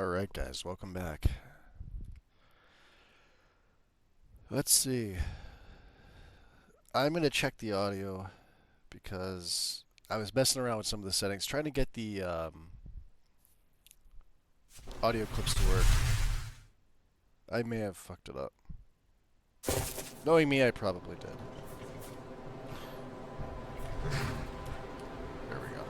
Alright guys, welcome back. Let's see. I'm going to check the audio because I was messing around with some of the settings, trying to get the audio clips to work. I may have fucked it up. Knowing me, I probably did. There we go.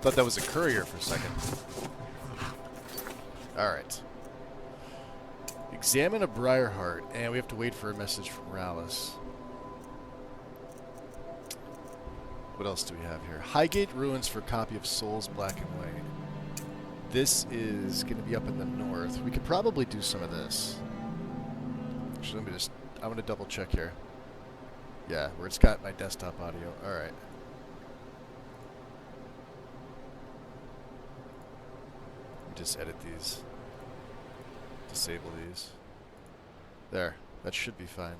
Thought that was a courier for a second. Alright. Examine a Briarheart, and we have to wait for a message from Rallis. What else do we have here? Highgate Ruins for a copy of Souls Black and White. This is going to be up in the north. We could probably do some of this. Actually, let me just... I want to double check here. Yeah, where it's got my desktop audio. Alright. Just edit these. Disable these. There. That should be fine.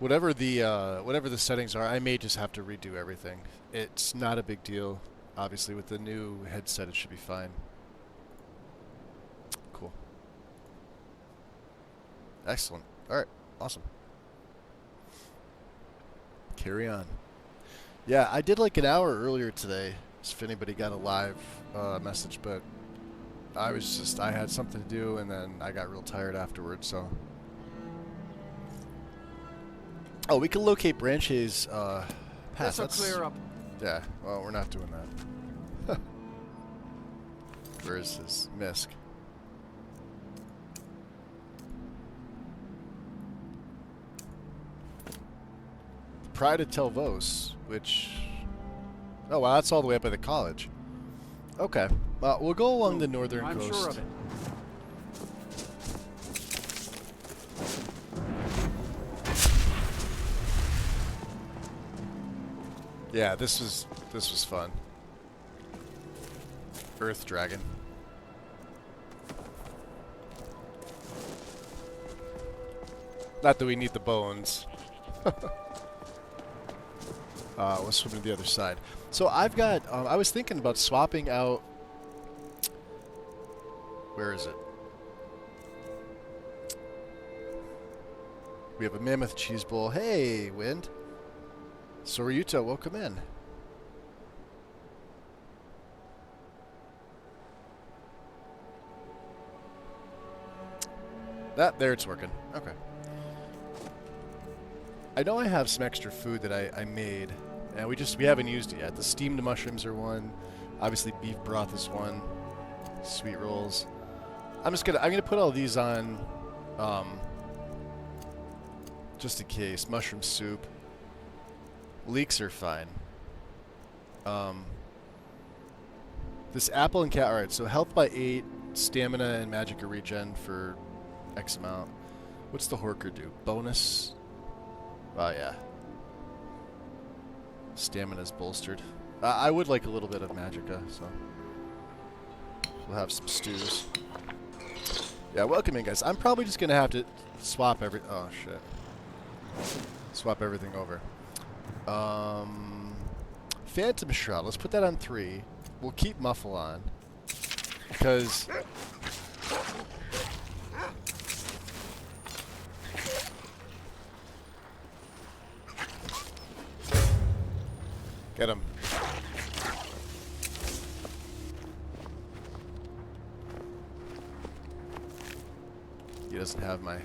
Whatever the settings are, I may just have to redo everything. It's not a big deal. Obviously, with the new headset, it should be fine. Cool. Excellent. All right. Awesome. Carry on. Yeah, I did like an hour earlier today, if anybody got a live message, but I had something to do, and then I got real tired afterwards, so... Oh, we can locate Branche's path. This'll clear up. Yeah, well, we're not doing that. Where is his misc? Pride of Telvos, which... Oh, wow, that's all the way up by the college. Okay. We'll go along the northern coast. I'm sure of it. Yeah, this was fun. Earth Dragon. Not that we need the bones. We'll swim to the other side. So I've got... I was thinking about swapping out... Where is it? We have a Mammoth Cheese Bowl. Hey, Wind. Sorayuta, welcome in. There it's working. Okay. I know I have some extra food that I made, and we haven't used it yet. The steamed mushrooms are one. Obviously beef broth is one. Sweet rolls. I'm gonna put all these on just in case. Mushroom soup. Leeks are fine. This apple and cat... Alright, so health by 8, stamina and magic regen for X amount. What's the Horker do? Bonus? Oh, yeah. Stamina's bolstered. I would like a little bit of magicka, so... We'll have some stews. Yeah, welcome in, guys. I'm probably just gonna have to swap Oh, shit. Swap everything over. Phantom Shroud. Let's put that on 3. We'll keep Muffle on. Because... Get him. He doesn't have my...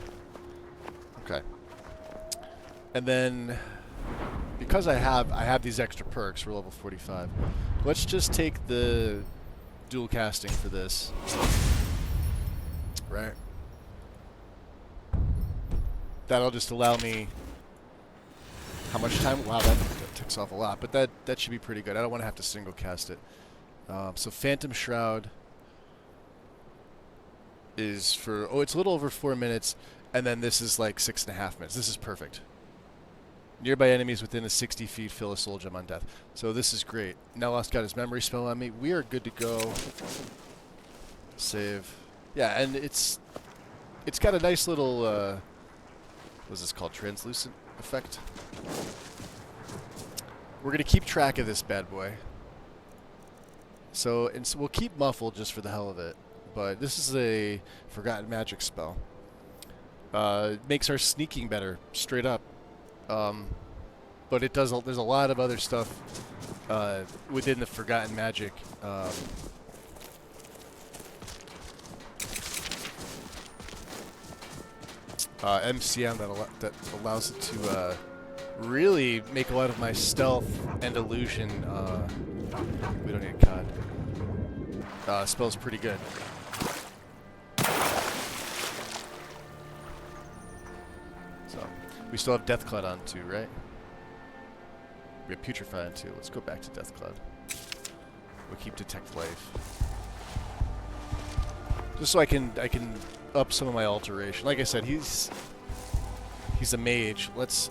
Okay. And then... Because I have these extra perks, we're level 45. Let's just take the dual casting for this. Right? That'll just allow me... How much time? Wow, that ticks off a lot. But that should be pretty good. I don't want to have to single cast it. So Phantom Shroud is for... Oh, it's a little over 4 minutes. And then this is like 6.5 minutes. This is perfect. Nearby enemies within a 60 feet fill a soul gem on death. So this is great. Nelos got his memory spell on me. We are good to go. Save. Yeah, and it's got a nice little, what's this called? Translucent effect. We're going to keep track of this bad boy. So we'll keep muffled just for the hell of it. But this is a forgotten magic spell. Makes our sneaking better, straight up. But it does. There's a lot of other stuff within the forgotten magic. MCM that allows it to really make a lot of my stealth and illusion. We don't need COD. Spell's pretty good. So we still have Deathcloud on too, right? We have Putrefy on too. Let's go back to Deathcloud. We'll keep Detect Life. Just so I can up some of my alteration. Like I said, he's a mage. Let's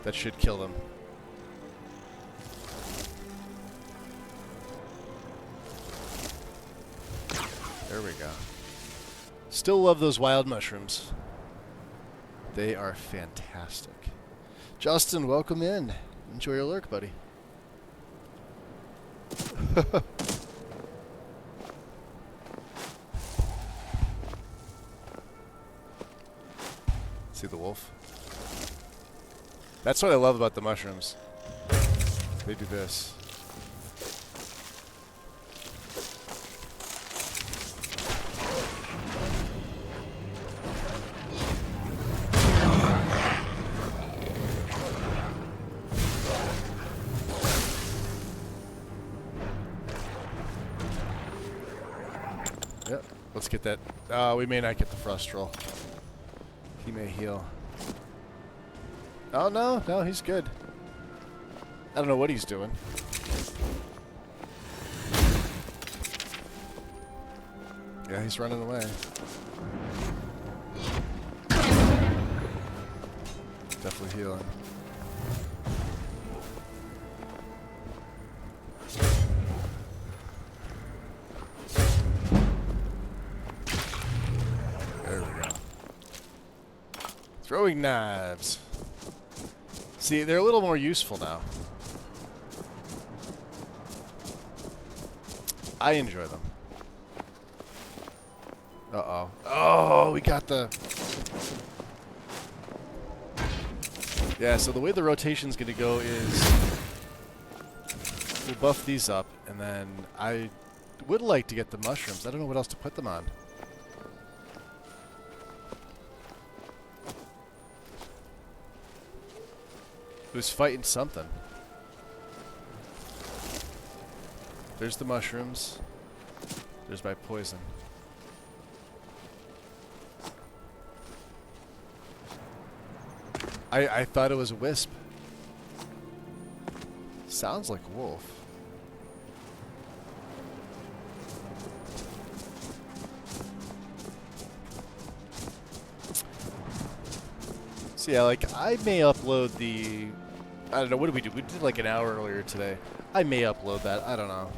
that should kill them. There we go. Still love those wild mushrooms. They are fantastic. Justin, welcome in. Enjoy your lurk, buddy. See the wolf? That's what I love about the mushrooms. They do this. Yep, let's get that. We may not get the Frustral. He may heal. Oh, no, he's good. I don't know what he's doing. Yeah, he's running away. Definitely healing. There we go. Throwing knives. See, they're a little more useful now. I enjoy them. Uh-oh. Oh, we got the... Yeah, so the way the rotation's going to go is... We'll buff these up, and then I would like to get the mushrooms. I don't know what else to put them on. It was fighting something. There's the mushrooms. There's my poison. I thought it was a wisp. Sounds like a wolf. So yeah, like, I may upload the... I don't know, what did we do? We did like an hour earlier today. I may upload that. I don't know.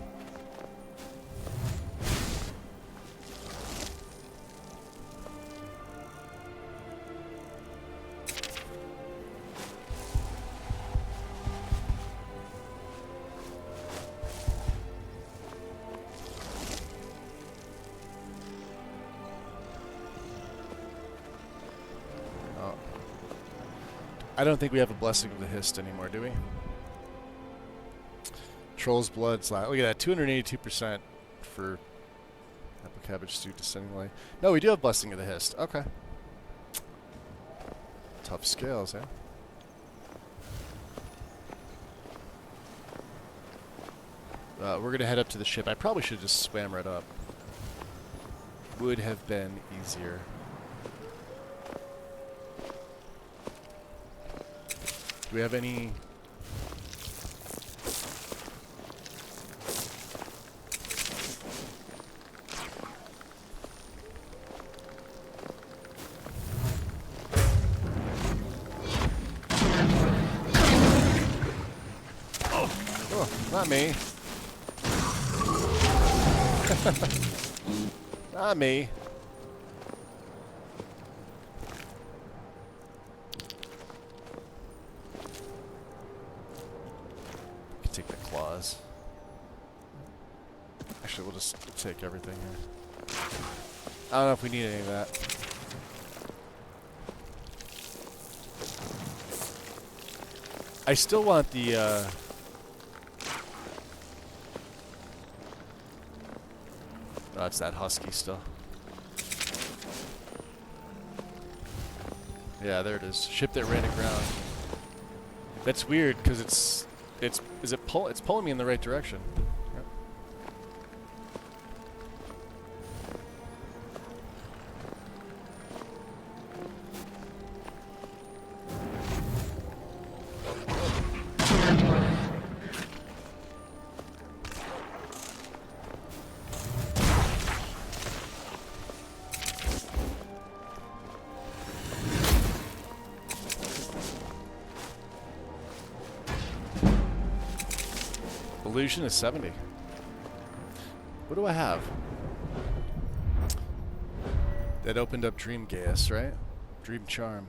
I don't think we have a Blessing of the Hist anymore, do we? Troll's Blood Slap. Look at that, 282% for Apple Cabbage Stew Descending Light. No, we do have Blessing of the Hist. Okay. Tough scales, eh? We're going to head up to the ship. I probably should have just swam right up. Would have been easier. Do we have any... Not me. Not me. We can take the claws. Actually, we'll just take everything here. I don't know if we need any of that. I still want the, oh, it's that husky still. Yeah, there it is. Ship that ran aground. That's weird because it's pulling me in the right direction. Yep. Illusion is 70. What do I have? That opened up Dream Gas, right? Dream Charm.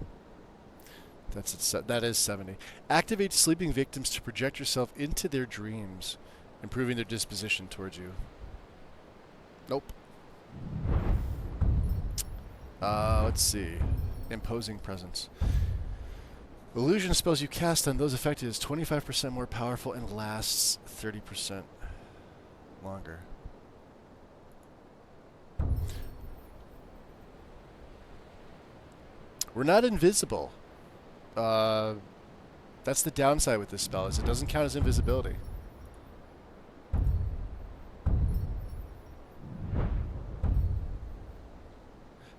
That is 70. Activate sleeping victims to project yourself into their dreams, improving their disposition towards you. Nope. Let's see. Imposing presence. Illusion spells you cast on those affected is 25% more powerful and lasts 30% longer. We're not invisible. That's the downside with this spell, is it doesn't count as invisibility.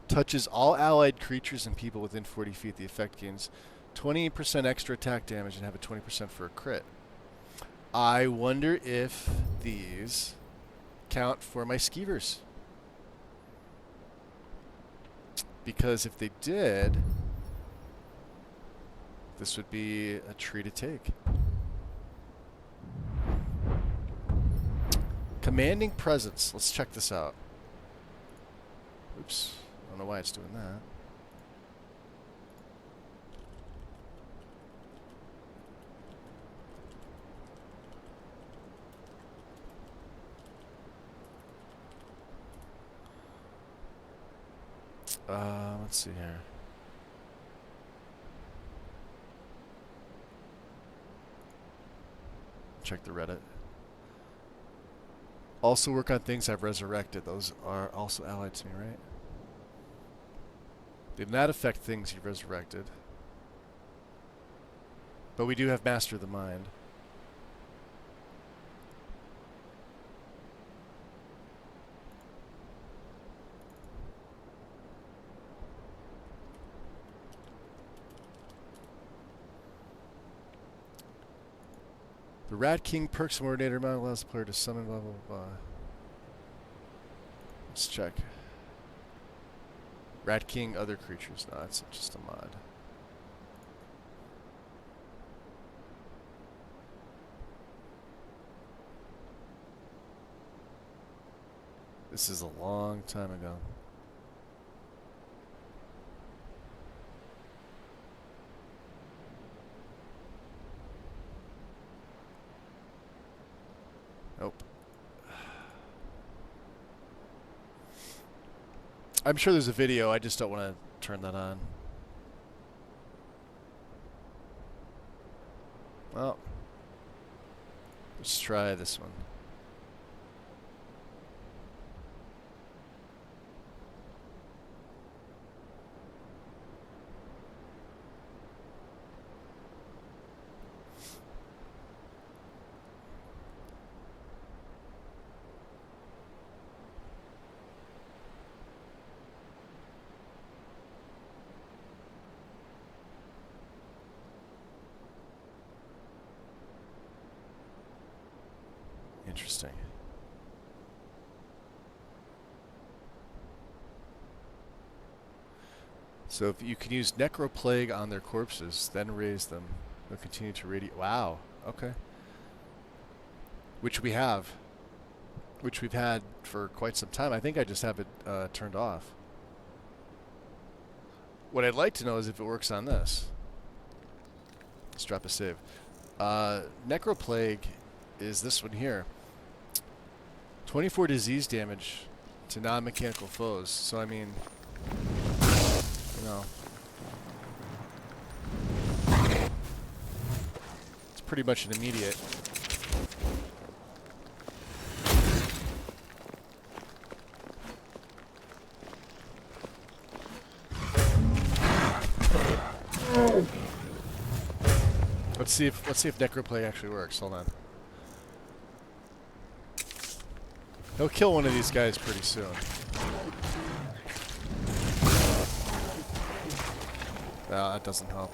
Touches all allied creatures and people within 40 feet. The effect gains 20% extra attack damage and have a 20% for a crit. I wonder if these count for my skeevers. Because if they did, this would be a tree to take. Commanding presence. Let's check this out. Oops. I don't know why it's doing that. Let's see here. Check the Reddit. Also work on things I've resurrected. Those are also allied to me, right? Did not affect things you've resurrected. But we do have Master of the Mind. The Rat King perks Ordinator amount allows the player to summon blah blah blah. Let's check. Rat King, other creatures. No, it's just a mod. This is a long time ago. Nope. I'm sure there's a video, I just don't want to turn that on. Well, let's try this one. Interesting. So if you can use Necroplague on their corpses, then raise them. They'll continue to radiate. Wow. Okay. which we have, which we've had for quite some time. I think I just have it turned off. What I'd like to know is if it works on this. Let's drop a save. Necroplague is this one here. 24 disease damage to non-mechanical foes. So I mean, you know, it's pretty much an immediate. Let's see if Necroplague actually works. Hold on. He'll kill one of these guys pretty soon. No, that doesn't help.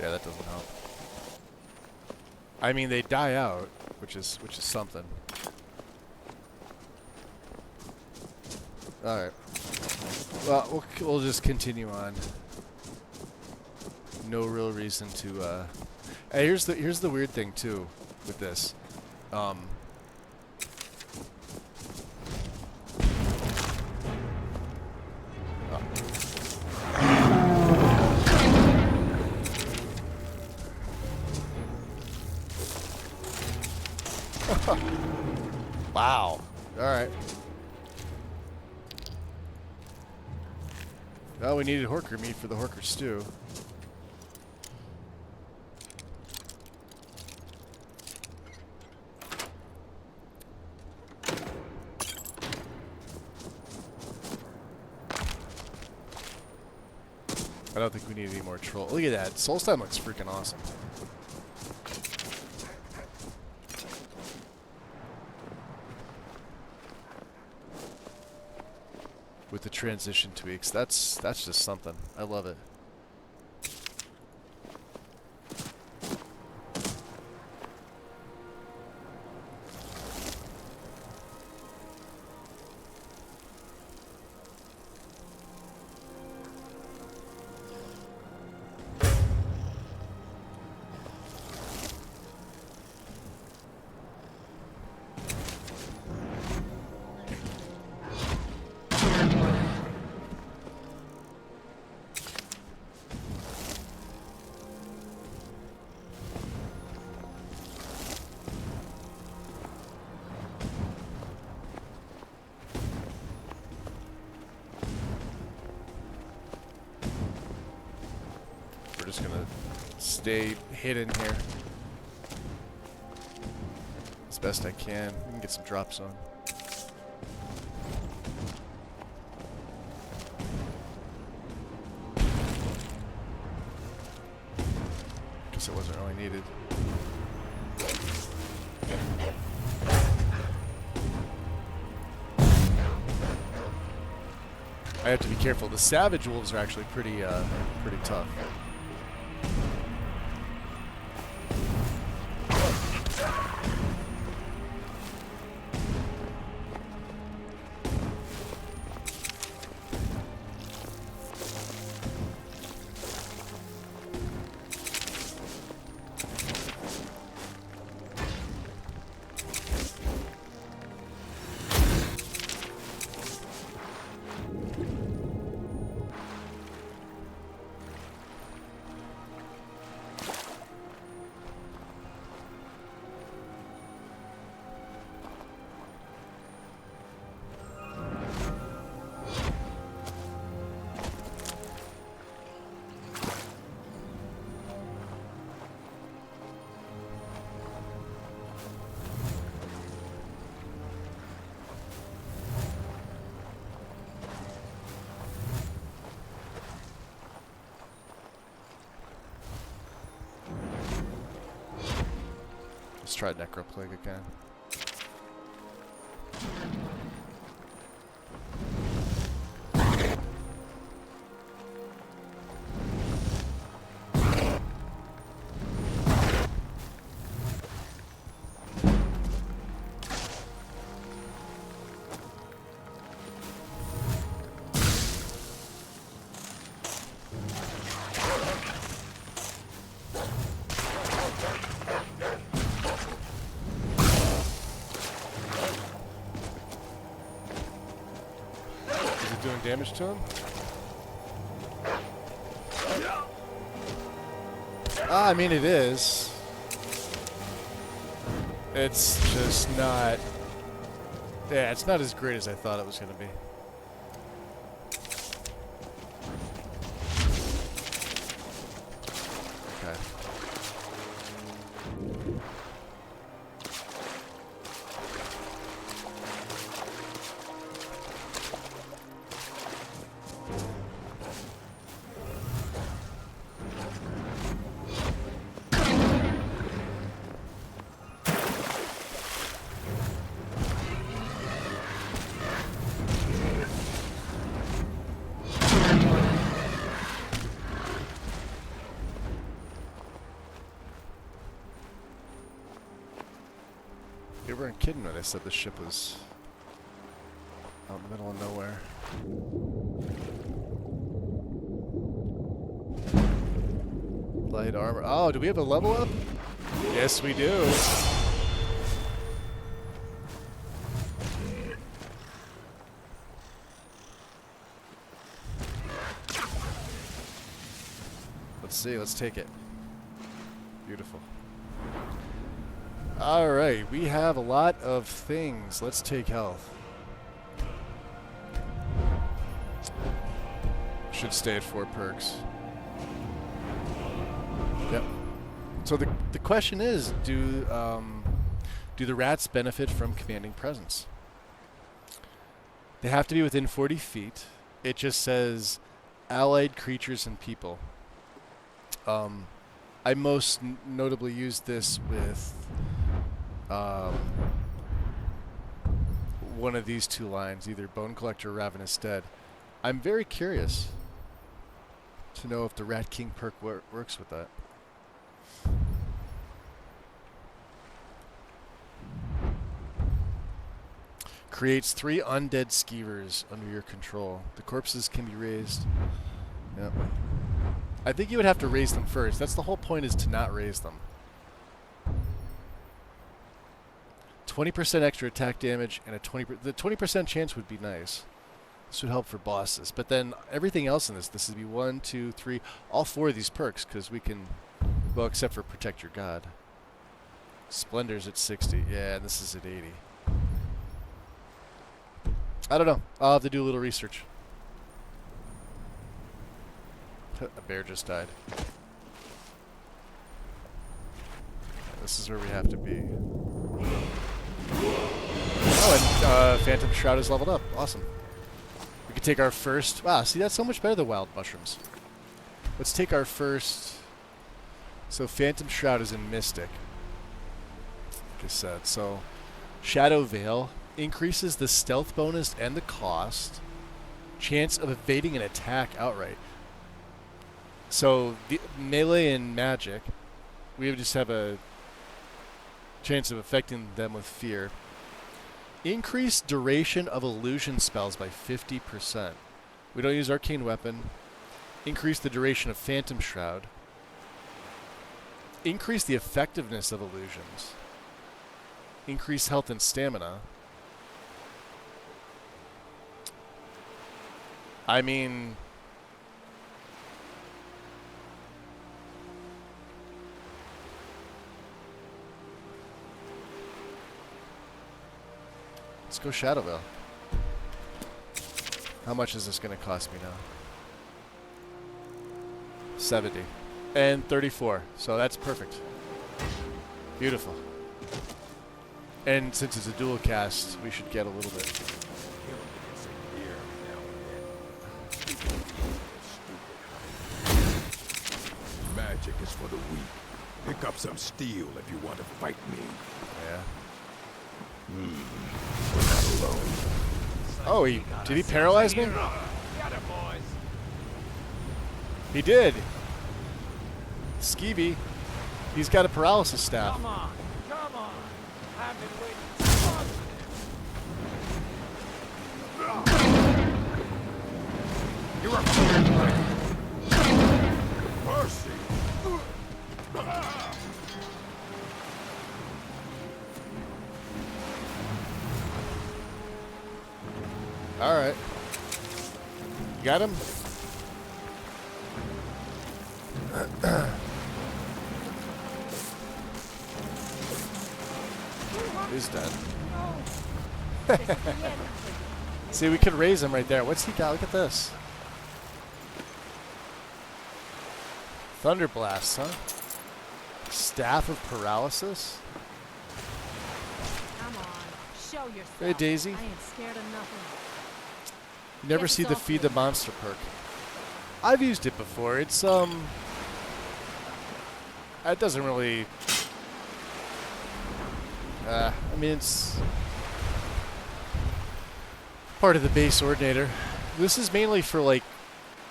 Yeah, that doesn't help. I mean, they die out, which is something. All right. Well, we'll just continue on. No real reason to. Hey, here's the weird thing too with this. Wow. All right. Well, we needed Horker meat for the Horker stew. I don't think we need any more troll. Look at that. Solstheim looks freaking awesome. With the transition tweaks. That's just something. I love it. Just gonna stay hidden here as best I can. We can get some drops on. Guess it wasn't really needed. I have to be careful. The savage wolves are actually pretty tough. Let's try Necroplague again. doing damage to him? I mean, it is. It's just not... Yeah, it's not as great as I thought it was going to be. Okay. You weren't kidding when I said the ship was out in the middle of nowhere. Light armor. Oh, do we have a level up? Yes, we do. Let's see. Let's take it. Beautiful. Alright, we have a lot of things. Let's take health. Should stay at 4 perks. Yep. So the question is, do the rats benefit from commanding presence? They have to be within 40 feet. It just says allied creatures and people. I most notably used this with one of these two lines, either Bone Collector or Ravenous Dead. I'm very curious to know if the Rat King perk works with that. Creates 3 undead skeevers under your control. The corpses can be raised. Yep. I think you would have to raise them first. That's the whole point, is to not raise them. 20% extra attack damage and the 20% chance would be nice. This would help for bosses. But then everything else in this would be 1, 2, 3, all 4 of these perks, because we can, well, except for Protect Your God. Splendor's at 60. Yeah, and this is at 80. I don't know. I'll have to do a little research. A bear just died. This is where we have to be. Oh, and Phantom Shroud is leveled up. Awesome. We could take our first... Wow, see, that's so much better than wild mushrooms. Let's take our first... So Phantom Shroud is in Mystic. Like I said. So Shadow Veil increases the stealth bonus and the cost. Chance of evading an attack outright. So the melee and magic, we just have a chance of affecting them with fear. Increase duration of illusion spells by 50%. We don't use Arcane Weapon. Increase the duration of Phantom Shroud. Increase the effectiveness of illusions. Increase health and stamina. I mean... Let's go Shadow Veil. How much is this going to cost me now? 70. And 34. So that's perfect. Beautiful. And since it's a dual cast, we should get a little bit. Magic is for the weak. Pick up some steel if you want to fight me. Yeah. We're not alone. Oh, did he paralyze me? He did. Skeevy. He's got a paralysis staff. Come on. I've been waiting so long for this. You're a fool. Mercy. All right. Got him? He's dead. See, we could raise him right there. What's he got? Look at this. Thunder Blast, huh? Staff of Paralysis? Come on, show yourself. Hey, Daisy. I ain't scared of nothing. You never Yes, see it's the all Feed good. the Monster perk. I've used it before. It's, it doesn't really... I mean, it's part of the base Ordinator. This is mainly for, like,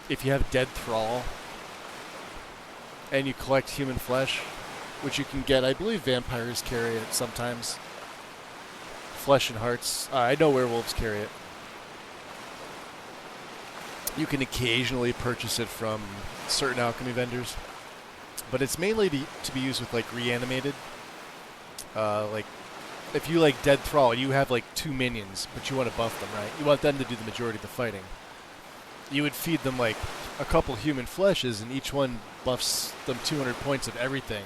if you have Dead Thrall and you collect human flesh, which you can get. I believe vampires carry it sometimes. Flesh and hearts. I know werewolves carry it. You can occasionally purchase it from certain alchemy vendors, but it's mainly to be used with, like, reanimated. Like, if you, like, Dead Thrall, you have, like, 2 minions, but you want to buff them, right? You want them to do the majority of the fighting. You would feed them, like, a couple human fleshes, and each one buffs them 200 points of everything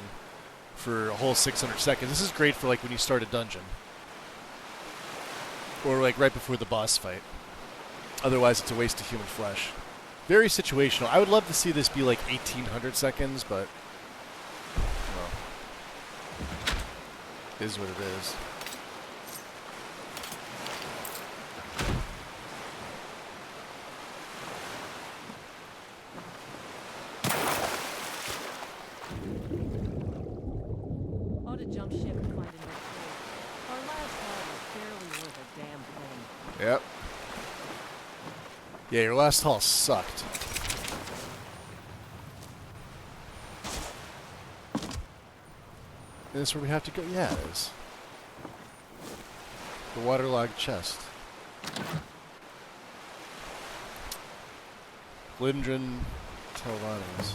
for a whole 600 seconds. This is great for, like, when you start a dungeon. Or, like, right before the boss fight. Otherwise, it's a waste of human flesh. Very situational. I would love to see this be, like, 1800 seconds, but... well... is what it is. Ought to jump ship and find a new crew. Our last haul was barely worth a damn thing. Yep. Yeah, your last haul sucked. Is this where we have to go? Yeah, it is. The waterlogged chest. Lindren Telvanes.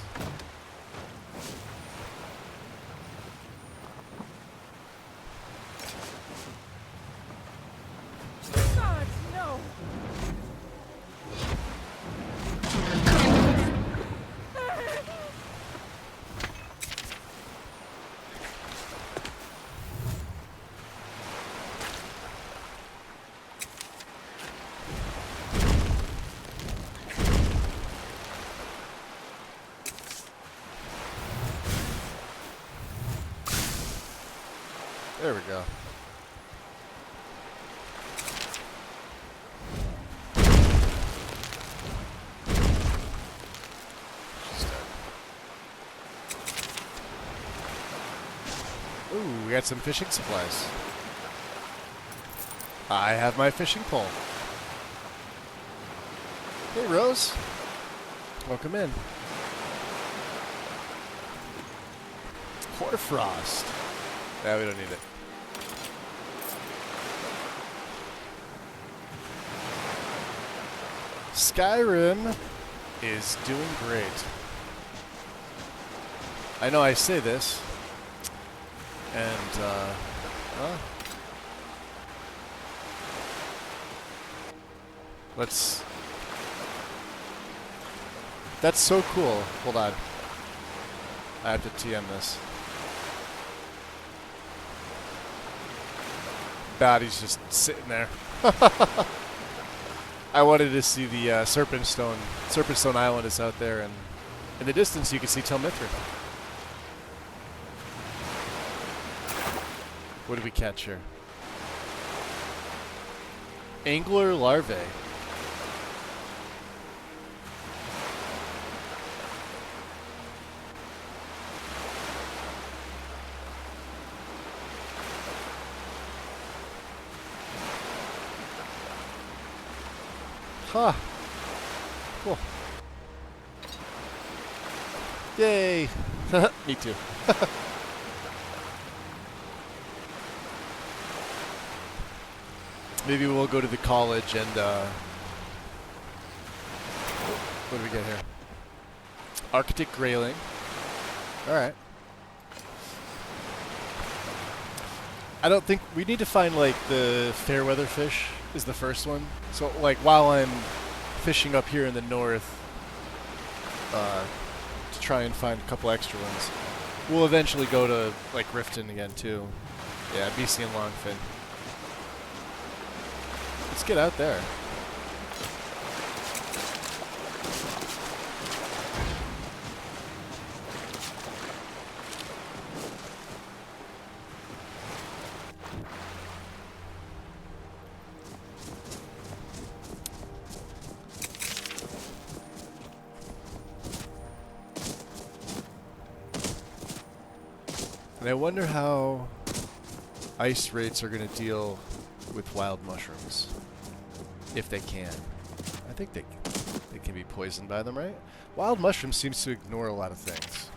God, no! There we go. She's dead. Ooh, we got some fishing supplies. I have my fishing pole. Hey, Rose. Welcome in. Hoarfrost. Yeah, we don't need it. Skyrim is doing great. I know I say this, and, well, let's... That's so cool. Hold on. I have to TM this. Body's just sitting there. I wanted to see the Serpentstone. Serpentstone Island is out there, and in the distance you can see Tel Mithril. What did we catch here? Angler larvae. Huh. Cool. Yay. Me too. Maybe we'll go to the college and, what do we get here? Arctic grayling. Alright. I don't think... we need to find, like, the fairweather fish is the first one. So, like, while I'm fishing up here in the north to try and find a couple extra ones. We'll eventually go to like Riften again too. Yeah, BC and Longfin. Let's get out there. And I wonder how ice rates are going to deal with wild mushrooms, if they can. I think they can be poisoned by them, right? Wild mushroom seems to ignore a lot of things.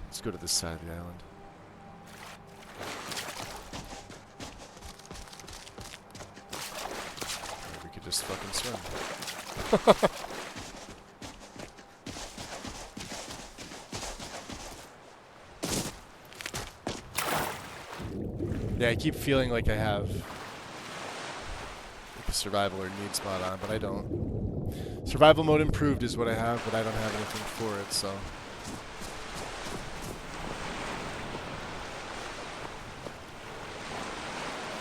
Let's go to this side of the island. Or we could just fucking swim. Yeah, I keep feeling like I have like a survival or need spot on, but I don't. Survival mode improved is what I have, but I don't have anything for it, so.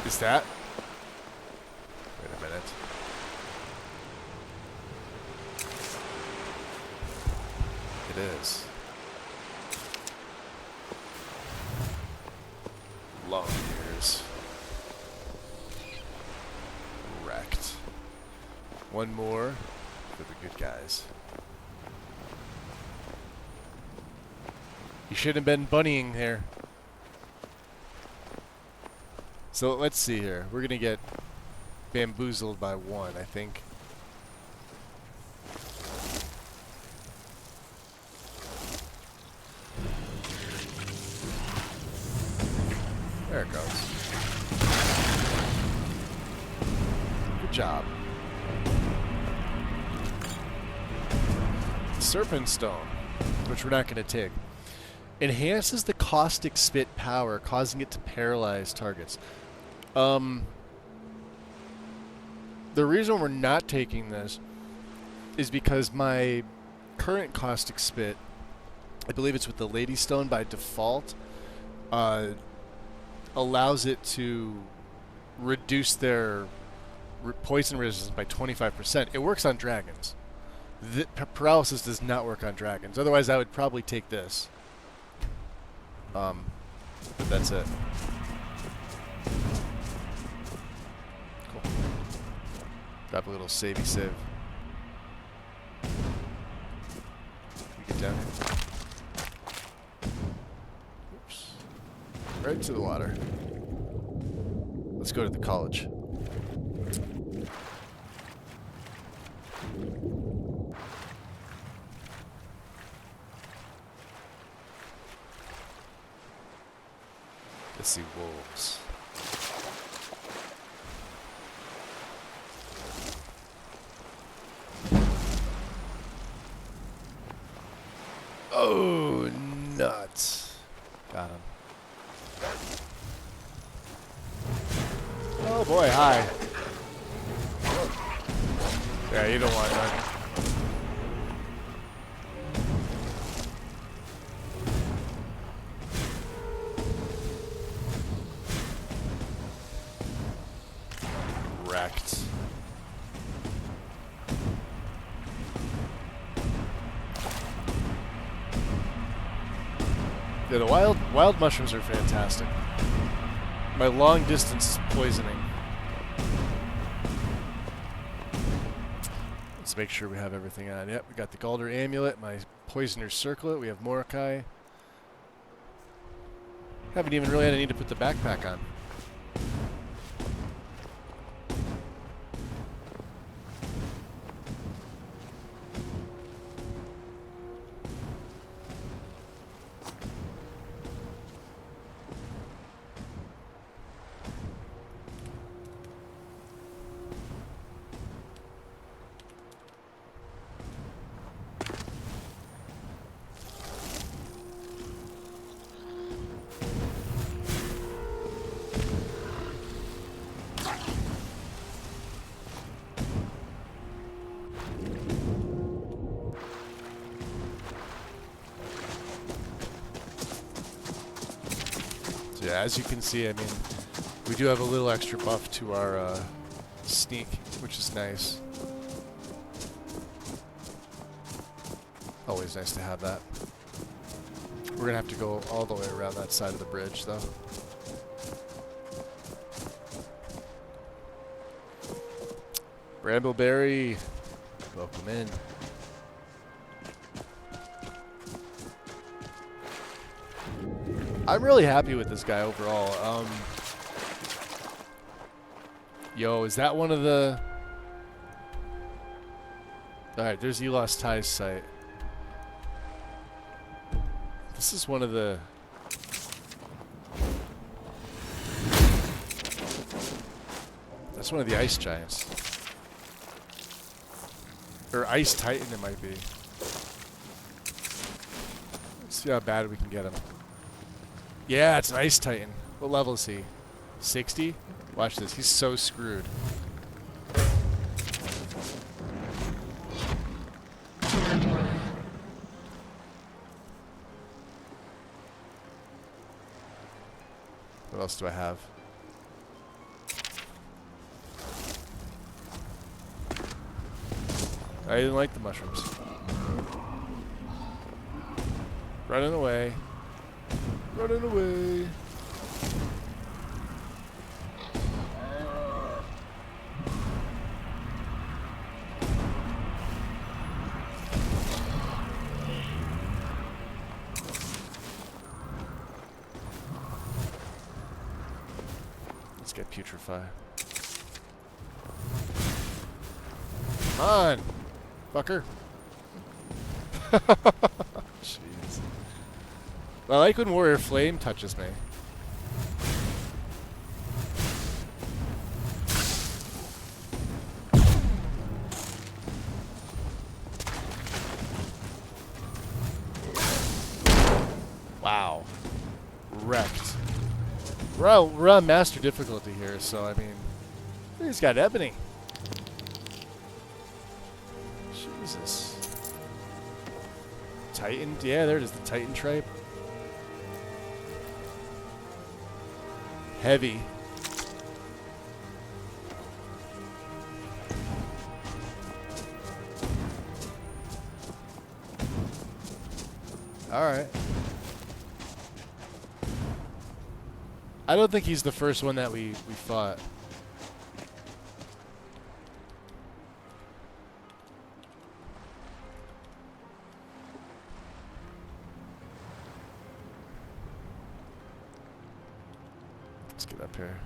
Is that? Wait a minute. It is. Long years. Wrecked. One more for the good guys. You shouldn't have been bunnying there. So let's see here. We're gonna get bamboozled by one, I think. There it goes. Good job. Serpent Stone, which we're not going to take. Enhances the caustic spit power, causing it to paralyze targets. The reason we're not taking this is because my current caustic spit, I believe it's with the Lady Stone by default, allows it to reduce their poison resistance by 25%. It works on dragons. The paralysis does not work on dragons. Otherwise, I would probably take this. But that's it. Cool. Grab a little savey save. Can we get down here? Oops. Right to the water. Let's go to the college. Let's see, wolves. Oh, nuts. Got him. Oh boy, hi. Yeah, you don't want that. Wrecked. Yeah, the wild mushrooms are fantastic. My long distance poisoning. Let's make sure we have everything on. Yep, we got the Galder amulet, my poisoner's circlet, we have Morokai. Haven't even really had a need to put the backpack on. So yeah, as you can see, I mean, we do have a little extra buff to our sneak, which is nice. Always nice to have that. We're gonna have to go all the way around that side of the bridge, though. Brambleberry, welcome in. I'm really happy with this guy overall. Yo, is that one of the... Alright, there's Elos Ties site. This is one of the... That's one of the ice giants. Or Ice Titan, it might be. Let's see how bad we can get him. Yeah, it's an Ice Titan. What level is he? 60? Watch this. He's so screwed. What else do I have? I didn't like the mushrooms. Running away. Running away. Let's get putrefy. Come on, fucker. Jeez. I like when Warrior Flame touches me. Wow. Wrecked. We're on master difficulty here, so I mean, he's got ebony. Jesus. Titan? Yeah, there it is, the Titan tribe. Heavy. Alright. I don't think he's the first one that we fought. Let's get up here.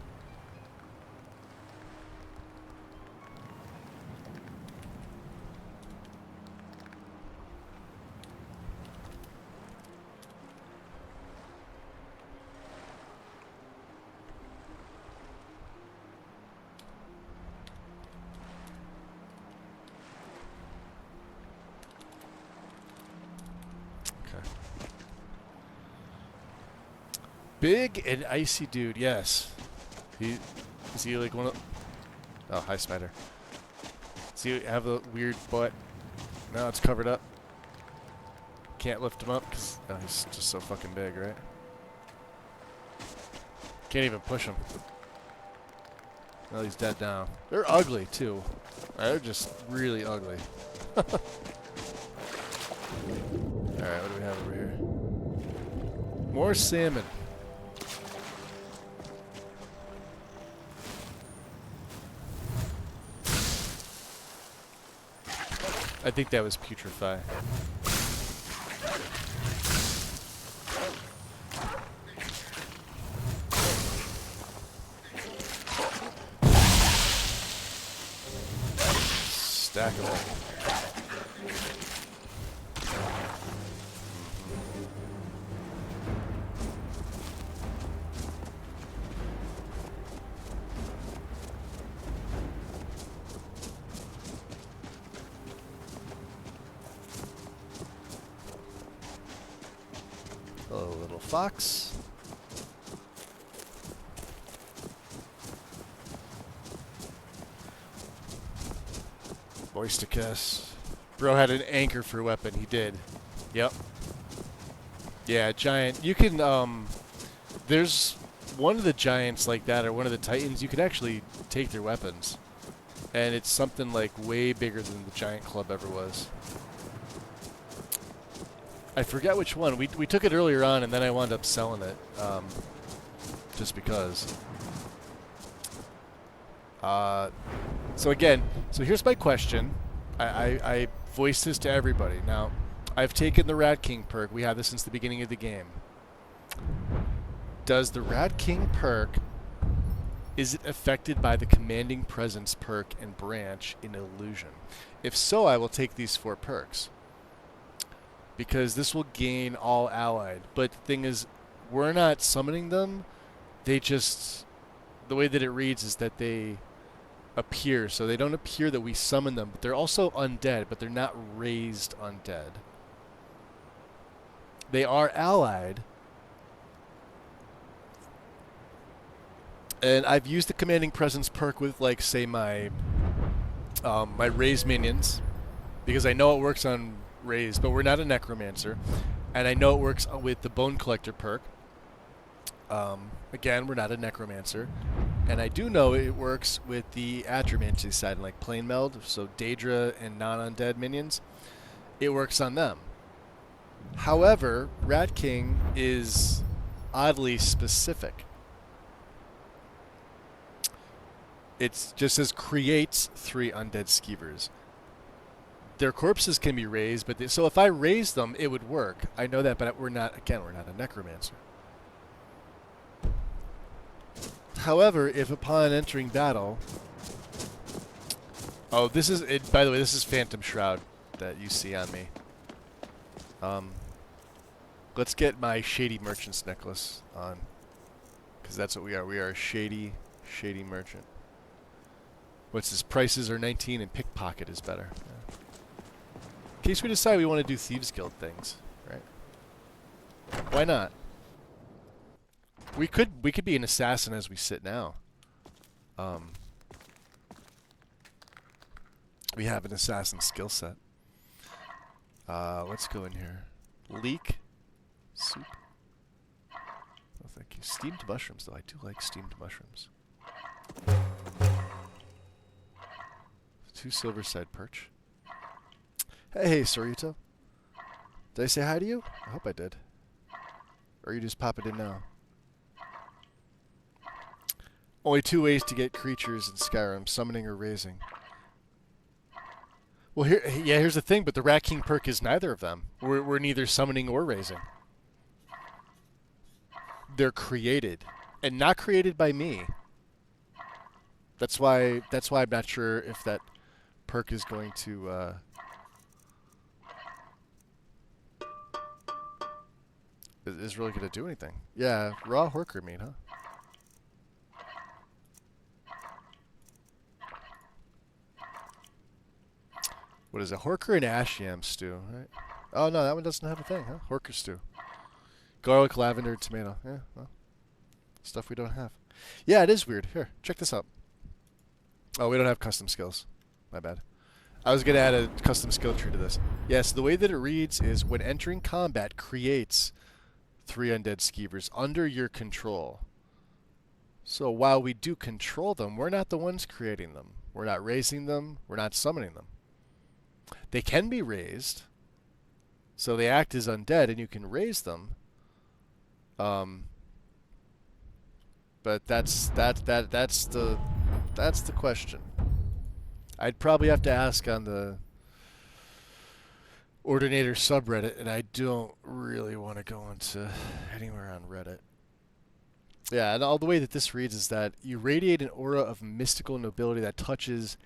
Big and icy dude, yes. Is he like one of... Oh, hi, spider. Does he have a weird butt? No, it's covered up. Can't lift him up because he's just so fucking big, right? Can't even push him. Well, he's dead now. They're ugly, too. They're just really ugly. Alright, what do we have over here? More salmon. I think that was putrefy. Stack of them. Hello, little fox. Sethkaath. Bro had an anchor for weapon. He did. Yep. Yeah, giant. You can, there's one of the giants like that, or one of the titans, you could actually take their weapons. And it's something like way bigger than the giant club ever was. I forget which one. We took it earlier on, and then I wound up selling it, just because. So again, so here's my question. I voiced this to everybody. Now, I've taken the Rat King perk. We have this since the beginning of the game. Does the Rat King perk, is it affected by the Commanding Presence perk and branch in Illusion? If so, I will take these 4 perks. Because this will gain all allied. But the thing is, we're not summoning them. They just... The way that it reads is that they appear. So they don't appear that we summon them. But they're also undead, but they're not raised undead. They are allied. And I've used the Commanding Presence perk with, like, say, my my raised minions, because I know it works on raised, but we're not a necromancer, and I know it works with the Bone Collector perk. Again, we're not a necromancer, and I do know it works with the Atromancy side, like Plane Meld, so Daedra and non-undead minions. It works on them. However, Rat King is oddly specific. It just says creates 3 undead skeevers. Their corpses can be raised, but so if I raise them, it would work. I know that, but we're not. Again, we're not a necromancer. However, if upon entering battle, oh, this is it. By the way, this is Phantom Shroud that you see on me. Let's get my Shady Merchant's necklace on, because that's what we are. We are a shady merchant. What's his prices are 19 and pickpocket is better. Yeah. In case we decide we want to do Thieves Guild things, right? Why not? We could be an assassin as we sit now. We have an assassin skill set. Let's go in here. Leek soup. Oh, thank you. Steamed mushrooms, though. I do like steamed mushrooms. 2 silverside perch. Hey, Sorito. Did I say hi to you? I hope I did. Or you just pop it in now? Only 2 ways to get creatures in Skyrim, summoning or raising. Well, here's the thing, but the Rat King perk is neither of them. We're neither summoning or raising. They're created, and not created by me. That's why I'm not sure if that perk is going to is really going to do anything. Yeah, raw horker meat, huh? What is it? Horker and ash yam stew, right? Oh no, that one doesn't have a thing, huh? Horker stew. Garlic, lavender, tomato. Yeah, well, stuff we don't have. Yeah, it is weird. Here, check this out. Oh, we don't have custom skills. My bad. I was going to add a custom skill tree to this. Yeah, so the way that it reads is when entering combat, creates 3 undead skeevers under your control. So while we do control them, we're not the ones creating them. We're not raising them. We're not summoning them. They can be raised, so they act as undead, and you can raise them. But that's the question. I'd probably have to ask on the Ordinator subreddit, and I don't really want to go into anywhere on Reddit. Yeah, and all the way that this reads is that you radiate an aura of mystical nobility that touches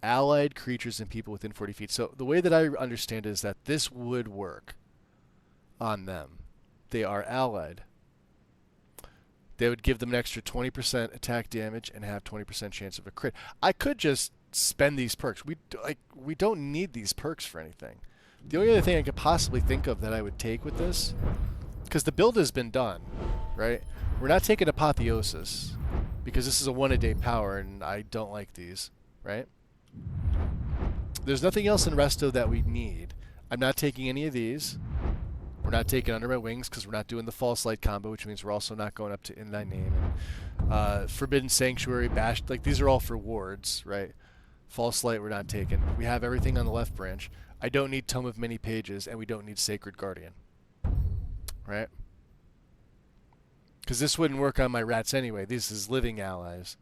allied creatures and people within 40 feet. So the way that I understand it is that this would work on them. They are allied. They would give them an extra 20% attack damage and have 20% chance of a crit. I could just spend these perks. We don't need these perks for anything. The only other thing I could possibly think of that I would take with this, because the build has been done, right? We're not taking Apotheosis, because this is a 1-a-day power, and I don't like these, right? There's nothing else in Resto that we need. I'm not taking any of these. We're not taking Under My Wings because we're not doing the False Light combo, which means we're also not going up to In Thy Name. And, Forbidden Sanctuary, Bash, like these are all for wards, right? False Light we're not taking. We have everything on the left branch. I don't need Tome of Many Pages, and we don't need Sacred Guardian. Right? Because this wouldn't work on my rats anyway. This is living allies.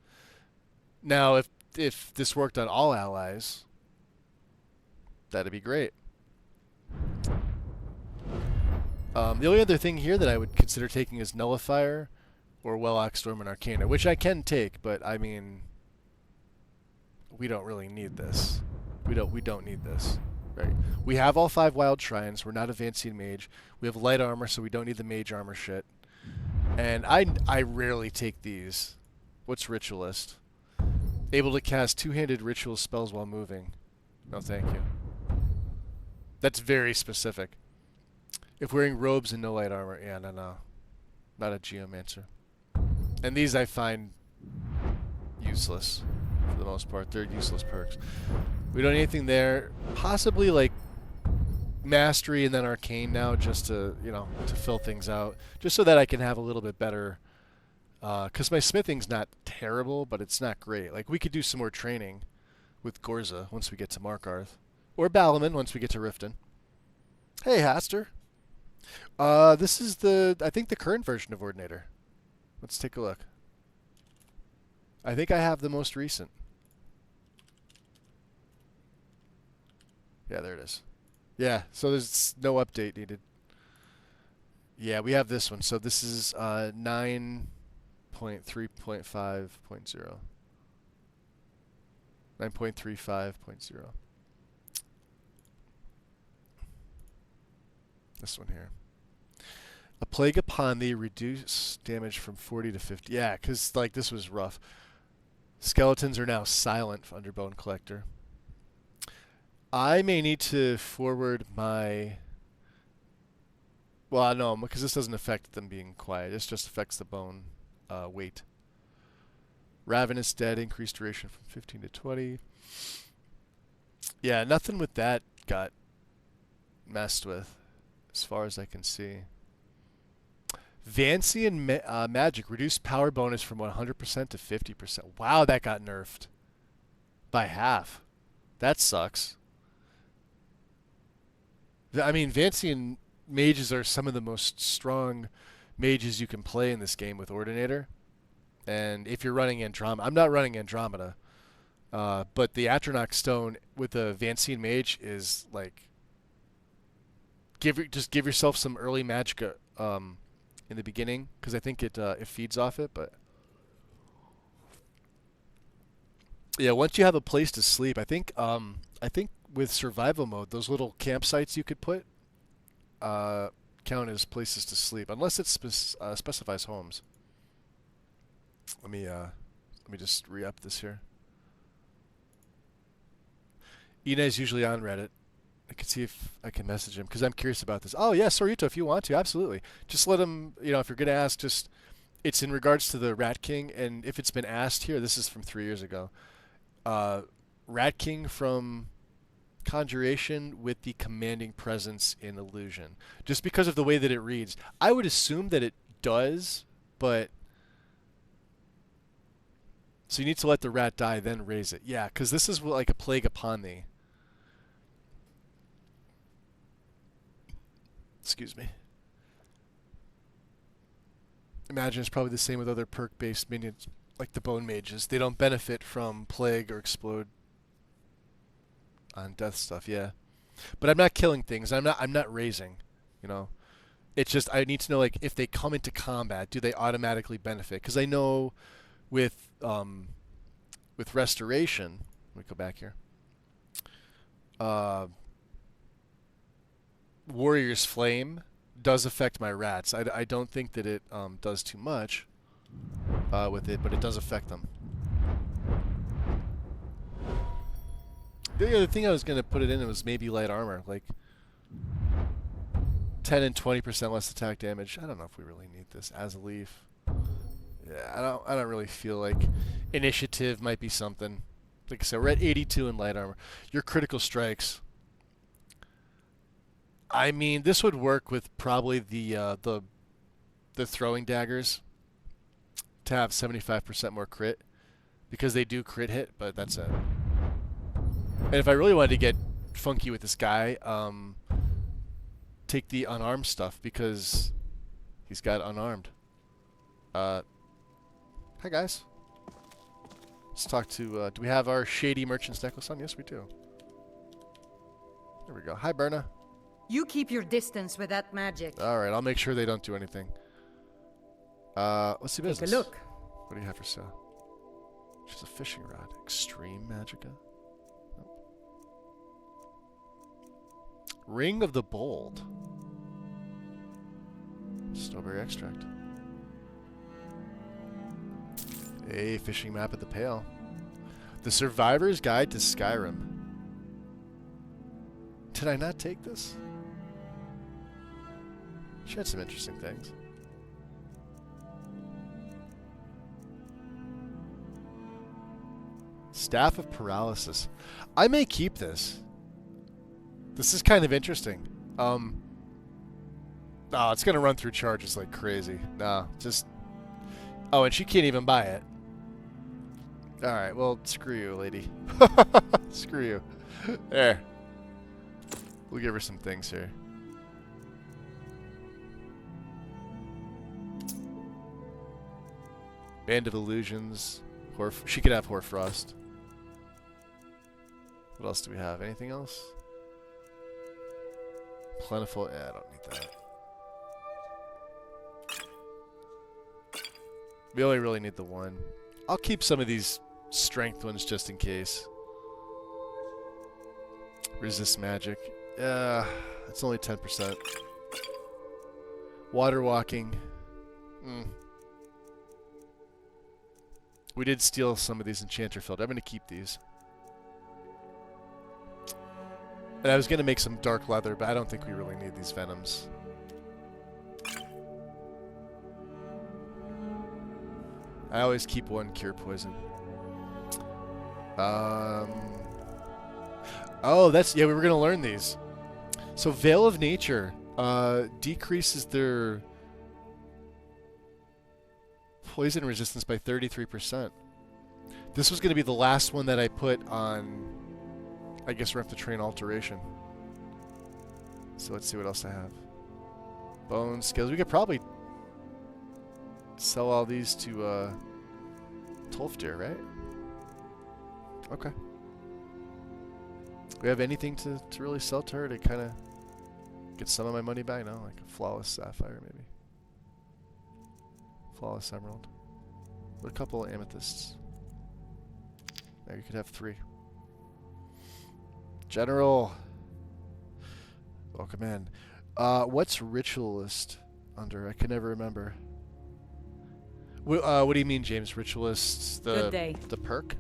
Now, if this worked on all allies, that'd be great. The only other thing here that I would consider taking is Nullifier or Wellock Storm and Arcana, which I can take, but I mean, we don't really need this. We don't need this, right? We have all 5 Wild Shrines. We're not a Vancian Mage. We have light armor, so we don't need the Mage armor shit. And I rarely take these. What's Ritualist? Able to cast 2-handed ritual spells while moving. No, thank you. That's very specific. If wearing robes and no light armor, yeah, no. Not a Geomancer. And these I find useless for the most part. They're useless perks. We don't need anything there. Possibly like Mastery and then Arcane now, just to, you know, to fill things out. Just so that I can have a little bit better, because my smithing's not terrible, but it's not great. Like, we could do some more training with Gorza once we get to Markarth. Or Balaman once we get to Riften. Hey, Haster. This is I think the current version of Ordinator. Let's take a look. I think I have the most recent. Yeah, there it is. Yeah, so there's no update needed. Yeah, we have this one. So this is 9.3.5.0. 9.35.0. This one here. A plague upon thee, reduce damage from 40 to 50. Yeah, because like this was rough. Skeletons are now silent under Bone Collector. I may need to forward my... Well, no, because this doesn't affect them being quiet. This just affects the bone weight. Ravenous Dead, increased duration from 15 to 20. Yeah, nothing with that got messed with, as far as I can see. Vancian Magic, reduced power bonus from 100% to 50%. Wow, that got nerfed. By half. That sucks. I mean, Vancian mages are some of the most strong mages you can play in this game with Ordinator. And if you're running Andromeda... I'm not running Andromeda. But the Atronach Stone with the Vancian Mage is like... Just give yourself some early Magicka in the beginning, because I think it feeds off it, but... Yeah, once you have a place to sleep, I think with survival mode, those little campsites you could put count as places to sleep, unless it specifies homes. Let me just re-up this here. Ina's usually on Reddit. I can see if I can message him, because I'm curious about this. Oh, yeah, Sorito, if you want to, absolutely. Just let him, you know, if you're going to ask, just, it's in regards to the Rat King, and if it's been asked here, this is from 3 years ago. Rat King from Conjuration with the commanding presence in Illusion. Just because of the way that it reads. I would assume that it does, but... So you need to let the rat die, then raise it. Yeah, because this is like a plague upon thee. Excuse me. Imagine it's probably the same with other perk-based minions, like the Bone Mages. They don't benefit from Plague or Explode on death stuff, yeah. But I'm not killing things. I'm not raising, you know. It's just I need to know, like, if they come into combat, do they automatically benefit? Because I know with Restoration, let me go back here. Warrior's Flame does affect my rats. I don't think that it does too much with it, but it does affect them. The other thing I was going to put it in was maybe light armor, like 10 and 20% less attack damage. I don't know if we really need this as a leaf. Yeah, I don't really feel like initiative might be something. Like I said, we're at 82 in light armor. Your critical strikes. I mean, this would work with probably the throwing daggers to have 75% more crit because they do crit hit, but that's it. And if I really wanted to get funky with this guy, take the unarmed stuff because he's got unarmed. Hi guys. Let's talk to, do we have our shady merchant's necklace on? Yes, we do. There we go. Hi, Berna. You keep your distance with that magic. Alright, I'll make sure they don't do anything. Let's see business. Take a look. What do you have for sale? She's a fishing rod. Extreme Magica? Nope. Ring of the Bold. Strawberry extract. A fishing map at the Pale. The Survivor's Guide to Skyrim. Did I not take this? She had some interesting things. Staff of Paralysis. I may keep this. This is kind of interesting. Oh, it's going to run through charges like crazy. No, just... Oh, and she can't even buy it. Alright, well, screw you, lady. Screw you. There. We'll give her some things here. Band of Illusions. She could have Hoarfrost. What else do we have? Anything else? Plentiful. Yeah, I don't need that. We only really need the one. I'll keep some of these strength ones just in case. Resist magic. It's only 10%. Water walking. We did steal some of these enchanter field. I'm going to keep these. And I was going to make some dark leather, but I don't think we really need these venoms. I always keep one cure poison. Oh, that's... Yeah, we were going to learn these. So Veil of Nature decreases their poison resistance by 33%. This was going to be the last one that I put on... I guess we're going to have to train Alteration. So let's see what else I have. Bone skills. We could probably sell all these to Tolfdir, right? Okay. Do we have anything to really sell to her to kind of get some of my money back? No, like a Flawless Sapphire maybe. Flawless Emerald. With a couple of amethysts. There, you could have 3. General. Welcome in. What's Ritualist under? I can never remember. What do you mean, James? Ritualist? Good day. The perk?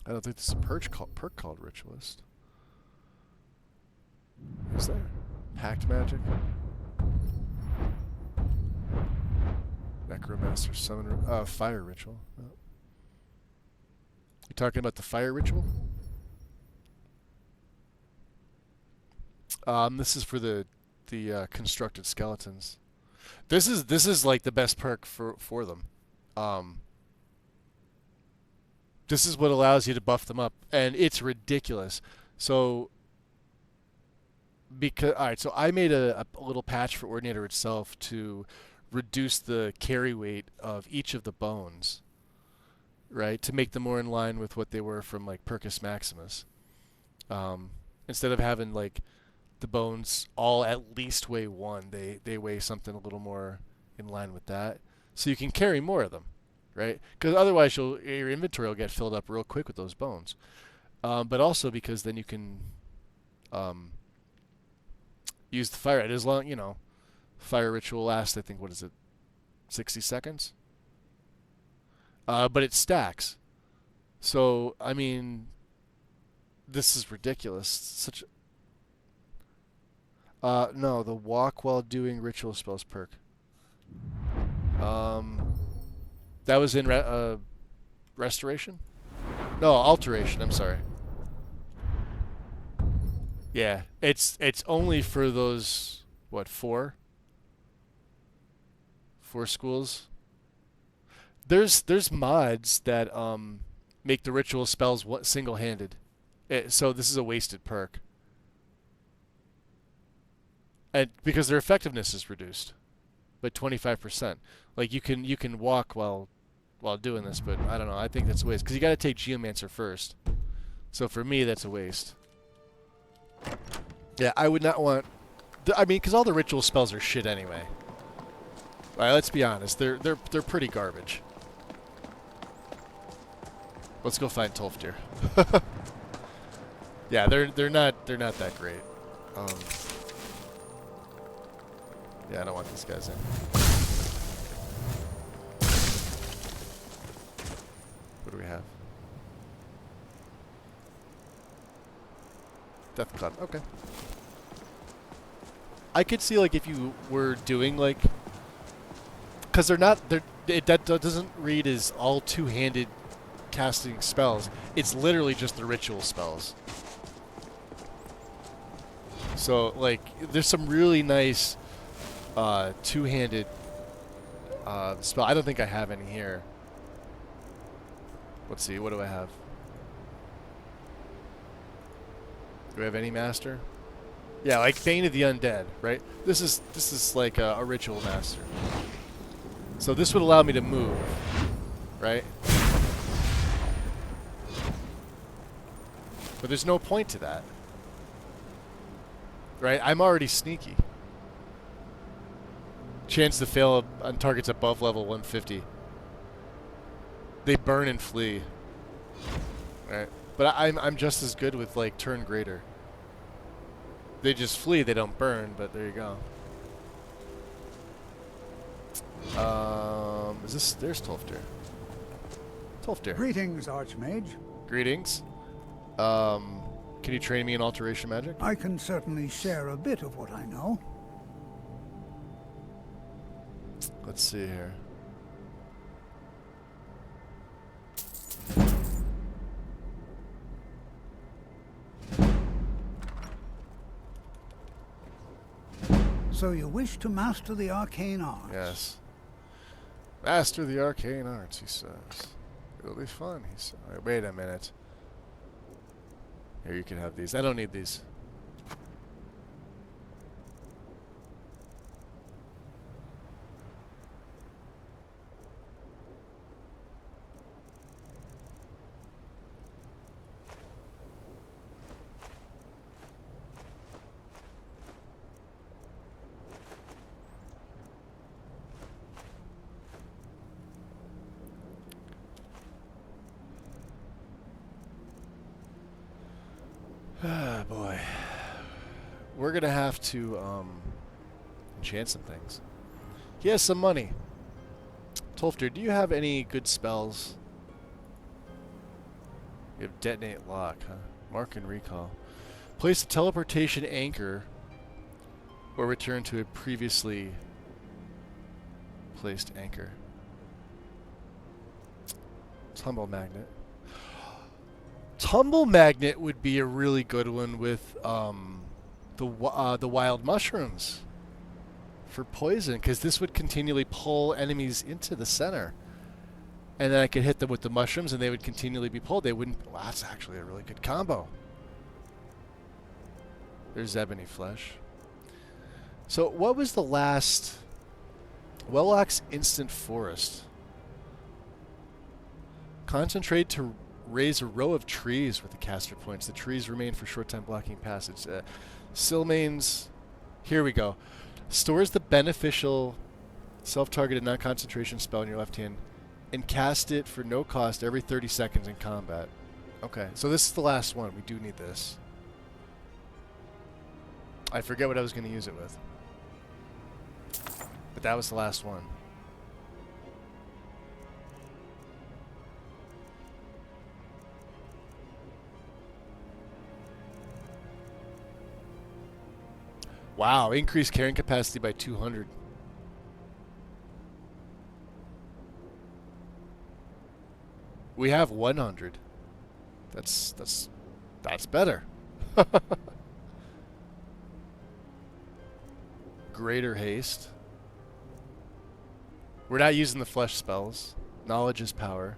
I don't think this is a perk called Ritualist. Is there? Pact Magic? Necromancer Summon... Fire Ritual. Oh. You talking about the Fire Ritual? This is for the constructed skeletons. This is like the best perk for them. This is what allows you to buff them up, and it's ridiculous. So, alright, so I made a little patch for Ordinator itself to reduce the carry weight of each of the bones, right, to make them more in line with what they were from like Percus Maximus. Instead of having like the bones all at least weigh 1, they weigh something a little more in line with that, so you can carry more of them. Right? Because otherwise your inventory will get filled up real quick with those bones. But also because then you can use the fire. As long, fire ritual lasts, I think, what is it, 60 seconds? But it stacks. So, I mean, This is ridiculous. Such. No, the walk while doing ritual spells perk. That was in restoration? No, alteration. I'm sorry. Yeah, it's only for those what, four schools. There's mods that make the ritual spells single-handed. So this is a wasted perk. And because their effectiveness is reduced by 25%. Like you can walk while doing this, but I don't know. I think that's a waste because you got to take Geomancer first. So for me, that's a waste. Yeah, I would not want. I mean, because all the ritual spells are shit anyway. All right, let's be honest. They're pretty garbage. Let's go find Tolfdir. Yeah, they're not that great. Yeah, I don't want these guys in. What do we have? Sethkaath. Okay. I could see like if you were doing like, because that doesn't read as all two-handed casting spells. It's literally just the ritual spells. So like, there's some really nice two-handed spell. I don't think I have any here. Let's see. What do I have? Do we have any master? Yeah, like Bane of the Undead, right? This is like a ritual master. So this would allow me to move, right? But there's no point to that. Right? I'm already sneaky. Chance to fail on targets above level 150. They burn and flee. Right? But I'm just as good with like turn greater. They just flee, they don't burn, but there you go. There's Tolfdir. Tolfdir. Greetings, Archmage. Greetings. Can you train me in alteration magic? I can certainly share a bit of what I know. Let's see here. So you wish to master the arcane arts? Yes. Master the arcane arts, he says. It'll be fun, he says. Wait a minute. Here, you can have these. I don't need these. Ah, boy. We're gonna have to enchant some things. He has some money. Tolfdir, do you have any good spells? You have detonate lock, huh? Mark and recall. Place a teleportation anchor or return to a previously placed anchor. Tumble magnet. Tumble magnet would be a really good one with the wild mushrooms for poison, because this would continually pull enemies into the center, and then I could hit them with the mushrooms, and they would continually be pulled. They wouldn't. Wow, that's actually a really good combo. There's ebony flesh. So, what was the last Welllock's Instant Forest? Concentrate to raise a row of trees with the caster points. The trees remain for short time blocking passage. Silmane's, here we go. Stores the beneficial self-targeted non-concentration spell in your left hand and cast it for no cost every 30 seconds in combat. Okay, so this is the last one. We do need this. I forget what I was going to use it with. But that was the last one. Wow, increased carrying capacity by 200. We have 100. That's better. Greater haste. We're not using the flesh spells. Knowledge is power.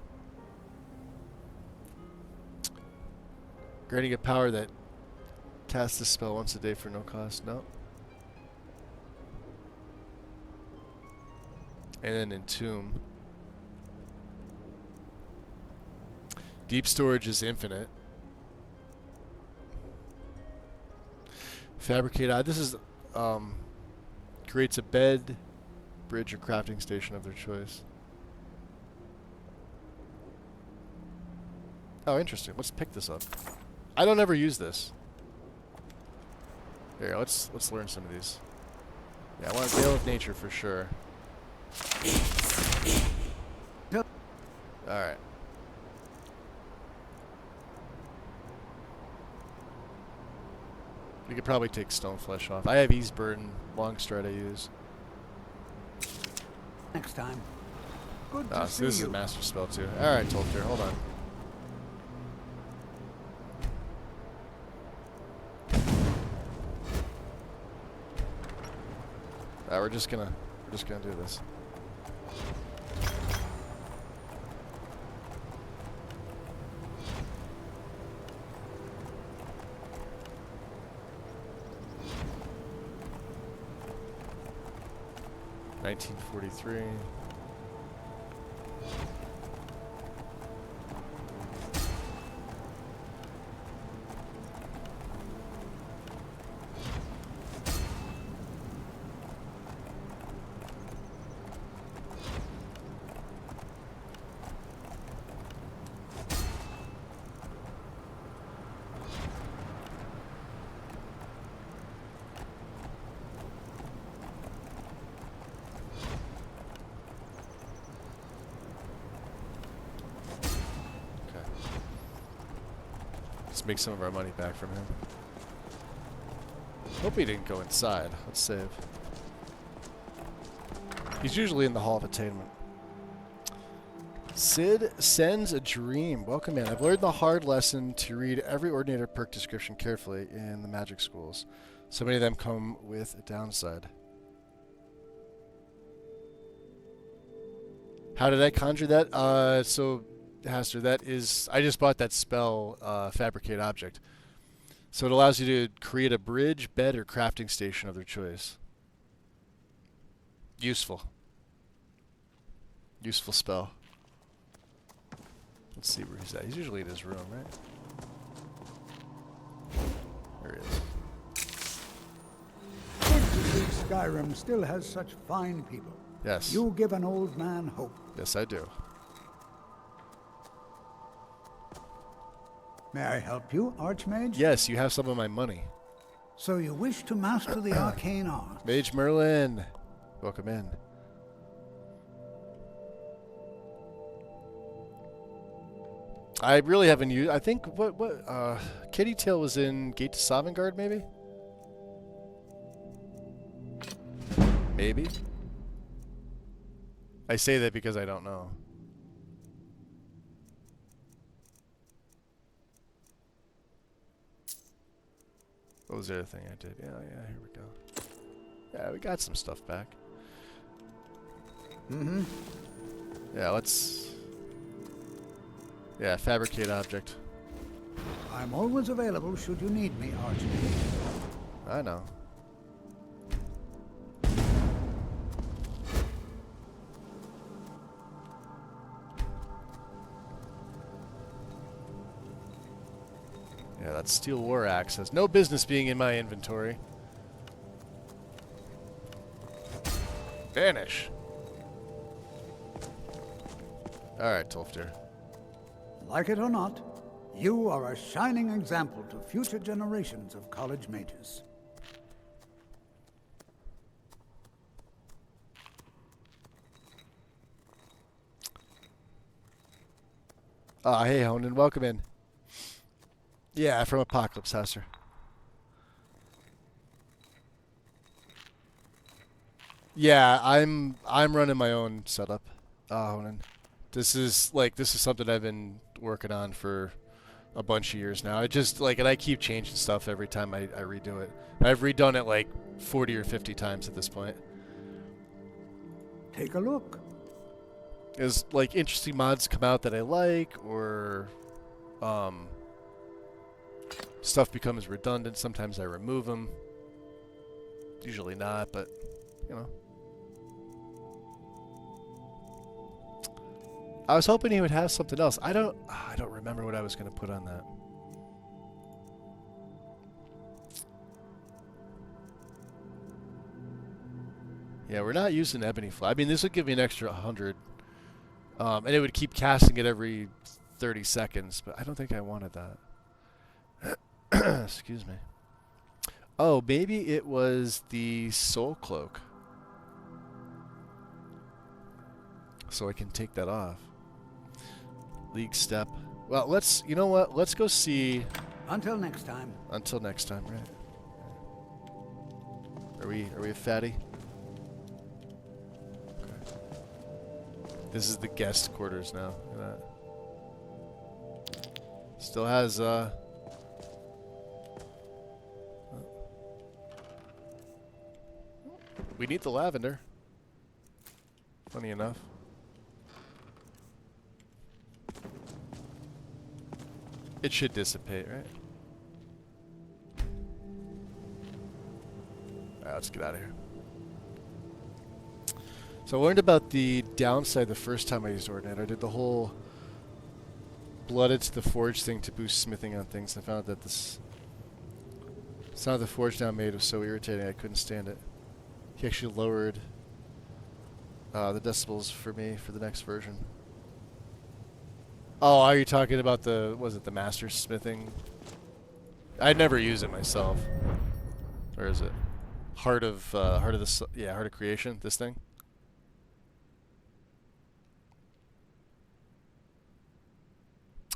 Granting a power that casts a spell once a day for no cost. No. And then Entomb. Deep storage is infinite. Fabricate. This is creates a bed, bridge, or crafting station of their choice. Oh, interesting. Let's pick this up. I don't ever use this. Here, let's learn some of these. Yeah, I want a Veil of Nature for sure. Yep. All right. We could probably take Stone Flesh off. I have Ease Burden, Long Stride I use. Next time. Good Ah, to so see this is you. a master spell too. Alright, Tolkir, hold on. We're just gonna do this. $1943. Let's make some of our money back from him. Hope he didn't go inside. Let's save. He's usually in the Hall of Attainment. Sid sends a dream. Welcome in. I've learned the hard lesson to read every ordinator perk description carefully in the magic schools. So many of them come with a downside. How did I conjure that? So, Haster, that is... I just bought that spell, Fabricate Object. So it allows you to create a bridge, bed, or crafting station of their choice. Useful. Useful spell. Let's see where he's at. He's usually in his room, right? There he is. Good to see Skyrim still has such fine people. Yes. You give an old man hope. Yes, I do. May I help you, Archmage? Yes, you have some of my money. So you wish to master the arcane art? Mage Merlin, welcome in. I really haven't used... I think, Kitty Tail was in Gate to Sovngarde, maybe? Maybe? I say that because I don't know. What was the other thing I did? Yeah, here we go. Yeah, we got some stuff back. Mm-hmm. Yeah, let's... Yeah, Fabricate Object. I'm always available should you need me, Archmage. I know. Yeah, that Steel War Axe has no business being in my inventory. Vanish. Alright, Tolfdir. Like it or not, you are a shining example to future generations of college mages. Hey, Honan, welcome in. Yeah, from Apocalypse, Hester. Yeah, I'm running my own setup. Honan. This is something I've been working on for a bunch of years now. I just and I keep changing stuff every time I redo it. I've redone it like 40 or 50 times at this point. Take a look. As interesting mods come out that I like, or stuff becomes redundant. Sometimes I remove them. Usually not, but you know. I was hoping he would have something else. I don't remember what I was going to put on that. Yeah, we're not using ebony fly. I mean, this would give me an extra 100. And it would keep casting it every 30 seconds, but I don't think I wanted that. Excuse me. Oh, maybe it was the soul cloak. So I can take that off. League step. Well, you know what? Let's go see. Until next time. Until next time, right? Are we a fatty? Okay. This is the guest quarters now. Look at that. Still has we need the lavender. Funny enough. It should dissipate, right? Alright, let's get out of here. So I learned about the downside the first time I used Ordinate. I did the whole blooded to the forge thing to boost smithing on things. I found that this sound the forge now made was so irritating I couldn't stand it. He actually lowered the decibels for me for the next version. Oh, are you talking about the master smithing? I'd never use it myself. Or is it Heart of Creation? This thing.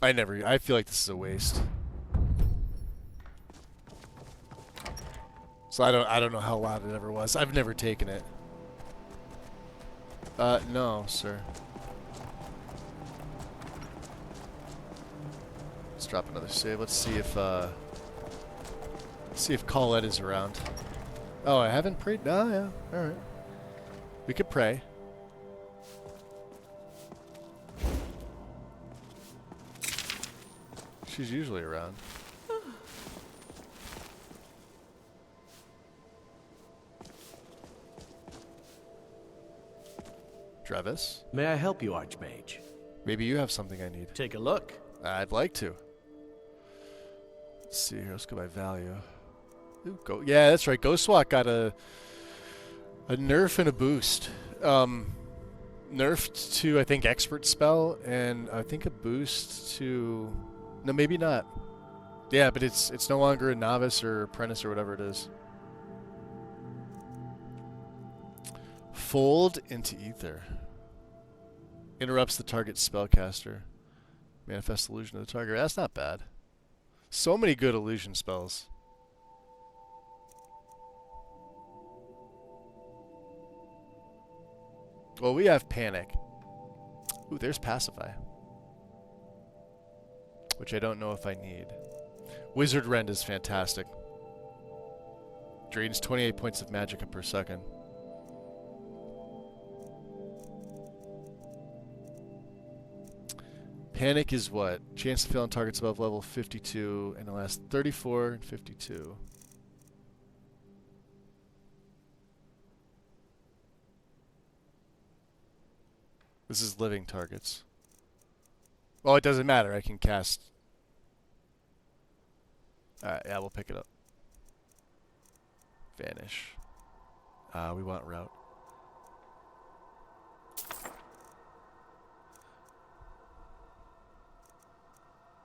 I feel like this is a waste. So I don't know how loud it ever was. I've never taken it. No, sir. Let's drop another save. Let's see if Colette is around. Oh, I haven't prayed? No, yeah. Alright. We could pray. She's usually around. Travis? May I help you, Archmage? Maybe you have something I need. Take a look. I'd like to. Let's see here. Let's go by value. Ooh, yeah, that's right. Ghostwalk got a nerf and a boost. Nerfed to, I think, expert spell, and I think a boost to... No, maybe not. Yeah, but it's no longer a novice or apprentice or whatever it is. Fold into ether. Interrupts the target spellcaster. Manifest illusion of the target. That's not bad. So many good illusion spells. Well, we have Panic. Ooh, there's Pacify. Which I don't know if I need. Wizard Rend is fantastic. Drains 28 points of magicka per second. Panic is what? Chance to fail on targets above level 52, and it lasts 34 and 52. This is living targets. Well, it doesn't matter. I can cast... Alright, yeah, we'll pick it up. Vanish. We want route.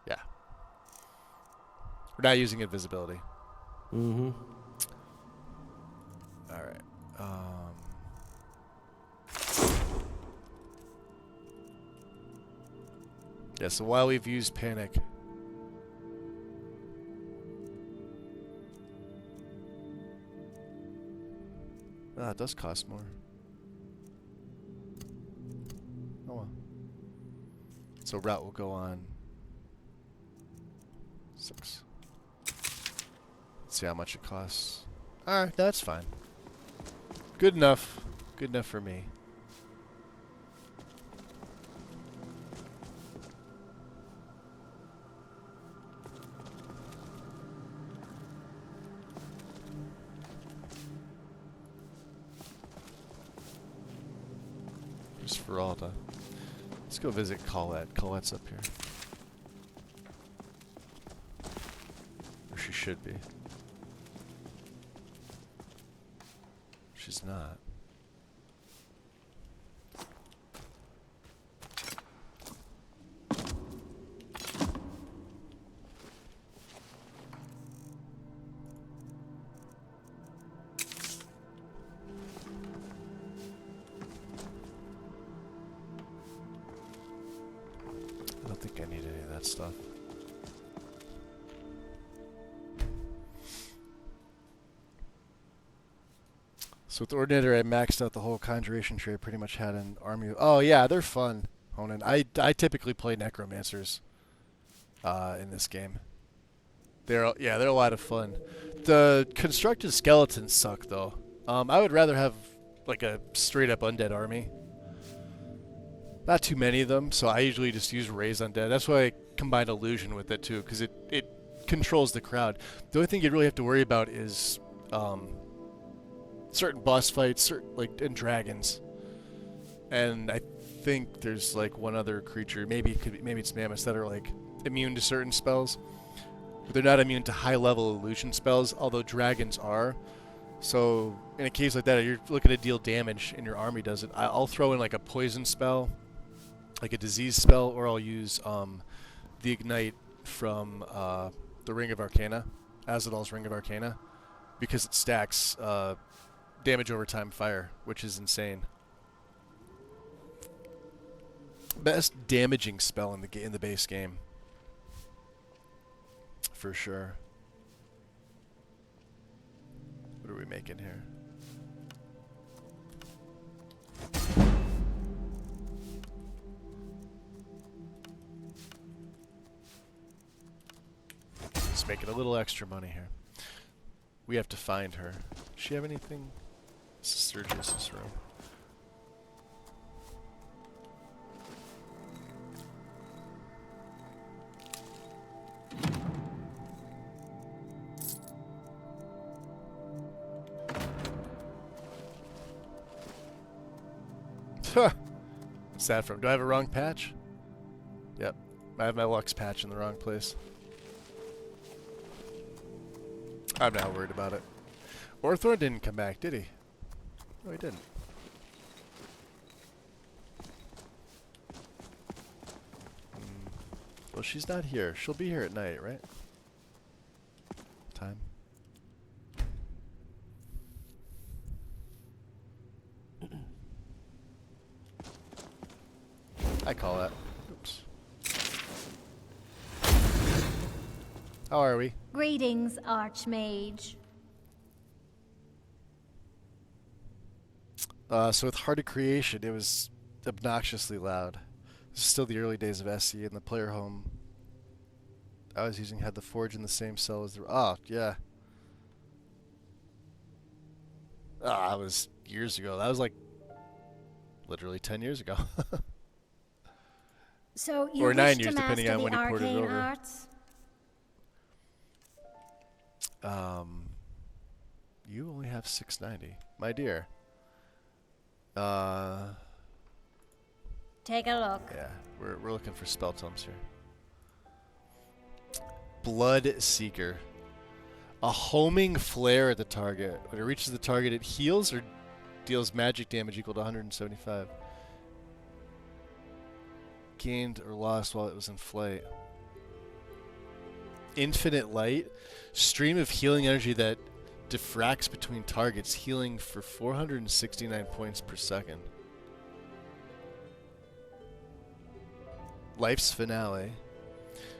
Yeah. We're not using invisibility. Mm-hmm. Alright. Yeah, so while we've used Panic... it does cost more. So route will go on 6. Let's see how much it costs. Alright, that's fine. Good enough. Good enough for me. Esmeralda. Let's go visit Colette. Colette's up here. Or she should be. She's not. I don't think I need any of that stuff. So with Ordinator, I maxed out the whole Conjuration tree. I pretty much had an army. Oh yeah, they're fun, Honan. I typically play Necromancers in this game. They're a lot of fun. The constructed skeletons suck though. I would rather have like a straight up undead army. Not too many of them, so I usually just use Raise Undead. That's why I combine Illusion with it too, because it controls the crowd. The only thing you really have to worry about is certain boss fights, and dragons. And I think there's like one other creature, maybe it's mammoths, that are like immune to certain spells. But they're not immune to high level illusion spells, although dragons are. So in a case like that, if you're looking to deal damage and your army does it, I'll throw in like a poison spell, like a disease spell, or I'll use the Ignite from the Ring of Arcana, Azadal's Ring of Arcana, because it stacks damage over time fire, which is insane. Best damaging spell in the base game, for sure. What are we making here? Just making a little extra money here. We have to find her. Does she have anything? Sturgis's room. What's that from? Do I have a wrong patch? Yep. I have my Lux patch in the wrong place. I'm not worried about it. Orthorn didn't come back, did he? No, he didn't. Well, she's not here. She'll be here at night, right? Time. I call that. Oops. How are we? Greetings, Archmage. So with Heart of Creation, it was obnoxiously loud. This is still the early days of SE, and the player home I was using had the Forge in the same cell as the... Oh, yeah. That was years ago. That was like literally 10 years ago. So you or 9 wish years, to depending on master when the you ported it arcane over. arts? You only have 690, my dear. Take a look. Yeah, we're looking for spell tomes here. Blood Seeker. A homing flare at the target. When it reaches the target, it heals or deals magic damage equal to 175. Gained or lost while it was in flight. Infinite Light. Stream of healing energy that diffracts between targets, healing for 469 points per second. Life's Finale.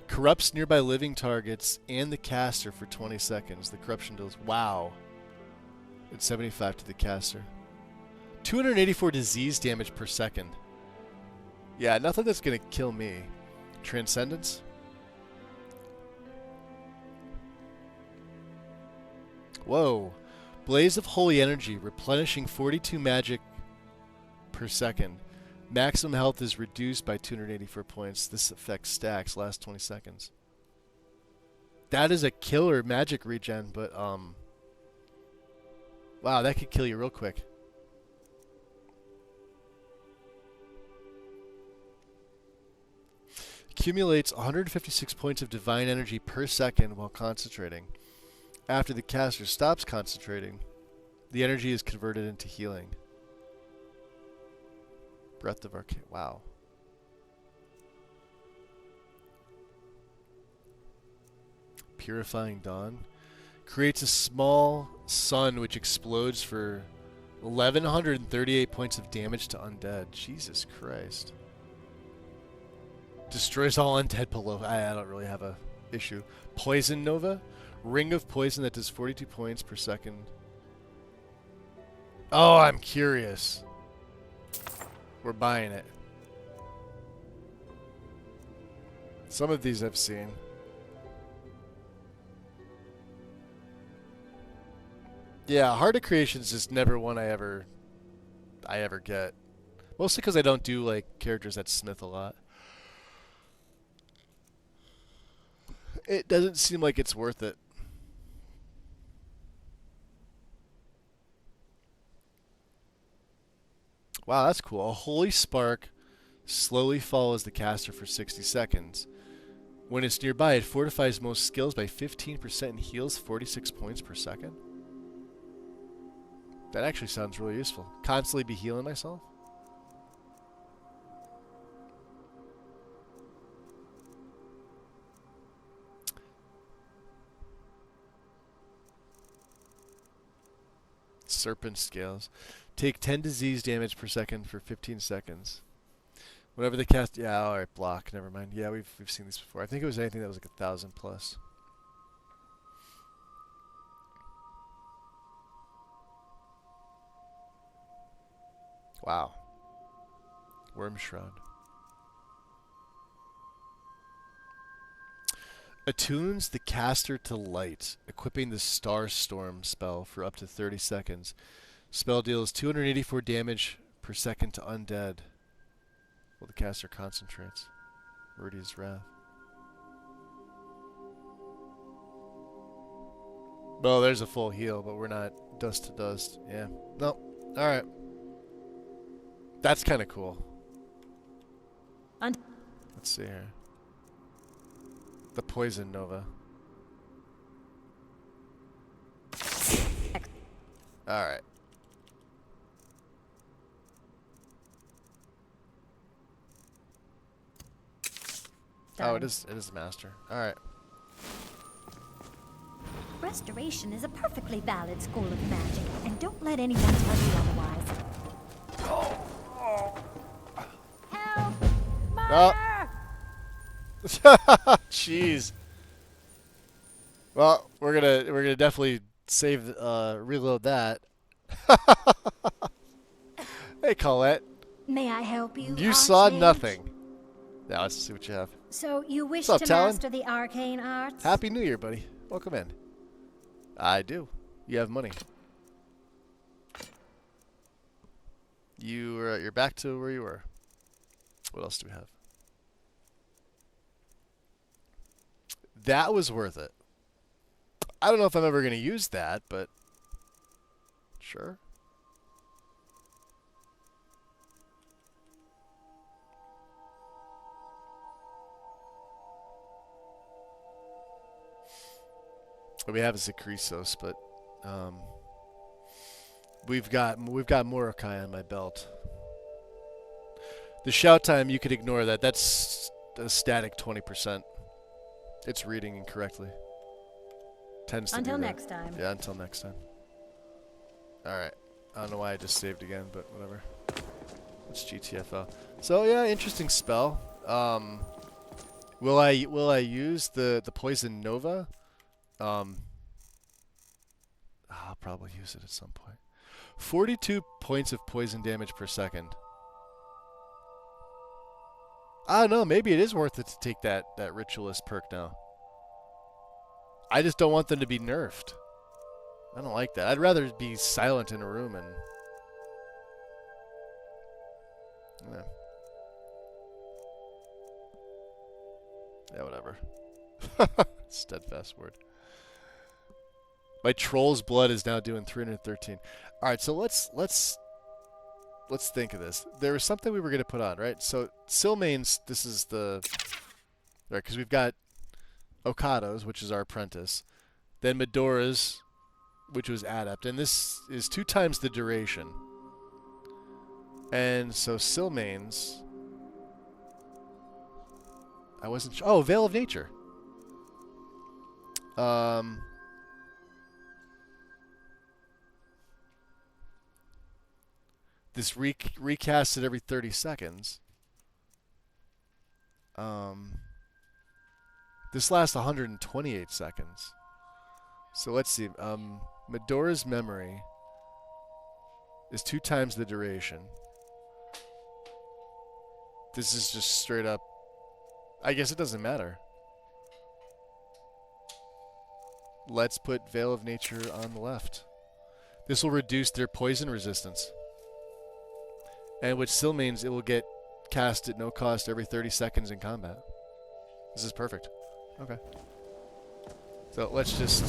Corrupts nearby living targets and the caster for 20 seconds. The corruption deals... Wow. It's 75 to the caster. 284 disease damage per second. Yeah, nothing that's going to kill me. Transcendence. Whoa. Blaze of Holy Energy, replenishing 42 magic per second. Maximum health is reduced by 284 points. This effect stacks, last 20 seconds. That is a killer magic regen, but, wow, that could kill you real quick. Accumulates 156 points of divine energy per second while concentrating. After the caster stops concentrating, the energy is converted into healing. Breath of Arcane. Wow. Purifying Dawn. Creates a small sun which explodes for 1,138 points of damage to undead. Jesus Christ. Destroys all undead below. I don't really have a issue. Poison Nova. Ring of Poison that does 42 points per second. Oh, I'm curious. We're buying it. Some of these I've seen. Yeah, Heart of Creations is never one I ever get. Mostly because I don't do like characters that smith a lot. It doesn't seem like it's worth it. Wow, that's cool. A Holy Spark slowly follows the caster for 60 seconds. When it's nearby, it fortifies most skills by 15% and heals 46 points per second. That actually sounds really useful. Constantly be healing myself? Serpent Scales. Take 10 disease damage per second for 15 seconds. Whenever the cast... Yeah, alright, block. Never mind. Yeah, we've seen this before. I think it was anything that was like 1,000 plus. Wow. Worm Shroud. Attunes the caster to light, equipping the Star Storm spell for up to 30 seconds. Spell deals 284 damage per second to undead while the caster concentrates. Meridia's Wrath. Well, there's a full heal, but we're not dust to dust. Yeah. Nope. Alright. That's kind of cool. Let's see here. The Poison Nova. Alright. Oh, it is Master. Alright. Restoration is a perfectly valid school of magic, and don't let anyone tell you otherwise. Help! Oh. Jeez. Well, we're gonna definitely save reload that. Hey, Colette. May I help you? You saw Archmage? nothing. Now let's see what you have. So you wish What's up, to Talon? master the arcane arts? Happy New Year, buddy. Welcome in. I do. You have money. You're back to where you were. What else do we have? That was worth it. I don't know if I'm ever going to use that, but sure. What we have is a Chrysos, but we've got Morokai on my belt. The shout time, you could ignore that. That's a static 20%. It's reading incorrectly. Tends to Until do that. next time. Yeah, until next time. Alright. I don't know why I just saved again, but whatever. It's GTFO. So yeah, interesting spell. Will I use the Poison Nova? I'll probably use it at some point. 42 points of poison damage per second. I don't know. Maybe it is worth it to take that ritualist perk now. I just don't want them to be nerfed. I don't like that. I'd rather be silent in a room and... Yeah, whatever. Steadfast word. My troll's blood is now doing 313. All right, so let's think of this. There was something we were going to put on, right? So Silmane's, this is the... Right, because we've got Okado's, which is our apprentice. Then Medora's, which was adept. And this is 2 times the duration. And so Silmane's... I wasn't sure. Oh, Veil of Nature. This recasted every 30 seconds. This lasts 128 seconds. So let's see. Medora's memory is 2 times the duration. This is just straight up. I guess it doesn't matter. Let's put Veil of Nature on the left. This will reduce their poison resistance. And which still means it will get cast at no cost every 30 seconds in combat. This is perfect. Okay. So let's just...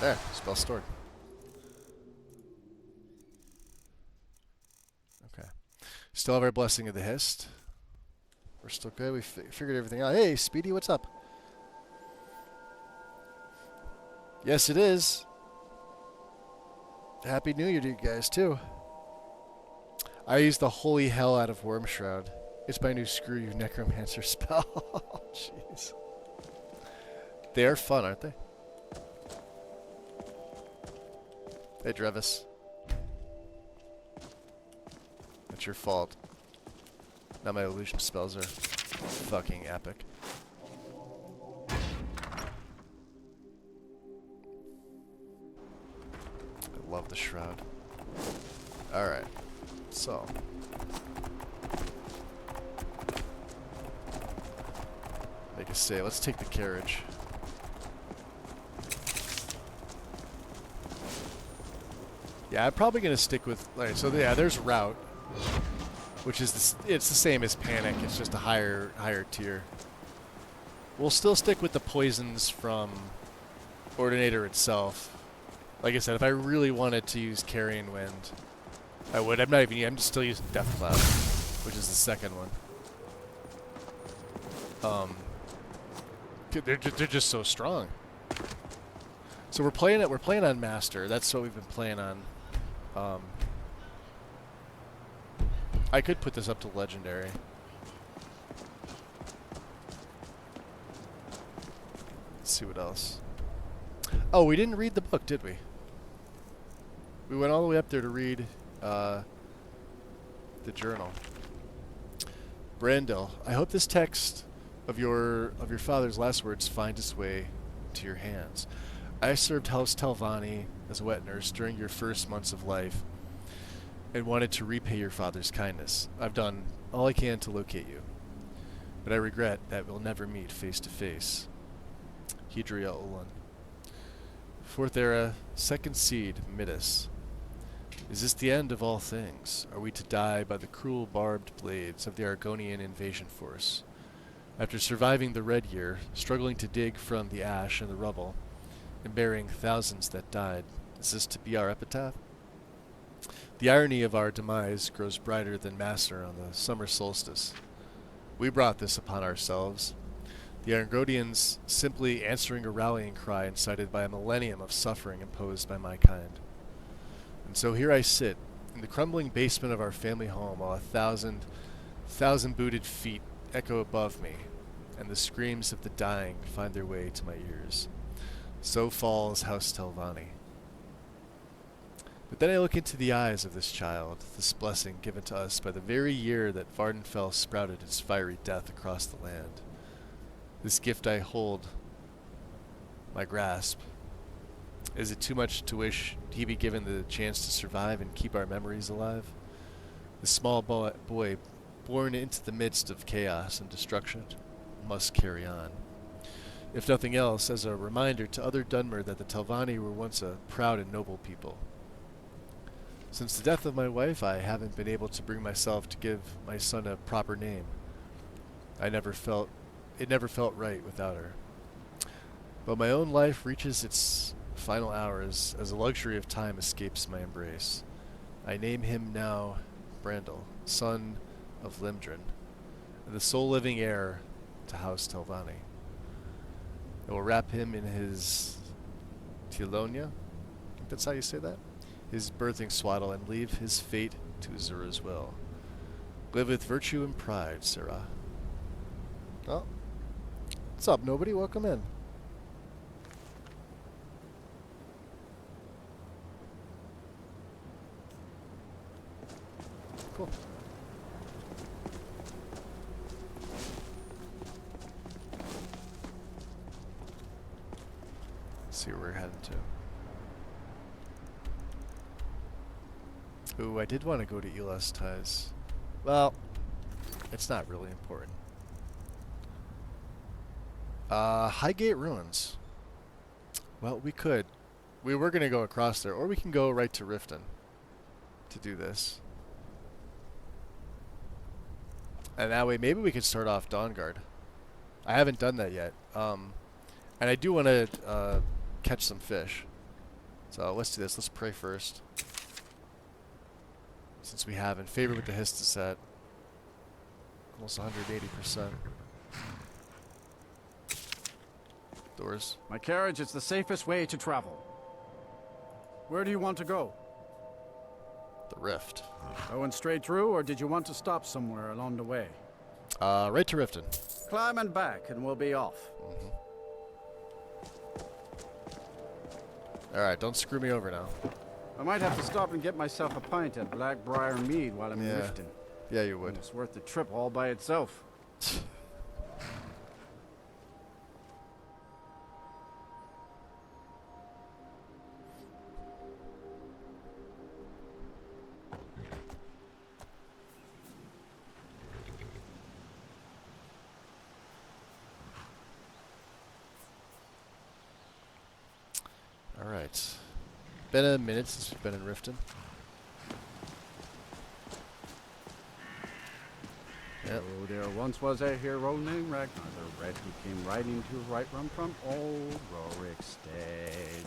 There, spell stored. Okay. Still have our Blessing of the Hist. We're still good. We figured everything out. Hey, Speedy, what's up? Yes, it is. Happy New Year to you guys, too. I used the holy hell out of Wormshroud. It's my new Screw You Necromancer spell. Oh, jeez. They are fun, aren't they? Hey, Drevis. It's your fault. Now my illusion spells are fucking epic. I love the shroud. Alright. So. Make a save. Let's take the carriage. Yeah, I'm probably going to stick with... Alright, so yeah, there's Route. Which is... it's the same as Panic. It's just a higher tier. We'll still stick with the poisons from Ordinator itself. Like I said, if I really wanted to use Carrion Wind, I would. I'm not even... I'm just still using Death Cloud, which is the second one. They're just so strong. So we're playing on Master. That's what we've been playing on. I could put this up to Legendary. Let's see what else. Oh, we didn't read the book, did we? We went all the way up there to read the journal. Brandel, I hope this text of your father's last words finds its way to your hands. I served House Telvanni as a wet nurse during your first months of life and wanted to repay your father's kindness. I've done all I can to locate you, but I regret that we'll never meet face to face. Hedria Olan. Fourth Era, Second Seed, Midas. Is this the end of all things? Are we to die by the cruel barbed blades of the Argonian invasion force? After surviving the Red Year, struggling to dig from the ash and the rubble, and burying thousands that died, is this to be our epitaph? The irony of our demise grows brighter than Master on the summer solstice. We brought this upon ourselves. The Argonians simply answering a rallying cry incited by a millennium of suffering imposed by my kind. And so here I sit, in the crumbling basement of our family home, while a thousand booted feet echo above me, and the screams of the dying find their way to my ears. So falls House Telvanni. But then I look into the eyes of this child, this blessing given to us by the very year that Vardenfell sprouted its fiery death across the land. This gift I hold, my grasp. Is it too much to wish he be given the chance to survive and keep our memories alive? The small boy born into the midst of chaos and destruction must carry on. If nothing else, as a reminder to other Dunmer that the Telvanni were once a proud and noble people. Since the death of my wife, I haven't been able to bring myself to give my son a proper name. It never felt right without her. But my own life reaches its final hours as a luxury of time escapes my embrace. I name him now Brandel, son of Limdrin, and the sole living heir to House Telvanni. I will wrap him in his Telonia, I think that's how you say that, his birthing swaddle, and leave his fate to Zura's will. Live with virtue and pride, Sarah. Oh. What's up, nobody? Welcome in. Cool. Let's see where we're heading to. Ooh, I did want to go to Elas Ties. Well, it's not really important. Highgate Ruins. Well, we could. We were going to go across there, or we can go right to Riften to do this. And that way, maybe we could start off Dawnguard. I haven't done that yet. And I do want to catch some fish. So let's do this. Let's pray first. Since we have in favor with the Histaset. Almost 180%. Doors. My carriage is the safest way to travel. Where do you want to go? The Rift. Going straight through, or did you want to stop somewhere along the way? Right to Riften. Climb and back, and we'll be off. Alright, don't screw me over now. I might have to stop and get myself a pint at Blackbriar Mead while I'm in Riften. Yeah, you would. It's worth the trip all by itself. Alright. Been a minute since we've been in Riften. Yep. Oh, there once was a hero named Ragnar the Red who came riding to Whiterun from old Rorikstead.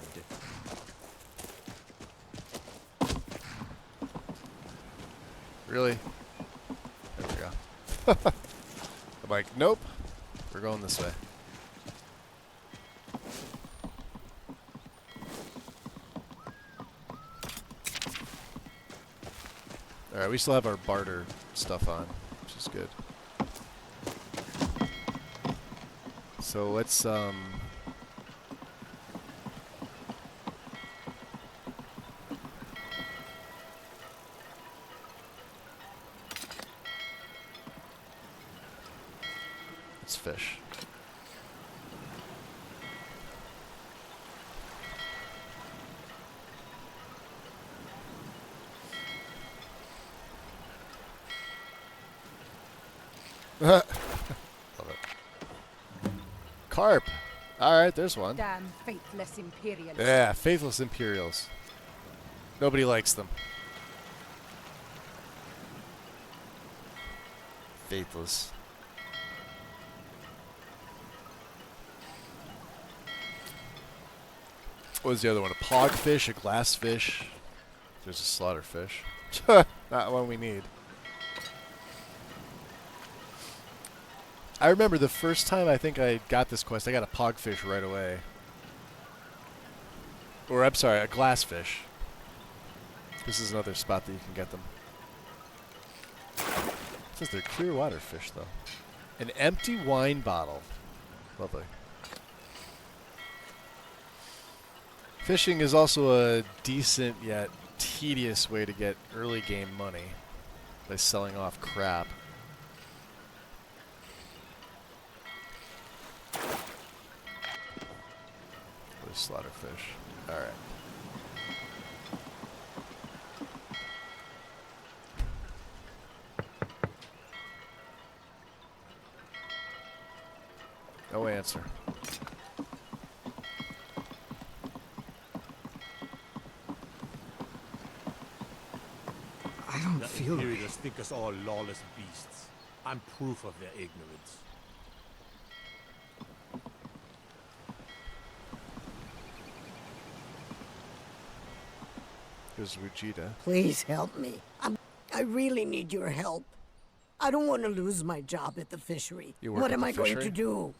Really? There we go. I'm like, nope. We're going this way. Alright, we still have our barter stuff on, which is good. So let's fish. Love it. Carp. Alright, there's one. Damn faithless Imperials. Yeah, faithless Imperials. Nobody likes them. Faithless. What was the other one? A pogfish, a glassfish. There's a slaughterfish. Not one we need. I remember the first time I think I got this quest, I got a pogfish right away. Or, I'm sorry, a glassfish. This is another spot that you can get them. It says they're clear water fish, though. An empty wine bottle. Lovely. Fishing is also a decent yet tedious way to get early game money by selling off crap. There's slaughterfish. Alright. No answer. I don't feel right. Imperials think us all lawless beasts. I'm proof of their ignorance. Here's Vegeta. Please help me. I really need your help. I don't want to lose my job at the fishery. You work What at am the I going fishery? to do?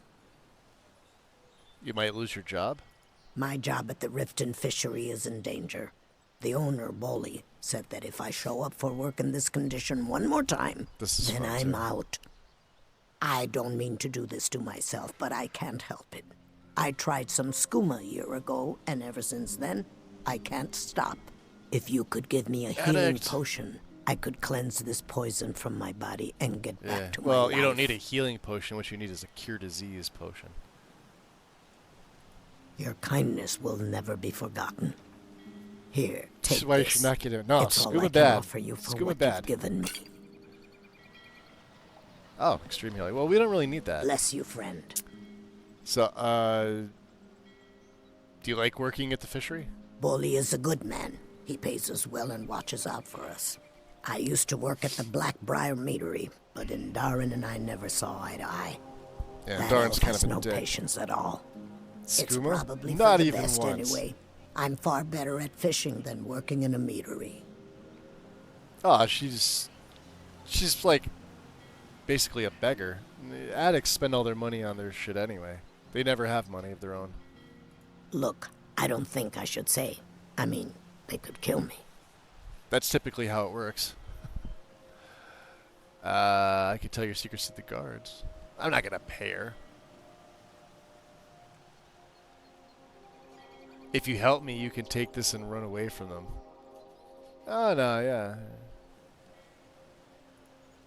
You might lose your job? My job at the Riften fishery is in danger. The owner, Bolly, said that if I show up for work in this condition one more time, then fun, I'm too. out. I don't mean to do this to myself, but I can't help it. I tried some skooma a year ago, and ever since then, I can't stop. If you could give me a healing Addict. potion, I could cleanse this poison from my body and get back to my Well, life. you don't need a healing potion. What you need is a cure disease potion. Your kindness will never be forgotten. Here, take This is why you this. should not get it. No, It's all I skooma can bad. offer you for Skooma what bad. you've given me. Oh, extreme healing. Well, we don't really need that. Bless you, friend. So, do you like working at the fishery? Bolly is a good man. He pays us well and watches out for us. I used to work at the Blackbriar Meadery, but in Darren and I never saw eye to eye. Yeah, That Darren's elf kind has of a no dick. patience at all. It's Skooma? probably Not for the even best once. anyway. I'm far better at fishing than working in a meadery. Oh, she's like basically a beggar. Addicts spend all their money on their shit anyway. They never have money of their own. Look, I don't think I should say. I mean, they could kill me. That's typically how it works. I could tell your secrets to the guards. I'm not gonna pay her. If you help me, you can take this and run away from them. Oh, no, yeah.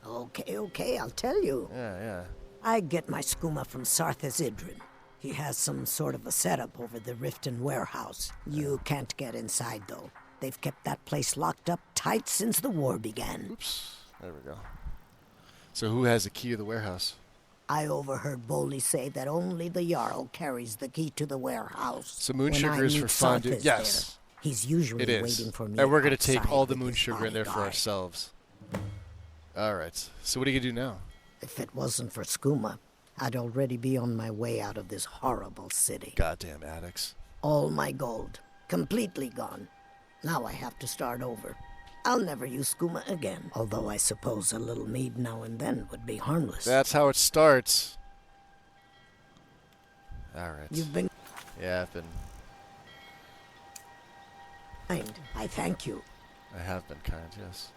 Okay, I'll tell you. Yeah. I get my skooma from Sarthas Idrin. He has some sort of a setup over the Riften warehouse. You can't get inside, though. They've kept that place locked up tight since the war began. Oops. There we go. So who has the key to the warehouse? I overheard Boley say that only the Jarl carries the key to the warehouse. So moon When sugar I is meet for fondue. Sarthas Yes. there, he's usually It is. waiting for me. And we're going to take outside all the with moon his sugar in there for bodyguard. ourselves. Alright. So what are you going to do now? If it wasn't for skooma, I'd already be on my way out of this horrible city. Goddamn addicts. All my gold. Completely gone. Now I have to start over. I'll never use skooma again, although I suppose a little mead now and then would be harmless. That's how it starts. Alright. You've been Yeah, I've been... kind. I thank you. I have been kind, yes.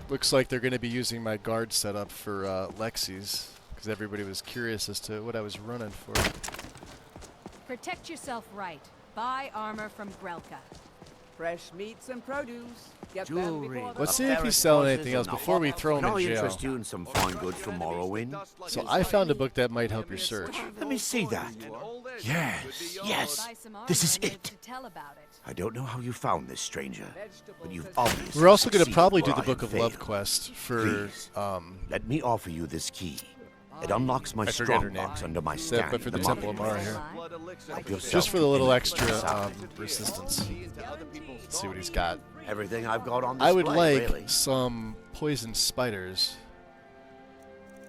Looks like they're going to be using my guard setup for Lexi's, because everybody was curious as to what I was running for. Protect yourself right. Buy armor from Grelka. Fresh meats and produce. Get Jewelry. them before the Let's see if he's selling anything else before we throw him Can in I jail. interest you in some fine goods from Morrowind? So I found a book that might help your search. Let me see that. Yes. Buy some armor This is and live it. to tell about it. I don't know how you found this stranger, but you've obviously We're also going to succeeded probably do where the I Book have of Love failed. quest for, Please, let me offer you this key. It unlocks my I forget her strong name. box under my But stand. for the in Temple of marketplace. Mara here. Help yourself Just for to the little anything extra inside. resistance. Let's see what he's got. Everything I've got on display, I would like really. some poison spiders.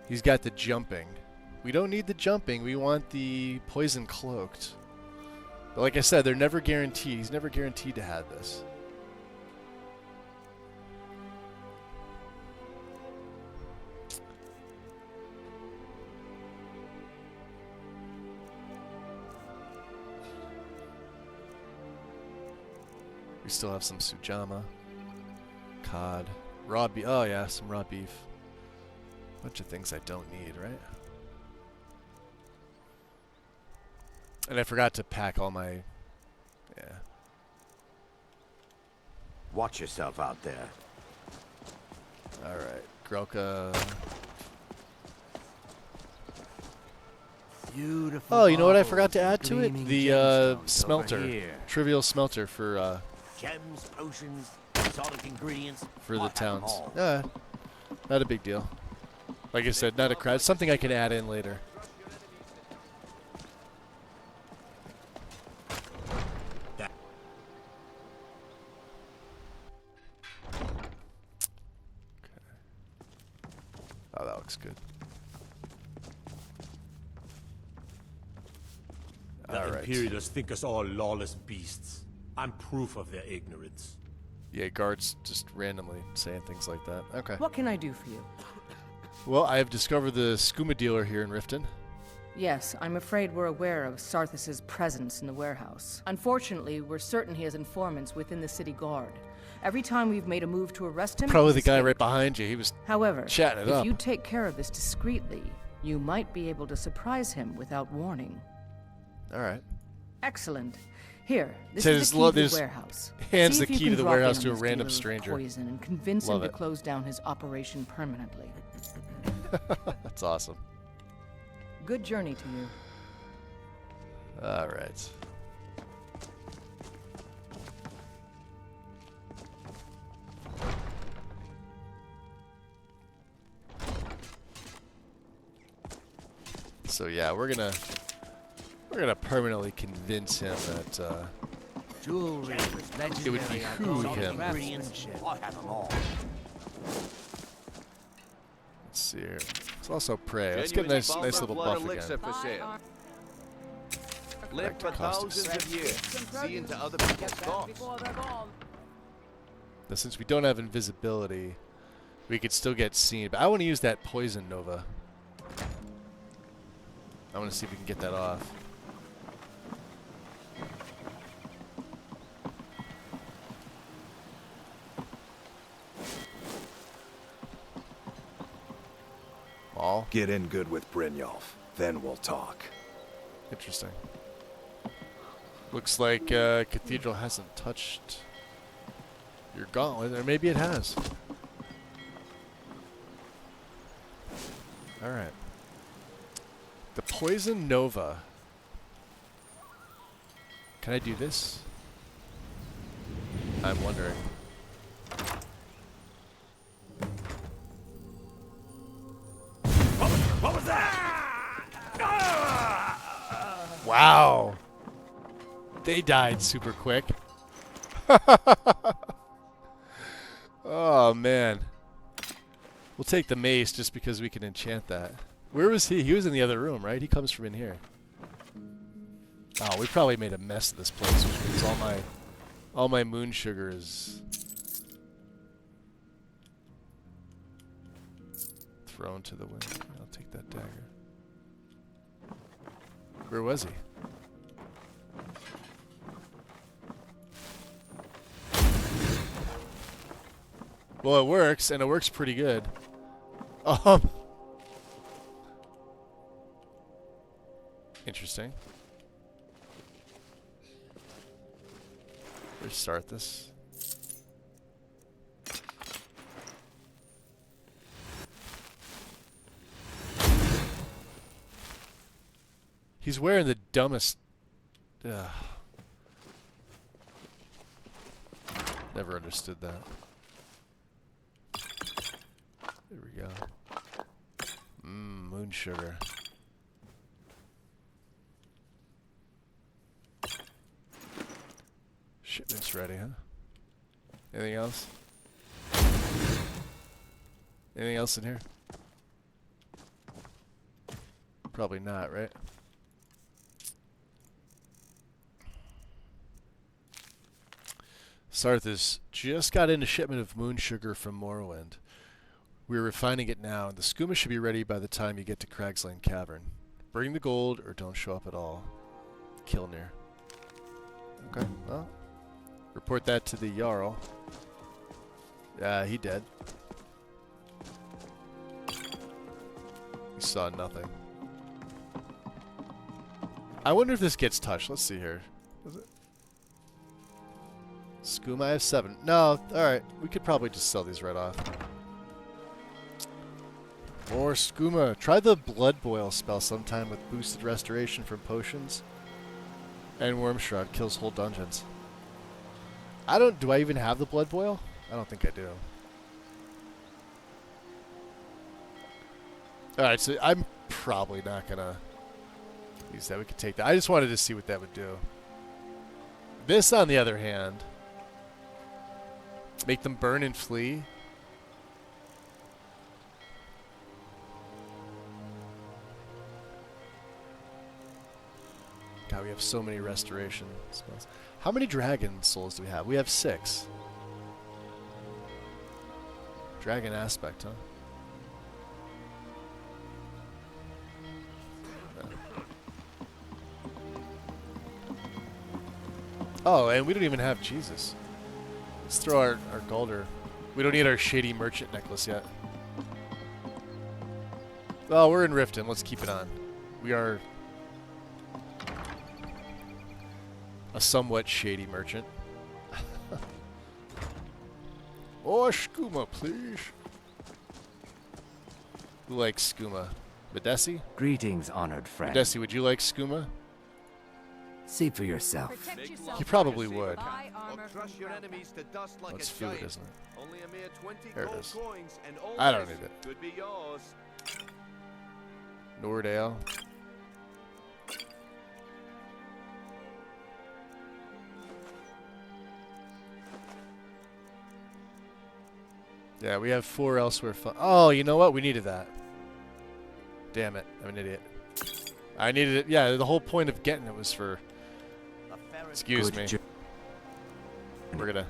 He's got the jumping. We don't need the jumping. We want the poison cloaked. But like I said, they're never guaranteed. He's never guaranteed to have this. We still have some sujama, cod, raw beef. Oh yeah, some raw beef. Bunch of things I don't need, right? And I forgot to pack all my... Yeah. Watch yourself out there. Alright. Grelka... Beautiful. Oh, you know what I baubles forgot to and add to it? gleaming The gemstones over smelter. here. Trivial smelter for Gems, potions, exotic ingredients. the I'll have them towns. all. Yeah, not a big deal. Like I said, not a crowd. Something I can add in later. Oh, that looks good. The All right. Imperials think us all lawless beasts. I'm proof of their ignorance. Yeah, guards just randomly saying things like that. Okay. What can I do for you? Well, I have discovered the skooma dealer here in Riften. Yes, I'm afraid we're aware of Sarthis' presence in the warehouse. Unfortunately, we're certain he has informants within the city guard. Every time we've made a move to arrest him, Probably the he's guy escaped. right behind you. He was However, chatting it if up. you take care of this discreetly, you might be able to surprise him without warning. All right. Excellent. Here, this So is there's the key to there's- the warehouse. hands See the if you key can to the drop in warehouse on to a this random dealer of stranger. Poison and convince Love him it. to close down his operation permanently. That's awesome. Good journey to you. All right. So yeah, we're gonna permanently convince him that Jewelry with legendary it would behoove him. craftsmanship. I'll have them all. Let's see here. It's also prey. Let's get a nice little buff again. for sale. Live Back for to Costas. thousands of years, see into other people's thoughts. Before they're gone. Now, since we don't have invisibility, we could still get seen. But I want to use that poison nova. I want to see if we can get that off. All Get in good with Brynjolf, then we'll talk. interesting. Looks like Cathedral hasn't touched your gauntlet, or maybe it has. All right. The Poison Nova. Can I do this? I'm wondering. What was that? Wow. They died super quick. Oh, man. We'll take the mace just because we can enchant that. Where was he? He was in the other room, right? He comes from in here. Oh, we probably made a mess of this place, which means all my moon sugar is thrown to the wind. I'll take that dagger. Where was he? Well, it works, and it works pretty good. Interesting. Restart this. He's wearing the dumbest... Never understood that. There we go. Moon sugar. Shipment's ready, huh? Anything else? Anything else in here? Probably not, right? Sarthis just got in a shipment of moon sugar from Morrowind. We're refining it now, and the skooma should be ready by the time you get to Cragslane Cavern. Bring the gold, or don't show up at all. Kilnir. Okay, well, report that to the Jarl. He dead. He saw nothing. I wonder if this gets touched. Let's see here. Does it? Skooma, I have 7. No, alright. We could probably just sell these right off. More skooma. Try the blood boil spell sometime with boosted restoration from potions. And worm shroud kills whole dungeons. Do I even have the blood boil? I don't think I do. Alright, so I'm probably not gonna use that. We could take that. I just wanted to see what that would do. This, on the other hand, make them burn and flee. God, we have so many restoration spells. How many dragon souls do we have? We have 6. Dragon aspect, huh? Oh, and we don't even have Jesus. Let's throw our Galder. We don't need our shady merchant necklace yet. Well, we're in Riften. Let's keep it on. We are a somewhat shady merchant. Oh, skooma, please. Who likes skooma? Medesi? Greetings, honored friend. Medesi, would you like skooma? See for yourself. You probably would. Crush your enemies to dust like That's a food, giant. isn't it? Only a mere 20 There it gold is. coins and all I don't this need it. could be yours. Nordale. Yeah, we have 4 elsewhere. Oh, you know what? We needed that. Damn it. I'm an idiot. I needed it. Yeah, the whole point of getting it was for... Excuse me. We're gonna...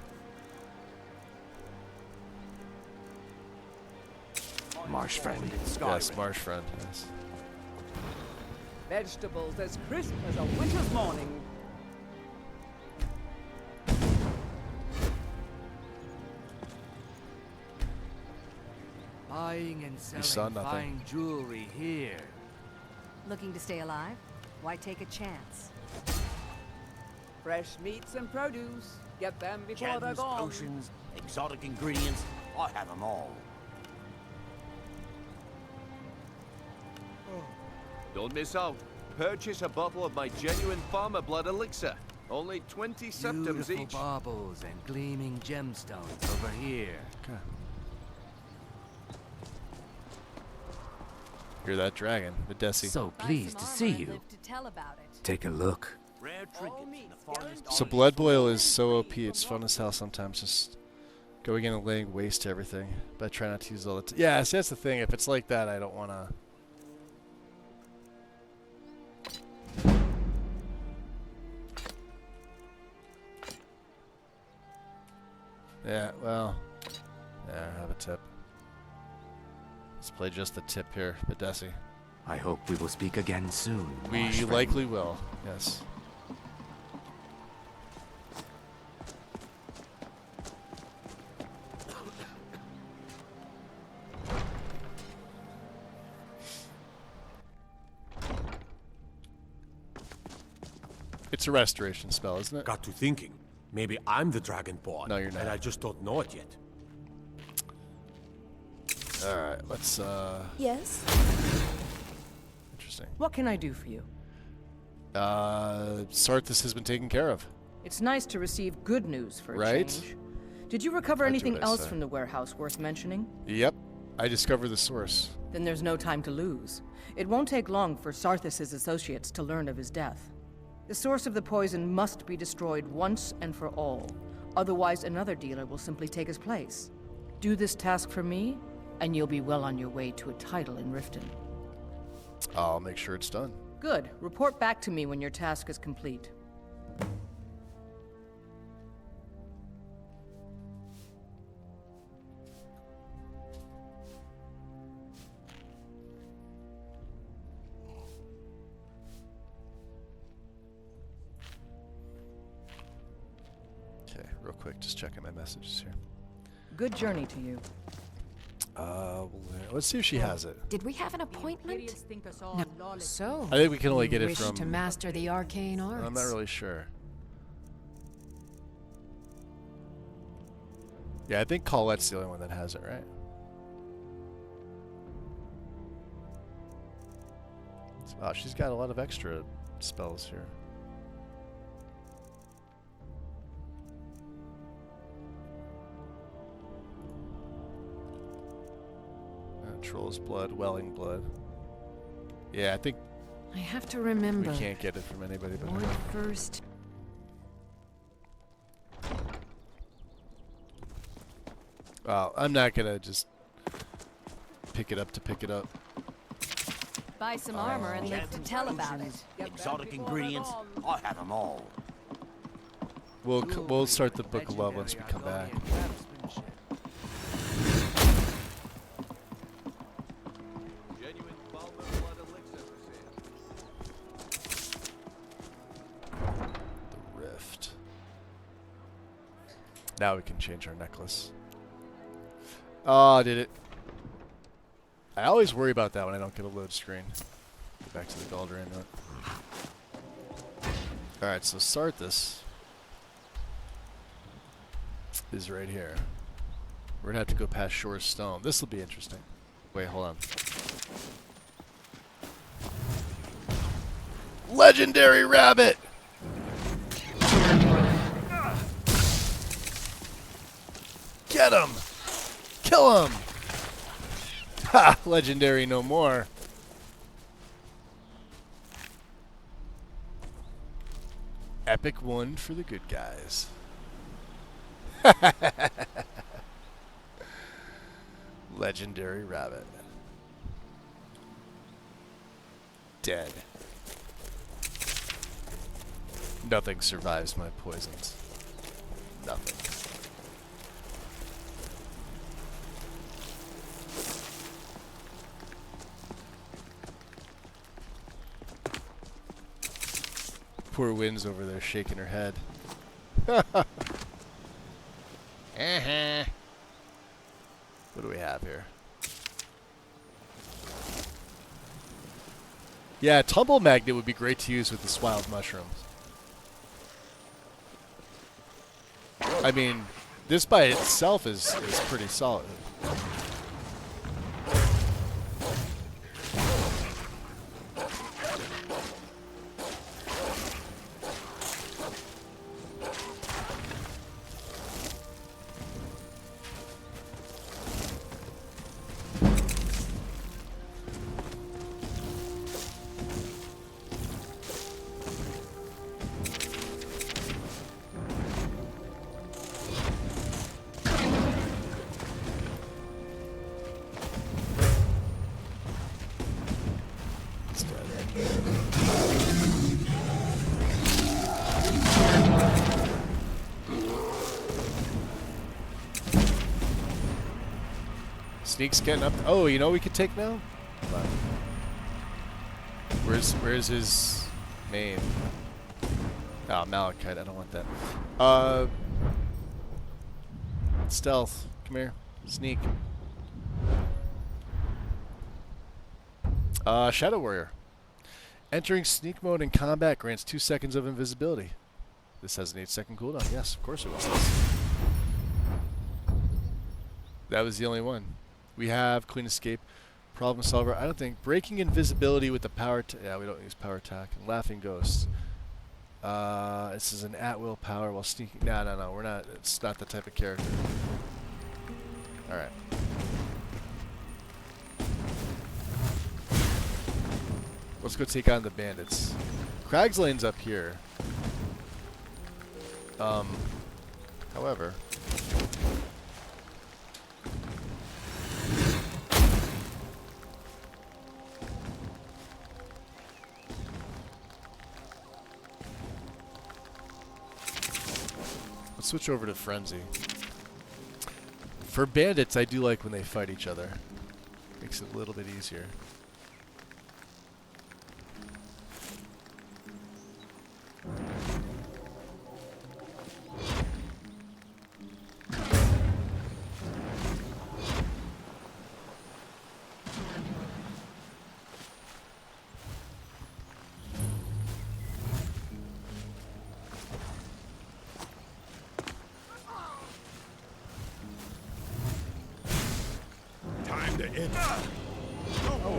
Marsh friend. Yes, marsh friend. Yes. Vegetables as crisp as a winter's morning. Buying and saw selling nothing. fine jewelry here. Looking to stay alive? Why take a chance? Fresh meats and produce. Get them before they're Gems, gone. potions, exotic ingredients. I have them all. Don't miss out. Purchase a bottle of my genuine farmer blood elixir. Only 20 septums Beautiful each. baubles and gleaming gemstones over here. Okay. Hear that dragon, Medesi. So pleased to see you. Take a look. Rare trinkets in the farthest So blood boil is so OP, it's fun as hell sometimes, just going in and laying waste to everything. But I try not to use all the time. Yeah, see, that's the thing. If it's like that, I don't want to... Yeah, well... Yeah, I have a tip. Let's play just the tip here, Medesi. I hope we will speak again soon. We Marsh friend. likely will, yes. It's a restoration spell, isn't it? Got to thinking. Maybe I'm the Dragonborn. No, you're not. And I just don't know it yet. Alright, let's, Yes? Interesting. What can I do for you? Sarthis has been taken care of. It's nice to receive good news for a Right? change. Did you recover I do anything what I else say. from the warehouse worth mentioning? Yep. I discovered the source. Then there's no time to lose. It won't take long for Sarthis' associates to learn of his death. The source of the poison must be destroyed once and for all. Otherwise, another dealer will simply take his place. Do this task for me, and you'll be well on your way to a title in Riften. I'll make sure it's done. Good. Report back to me when your task is complete. Okay, real quick, just checking my messages here. Good journey to you. Let's see if she has it. Did we have an appointment? No. So, I think we can only you get it wish from... to master the arcane arts. I'm not really sure. Yeah, I think Colette's the only one that has it, right? Wow, she's got a lot of extra spells here. Troll's blood, welling blood. Yeah, I think I have to remember. we can't get it from anybody but Lord her. first. Well, I'm not gonna just pick it up to pick it up. Buy some armor and live to tell about it. Exotic ingredients, I have them all. We'll start the book of love once we come back. Genuine Falmer blood elixir for sale. The rift. Now we can change our necklace. Oh, did it? I always worry about that when I don't get a load screen. Go back to the Galdrain note. Alright, so Sethkaath is right here. We're gonna have to go past Shore's Stone. This will be interesting. Wait, hold on. Legendary rabbit! Get him! Kill him! Ha! Legendary no more. Epic one for the good guys. Legendary rabbit. Dead. Nothing survives my poisons. Nothing. Poor Wynn's over there shaking her head. What do we have here? Yeah, Tumble Magnet would be great to use with the wild mushrooms. I mean, this by itself is pretty solid. Sneak's getting up. Oh, you know what we could take now? Where's his name? Oh, Malachite. I don't want that. Stealth. Come here. Sneak. Shadow Warrior. Entering sneak mode in combat grants 2 seconds of invisibility. This has an 8-second cooldown. Yes, of course it was. That was the only one. We have Clean Escape, Problem Solver. I don't think breaking invisibility with the power. Yeah, we don't use power attack. And Laughing Ghosts. This is an at-will power while sneaking. No. We're not. It's not the type of character. All right. Let's go take on the bandits. Crag's Lane's up here. However. Let's switch over to Frenzy. For bandits, I do like when they fight each other. Makes it a little bit easier.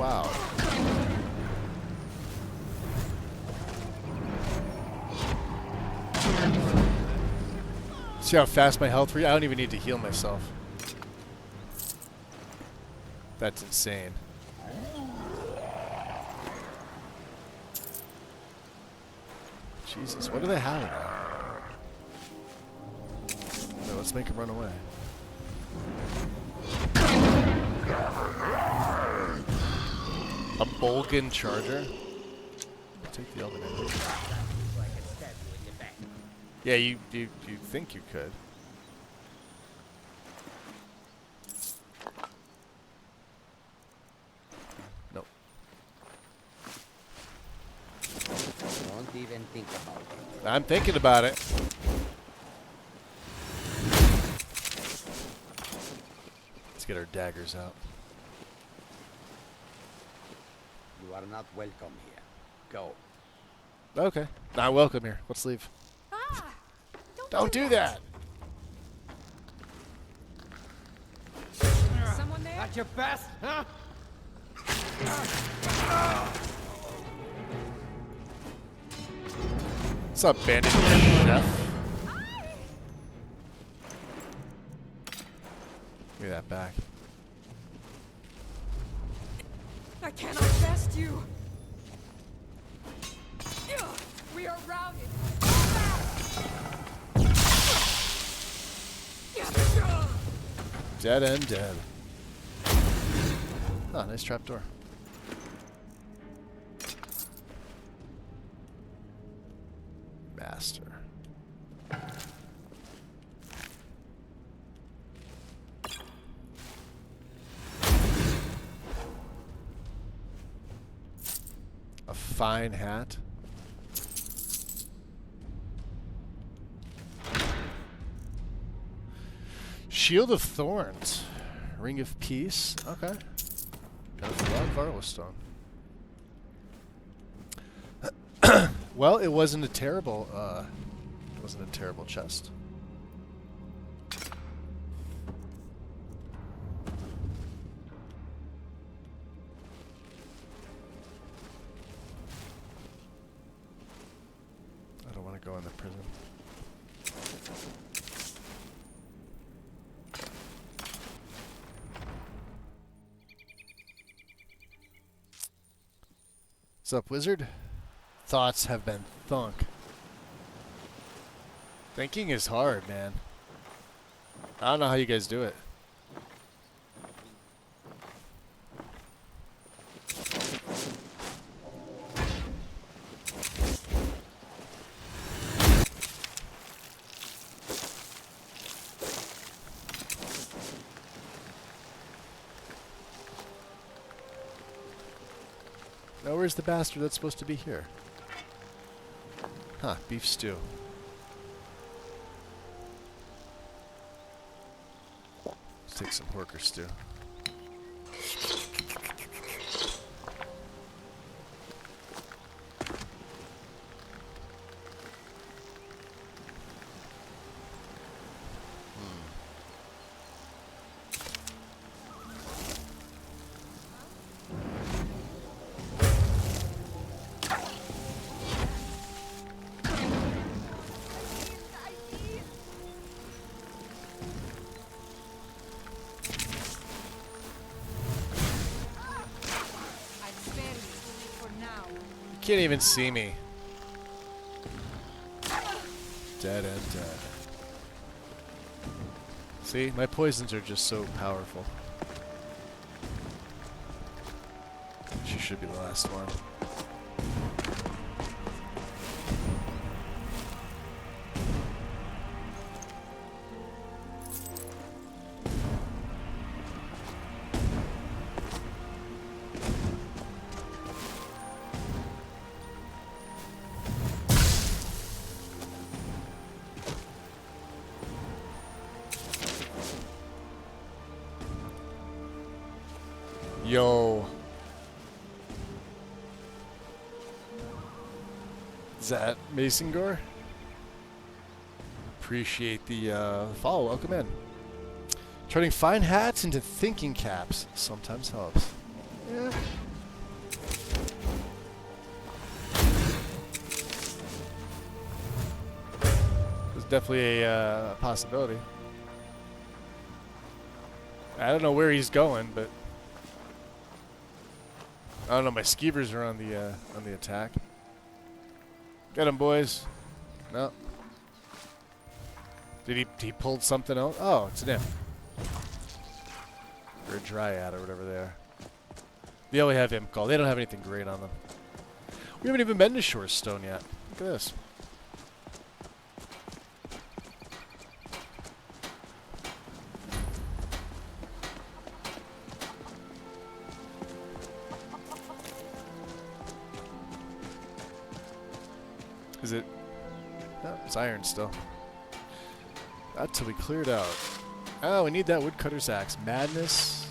wow. See how fast my health I don't even need to heal myself. That's insane. Jesus, what do they have in there? No, let's make him run away. A Bolgan charger? Take the elevator. Yeah, you think you could. Nope. Don't even think about it. I'm thinking about it. Let's get our daggers out. You are not welcome here. Go. Okay. Not welcome here. Let's leave. Don't do that. Someone there? At your best, huh? What's up, bandit chef? Give me that back. I cannot best you. We are routed. Dead and dead. Oh, nice trapdoor. Master. A fine hat. Shield of Thorns. Ring of Peace. Okay. Got a Frog Varlostone. Well, it wasn't a terrible chest. I don't want to go in the prison. What's up, wizard? Thoughts have been thunk. Thinking is hard, man. I don't know how you guys do it. Now, where's the bastard that's supposed to be here? Huh, beef stew. Let's take some porker stew. Can't even see me. Dead and dead. See, my poisons are just so powerful. She should be the last one. Yo. Is that Mason Gore? Appreciate the follow. Welcome in. Turning fine hats into thinking caps sometimes helps. Yeah. definitely a possibility. I don't know where he's going, but I don't know. My skeevers are on the attack. Get him, boys. No. Did he pulled something out? Oh, it's an imp. Or a dryad or whatever they are. They only have imp call. They don't have anything great on them. We haven't even been to Shorestone yet. Look at this. Is it? No, it's iron still. Not till we cleared out. Oh, we need that woodcutter's axe. Madness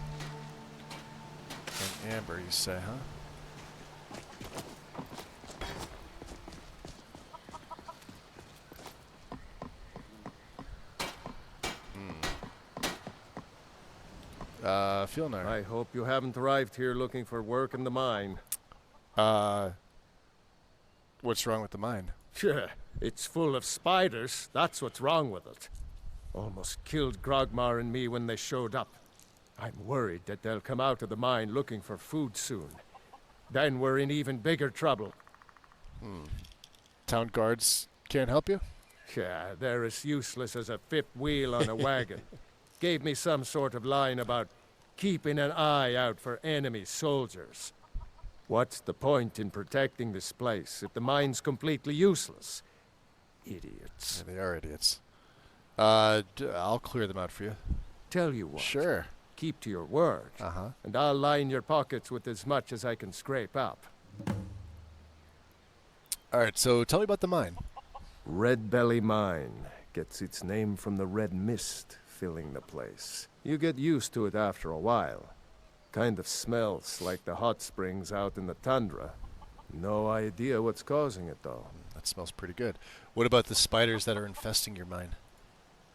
and amber, you say, huh? Filnar. I hope you haven't arrived here looking for work in the mine. What's wrong with the mine? Sure, it's full of spiders. That's what's wrong with it. Almost killed Grogmar and me when they showed up. I'm worried that they'll come out of the mine looking for food soon. Then we're in even bigger trouble. Town guards can't help you? Yeah, they're as useless as a fifth wheel on a wagon. Gave me some sort of line about keeping an eye out for enemy soldiers. What's the point in protecting this place if the mine's completely useless? Idiots. Yeah, they are idiots. I'll clear them out for you. Tell you what. Sure. Keep to your word. And I'll line your pockets with as much as I can scrape up. Alright, so tell me about the mine. Red Belly Mine gets its name from the red mist filling the place. You get used to it after a while. Kind of smells like the hot springs out in the tundra. No idea what's causing it, though. That smells pretty good. What about the spiders that are infesting your mine?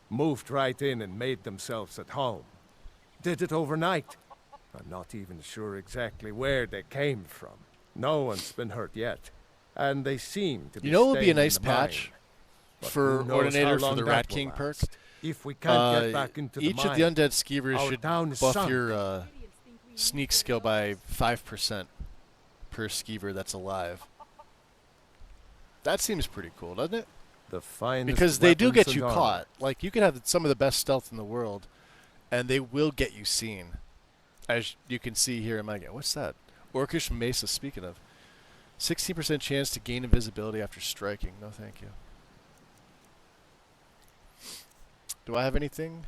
Moved right in and made themselves at home. Did it overnight. I'm not even sure exactly where they came from. No one's been hurt yet. And they seem to be You know what would be a staying in nice the mine. patch But for who knows Ordinator how for long the that Rat will King last. perk? If we can't get back into the each mine, of the undead skeevers our should town is buff sunk. your sneak skill by 5% per skeever that's alive. That seems pretty cool, doesn't it? The finest because they do weapons get you and caught. armor. Like, you can have some of the best stealth in the world, and they will get you seen. As you can see here in my game. What's that? Orcish Mesa, speaking of. 16% chance to gain invisibility after striking. No, thank you. Do I have anything?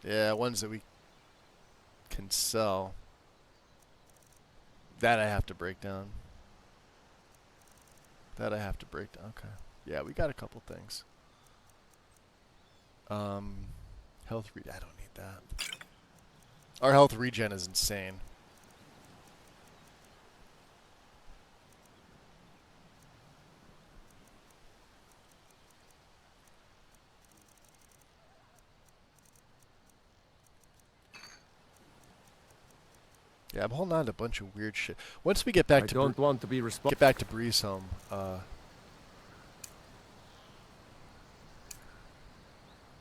Yeah, ones that we can sell. That I have to break down. Okay. Yeah, we got a couple things. Health I don't need that. Our health regen is insane. Yeah, I'm holding on to a bunch of weird shit. Once we get back to don't want to be get back to Breeze home,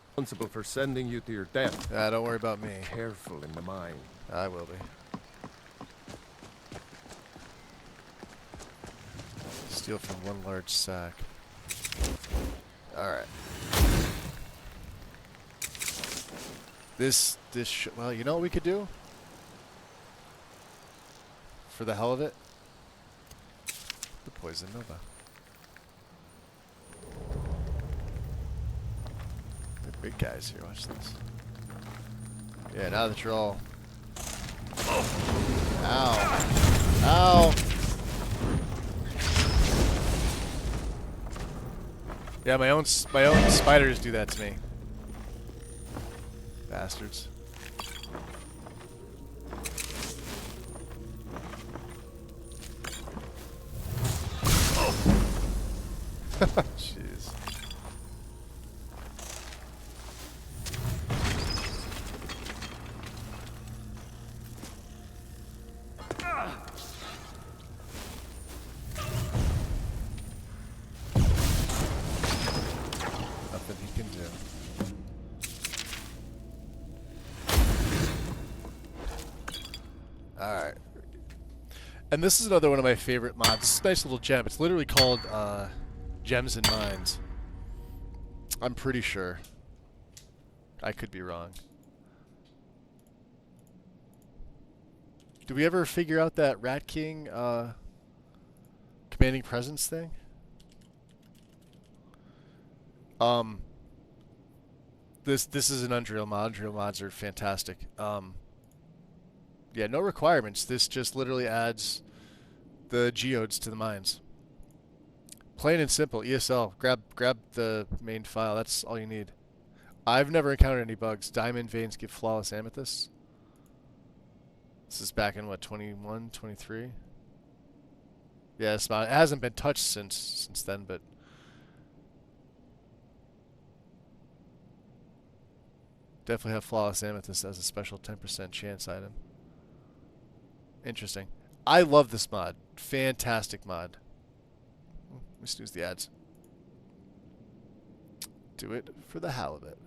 responsible for sending you to your death. Don't worry about me. Careful in the mine. I will be. Steal from one large sack. Alright. Well, you know what we could do? For the hell of it? The Poison Nova. They're big guys here, watch this. Yeah, now that you're all... Ow. Ow! Yeah, my own spiders do that to me. Bastards. Jeez. Nothing he can do. And this is another one of my favorite mods. It's a nice little gem. It's literally called Gems and Mines. I'm pretty sure. I could be wrong. Did we ever figure out that Rat King commanding presence thing? This is an Unreal mod. Unreal mods are fantastic. Yeah, no requirements. This just literally adds the geodes to the mines. Plain and simple. ESL. Grab the main file. That's all you need. I've never encountered any bugs. Diamond veins give flawless amethysts. This is back in what, 21, 23? Yeah, it hasn't been touched since then, but definitely have flawless amethyst as a special 10% chance item. Interesting. I love this mod. Fantastic mod. Let me snooze the ads. Do it for the hell of it.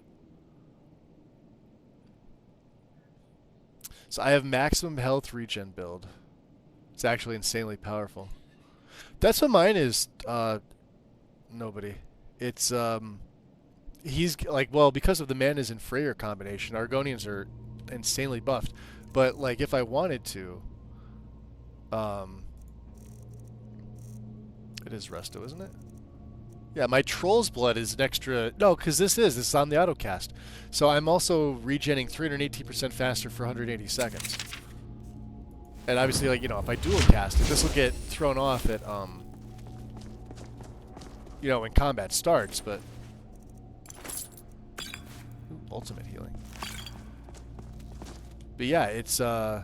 So I have maximum health regen build. It's actually insanely powerful. That's what mine is. Nobody. It's he's like, well, because of the Manas and Freyr combination, Argonians are insanely buffed. But like, if I wanted to, it is Resto, isn't it? Yeah, my Troll's Blood is an extra... No, because this is on the autocast. So I'm also regenning 318% faster for 180 seconds. And obviously, like, you know, if I dual cast it, this will get thrown off at, you know, when combat starts, but... Ooh, ultimate healing. But yeah, it's, yeah,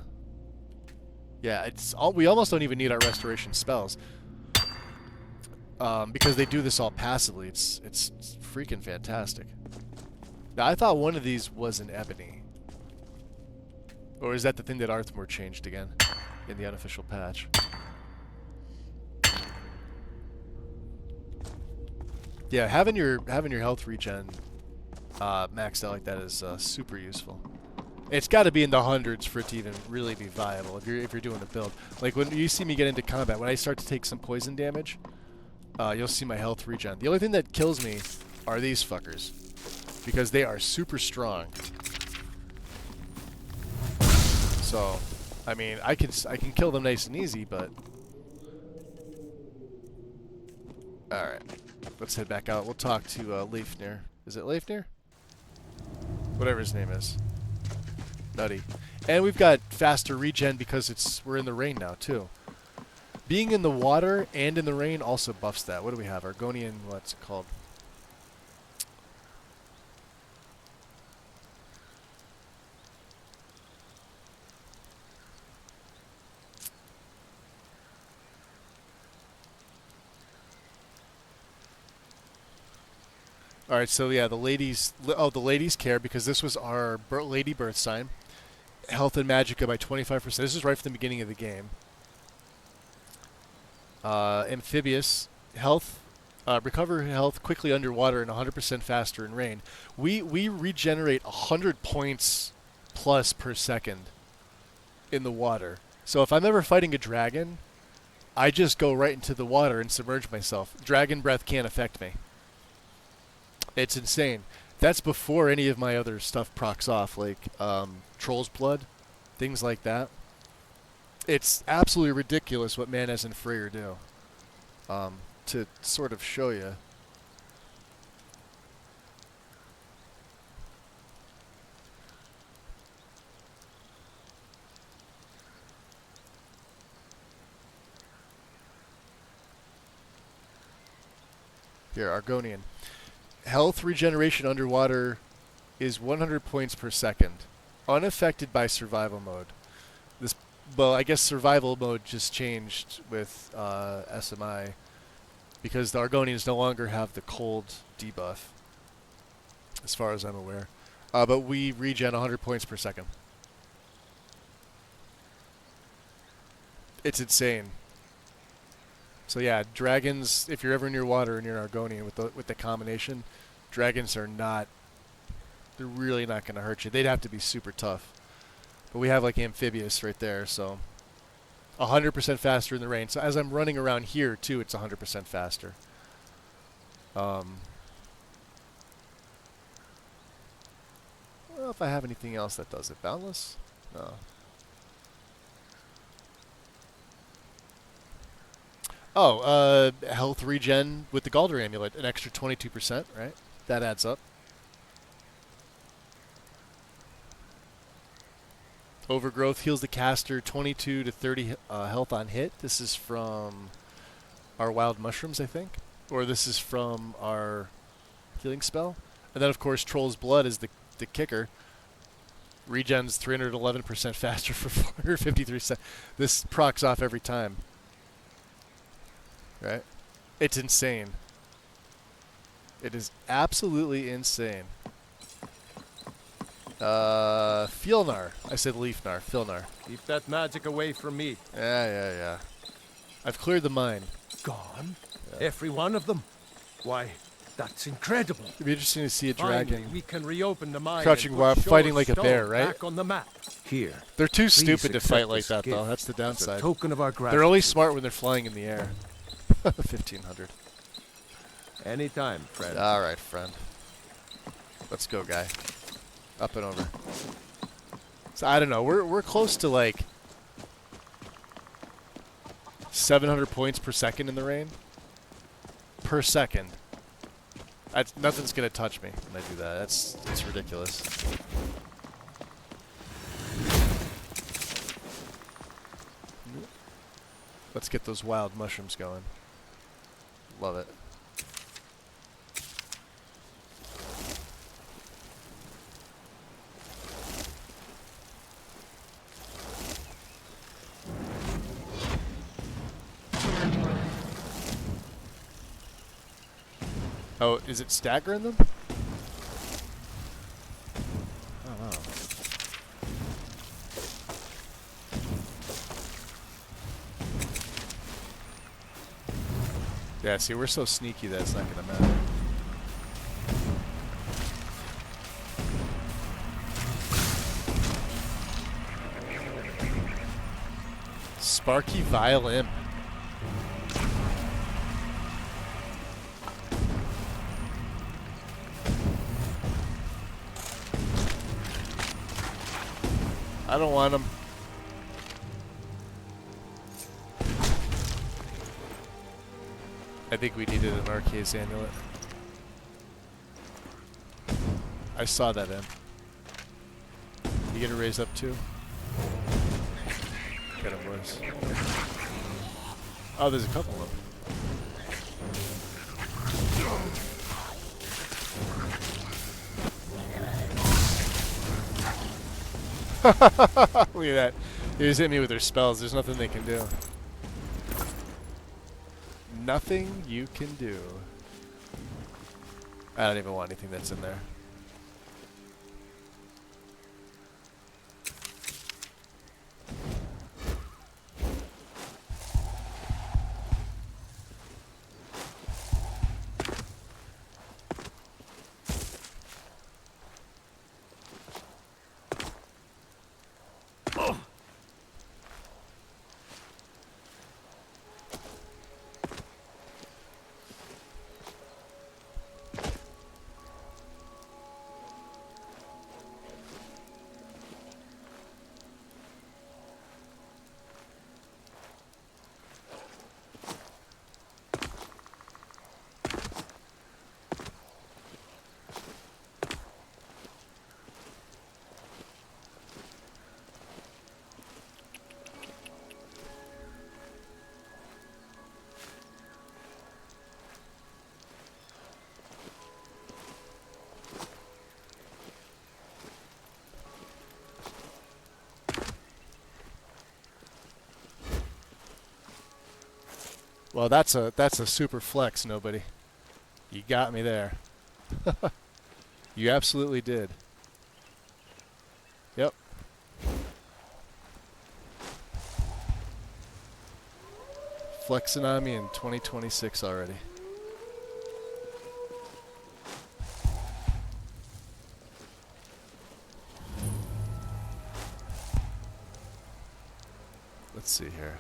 it's all... We almost don't even need our restoration spells. Because they do this all passively. It's freaking fantastic. Now, I thought one of these was an ebony. Or is that the thing that Arthmore changed again in the unofficial patch? Yeah, having your health regen maxed out like that is super useful. It's got to be in the hundreds for it to even really be viable if you're doing a build. Like when you see me get into combat, when I start to take some poison damage, you'll see my health regen. The only thing that kills me are these fuckers, because they are super strong. So, I mean, I can kill them nice and easy, but all right, let's head back out. We'll talk to Leifnir. Is it Leifnir? Whatever his name is. Nutty. And we've got faster regen because we're in the rain now too. Being in the water and in the rain also buffs that. What do we have? Argonian, what's it called? Alright, so yeah, the ladies care because this was our lady birth sign. Health and magicka by 25%. This is right from the beginning of the game. Amphibious, health, recover health quickly underwater and 100% faster in rain. We regenerate 100 points plus per second in the water. So if I'm ever fighting a dragon, I just go right into the water and submerge myself. Dragon breath can't affect me. It's insane. That's before any of my other stuff procs off, like Troll's Blood, things like that. It's absolutely ridiculous what Manas and Freyr do. To sort of show you. Here, Argonian. Health regeneration underwater is 100 points per second, unaffected by survival mode. This, well, I guess survival mode just changed with SMI because the Argonians no longer have the cold debuff, as far as I'm aware. But we regen 100 points per second. It's insane. So yeah, dragons, if you're ever near water and you're an Argonian with the combination, dragons are not, they're really not going to hurt you. They'd have to be super tough. But we have like Amphibious right there, so 100% faster in the rain. So as I'm running around here, too, it's 100% faster. Well, if I have anything else that does it. Boundless? No. Oh, health regen with the Galder Amulet, an extra 22%, right? That adds up. Overgrowth heals the caster 22 to 30 health on hit. This is from our wild mushrooms, I think. Or this is from our healing spell. And then, of course, Troll's Blood is the kicker. Regen's 311% faster for 453 seconds. This procs off every time. Right? It's insane. It is absolutely insane. Filnar. I said Leafnar. Filnar. Keep that magic away from me. Yeah. I've cleared the mine. Gone? Yeah. Every one of them? Why, that's incredible. It'd be interesting to see a dragon. Finally, we can reopen the mine. Crouching while fighting like a bear, right? Back on the map. Here. They're too stupid to fight like that, though. That's the downside. A token of our gratitude. They're only smart when they're flying in the air. 1500. Anytime, friend. All right, friend. Let's go, guy. Up and over. So I don't know. We're close to like 700 points per second in the rain. Per second. Nothing's gonna touch me when I do that. It's ridiculous. Let's get those wild mushrooms going. Love it. Oh, is it staggering them? Oh, wow. Yeah, see, we're so sneaky that it's not going to matter. Sparky Violin. I don't want them. I think we needed an Arcase Amulet. I saw that in. You get a raise up too? Get him, boys. Oh, there's a couple of them. Look at that. They just hit me with their spells. There's nothing they can do. Nothing you can do. I don't even want anything that's in there. Well, that's a super flex, nobody. You got me there. You absolutely did. Yep. Flexing on me in 2026 already. Let's see here.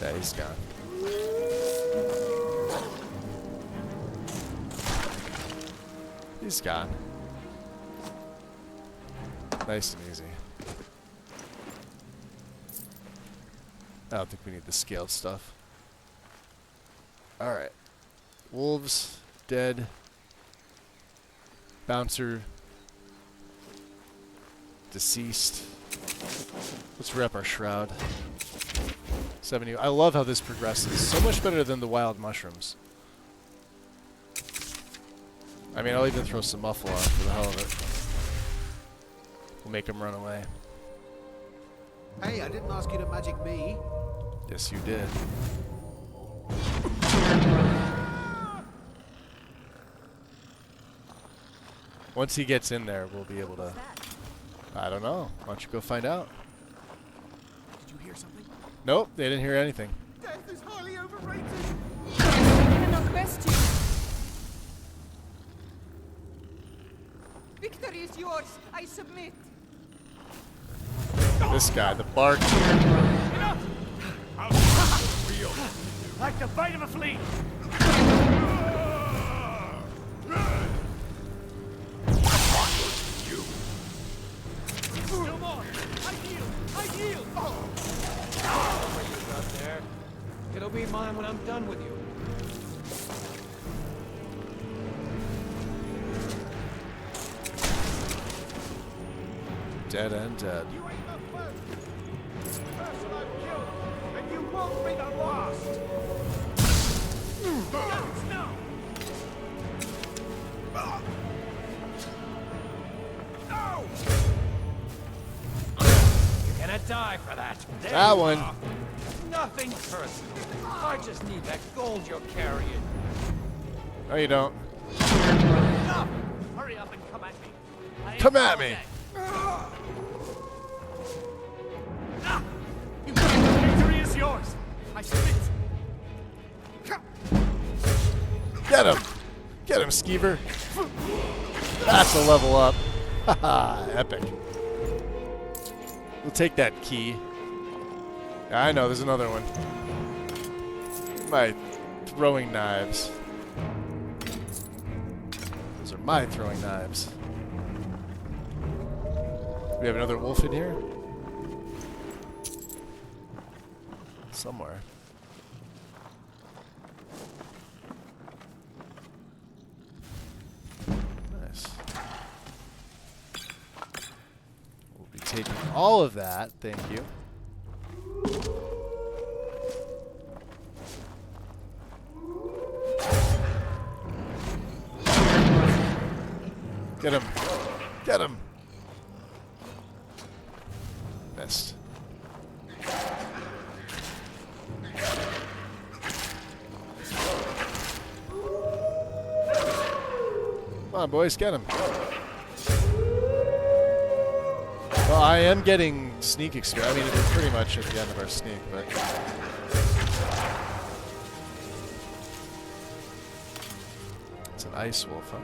Yeah, he's gone. He's gone. Nice and easy. I don't think we need the scaled stuff. Alright. Wolves, dead. Bouncer, deceased. Let's wrap our shroud. 70. I love how this progresses. So much better than the wild mushrooms. I mean, I'll even throw some muffle on for the hell of it. We'll make him run away. Hey, I didn't ask you to magic me. Yes, you did. Once he gets in there, we'll be able to... I don't know. Why don't you go find out? Did you hear something? Nope, they didn't hear anything. Death is highly overrated. I cannot best you. Victory is yours. I submit. This guy, the bark. Like the bite of a flea. No more. I heal. I heal. What you got there? It'll be mine when I'm done with you. Dead and dead. You ain't the first. Person I've killed, and you won't be the last. No. No. You're gonna die for that. There That you one. are. Nothing personal. I just need that gold you're carrying. No, you don't. No. Hurry up and come at me. Come at me. Victory is yours. I submit. Get him! Get him, Skeever! That's a level up. Haha, epic. We'll take that key. Yeah, I know, there's another one. My throwing knives. Those are my throwing knives. We have another wolf in here? Somewhere. Nice. We'll be taking all of that, thank you. Get him! Get him! Missed. Come on, boys, get him. Well, I am getting sneak experience. I mean, it's pretty much at the end of our sneak, but... It's an ice wolf, huh?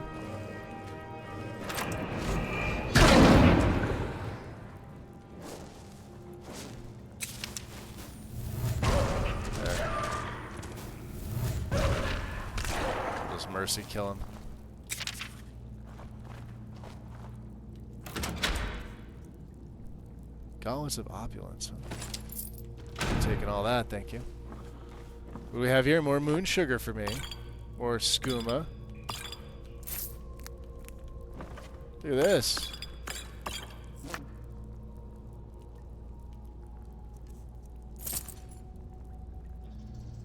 Does Mercy kill him? Gauntlets of opulence. I'm taking all that, thank you. What do we have here? More moon sugar for me. More skooma. Look at this.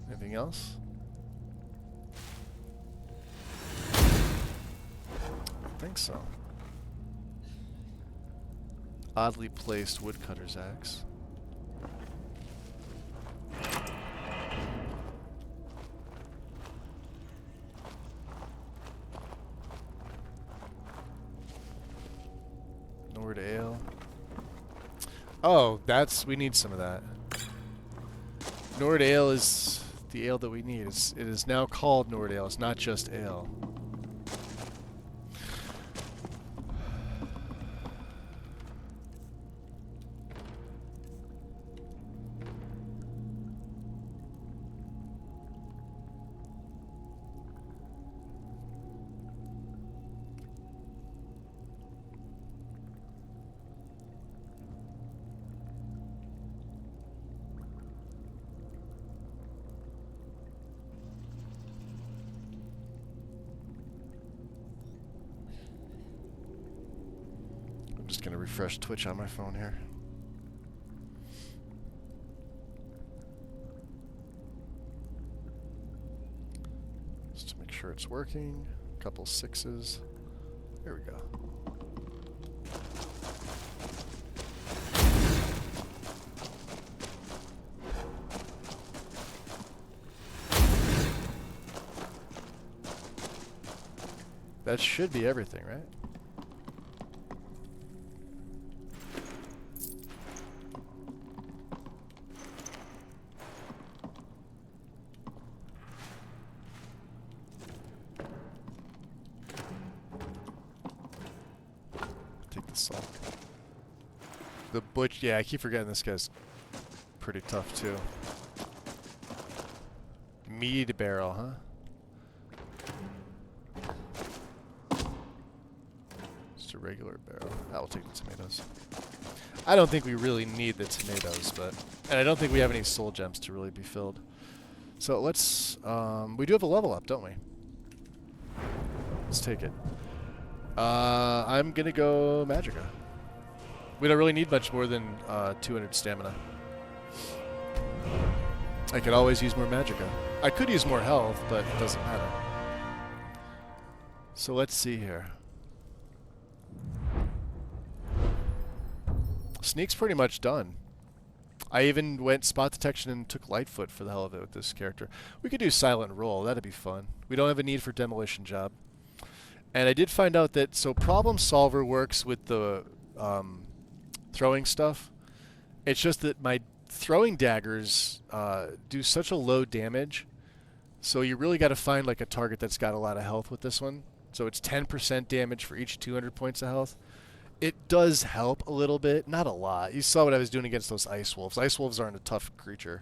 Anything else? I don't think so. Oddly placed woodcutter's axe. Nord Ale. Oh, we need some of that. Nord Ale is the ale that we need. It is now called Nord Ale. It's not just ale. I'm just gonna refresh Twitch on my phone here. Just to make sure it's working. Couple 6s. There we go. That should be everything, right? Take the salt. The butch, yeah, I keep forgetting this guy's pretty tough too. Mead barrel, huh? Just a regular barrel. I will take the tomatoes. I don't think we really need the tomatoes, but... And I don't think we have any soul gems to really be filled. So let's... we do have a level up, don't we? Let's take it. I'm gonna go Magicka. We don't really need much more than 200 stamina. I could always use more Magicka. I could use more health, but it doesn't matter. So let's see here. Sneak's pretty much done. I even went spot detection and took Lightfoot for the hell of it with this character. We could do Silent Roll. That'd be fun. We don't have a need for Demolition Job. And I did find out that, so Problem Solver works with the throwing stuff. It's just that my throwing daggers do such a low damage, so you really got to find like a target that's got a lot of health with this one. So it's 10% damage for each 200 points of health. It does help a little bit, not a lot. You saw what I was doing against those Ice Wolves. Ice Wolves aren't a tough creature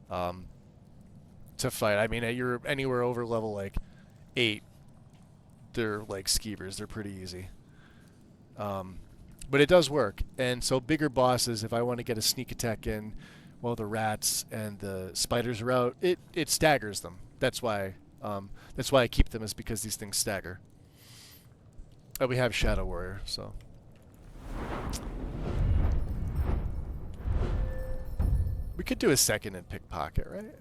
to fight. I mean, you're anywhere over level like 8. They're like skeevers. They're pretty easy. But it does work. And so bigger bosses, if I want to get a sneak attack in while the rats and the spiders are out, it staggers them. That's why I keep them, is because these things stagger. And we have Shadow Warrior, so. We could do a second and pickpocket, right?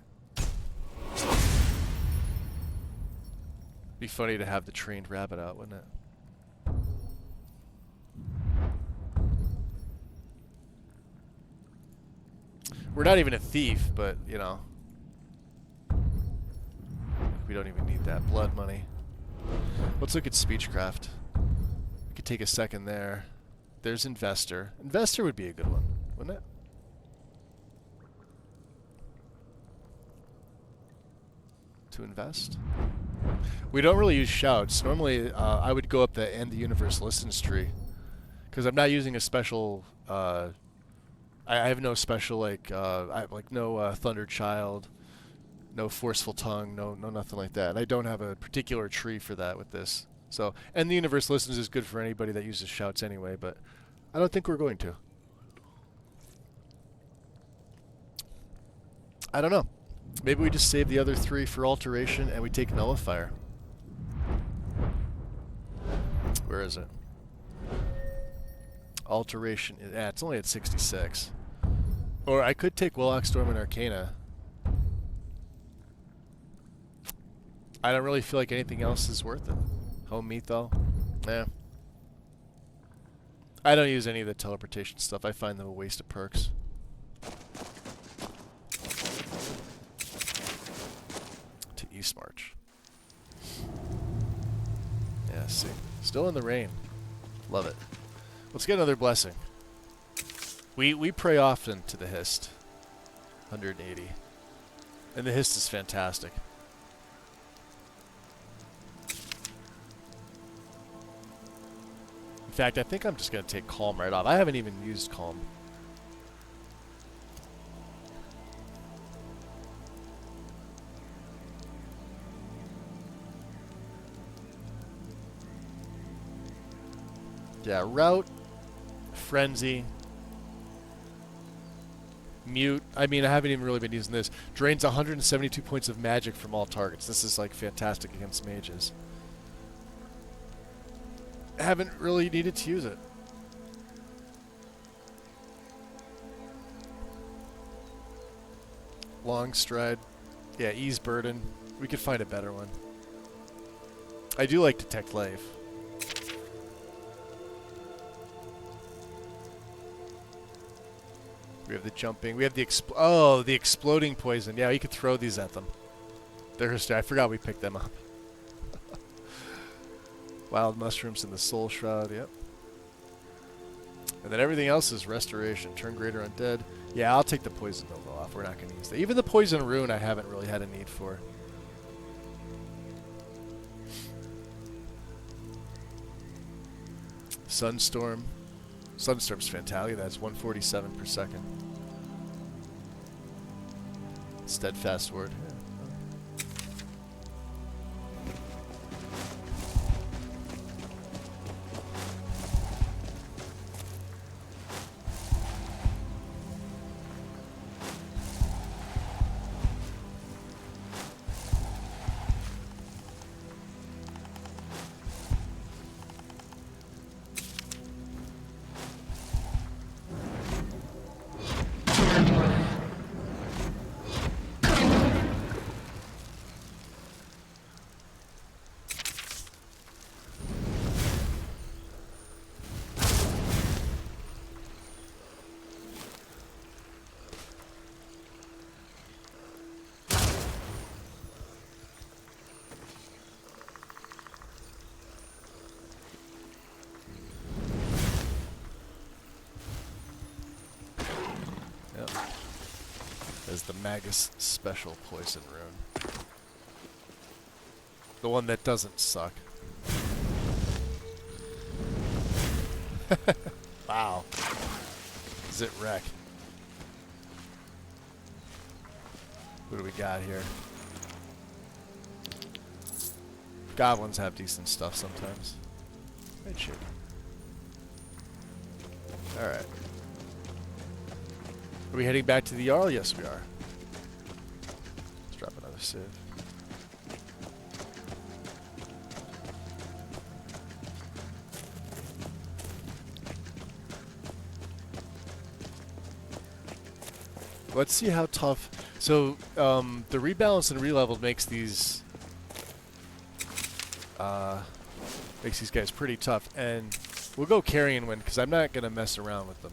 Be funny to have the trained rabbit out, wouldn't it? We're not even a thief, but, you know. We don't even need that blood money. Let's look at Speechcraft. We could take a second there. There's Investor. Investor would be a good one, wouldn't it? To invest. We don't really use shouts. Normally, I would go up the End the Universe Listens tree, because I'm not using a special. I have no special no Thunder Child, no Forceful Tongue, no nothing like that. And I don't have a particular tree for that with this. So, End the Universe Listens is good for anybody that uses shouts anyway, but I don't think we're going to. I don't know. Maybe we just save the other 3 for Alteration and we take Nullifier. Where is it? Alteration. Yeah, it's only at 66. Or I could take Willock Storm and Arcana. I don't really feel like anything else is worth it. Home meat, though? Nah. I don't use any of the teleportation stuff. I find them a waste of perks. To East March. Yeah, see. Still in the rain. Love it. Let's get another blessing. We pray often to the Hist. 180. And the Hist is fantastic. In fact, I think I'm just going to take Calm right off. I haven't even used Calm. Yeah, Route, Frenzy, Mute. I mean, I haven't even really been using this. Drains 172 points of magic from all targets. This is like fantastic against mages. I haven't really needed to use it. Long Stride. Yeah, Ease Burden. We could find a better one. I do like Detect Life. We have the jumping. We have the the exploding poison. Yeah, you could throw these at them. They're history. I forgot we picked them up. Wild mushrooms in the soul shroud. Yep. And then everything else is restoration. Turn greater undead. Yeah, I'll take the poison nova off. We're not going to use that. Even the poison rune, I haven't really had a need for. Sunstorm. Sunstorm's fantastic. That's 147 per second. Steadfast word. As the Magus special poison rune. The one that doesn't suck. Wow. Zit wreck. What do we got here? Goblins have decent stuff sometimes. Red shit. Alright. Are we heading back to the Jarl? Yes, we are. Let's drop another civ. Let's see how tough. So, the rebalance and releveled makes these guys pretty tough, and we'll go carrion win because I'm not gonna mess around with them.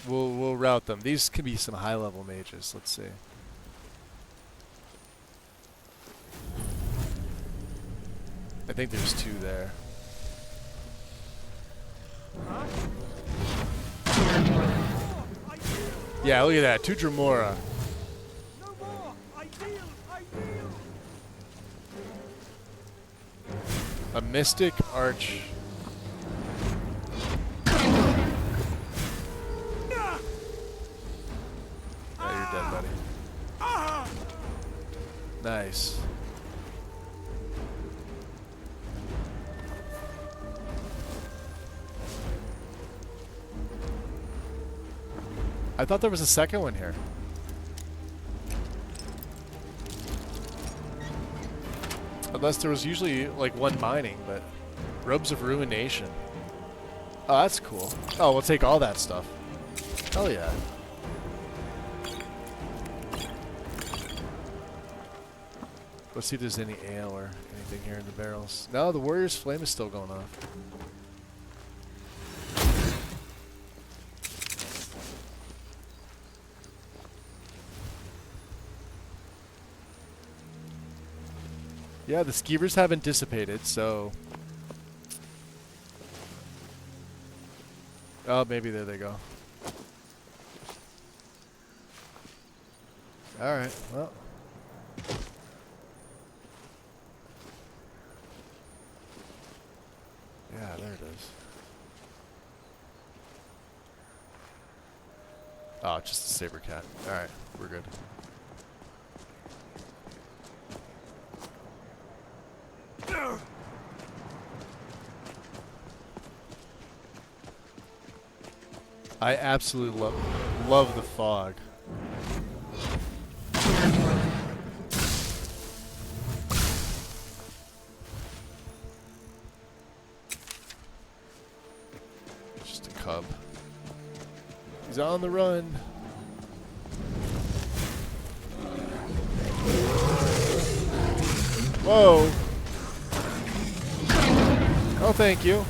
We'll route them. These could be some high-level mages. Let's see. I think there's two there. Yeah, look at that. Two Dremora. A Mystic Arch. Nice. I thought there was a second one here. Unless there was usually like one mining, but Robes of Ruination. Oh, that's cool. Oh, we'll take all that stuff. Hell yeah. Let's see if there's any ale or anything here in the barrels. No, the Warrior's Flame is still going off. Yeah, the skeevers haven't dissipated, so Oh, maybe there they go. Alright, well. Yeah, there it is. Oh, just a saber cat. Alright, we're good. I absolutely love the fog. Just a cub. He's on the run. Whoa. Oh, thank you.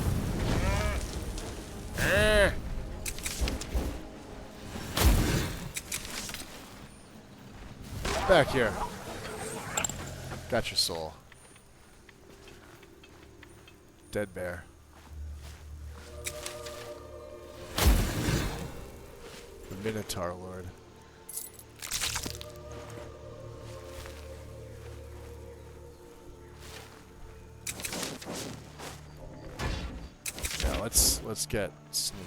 Back here. Got your soul. Dead bear. The Minotaur Lord. Yeah, let's get sneaky.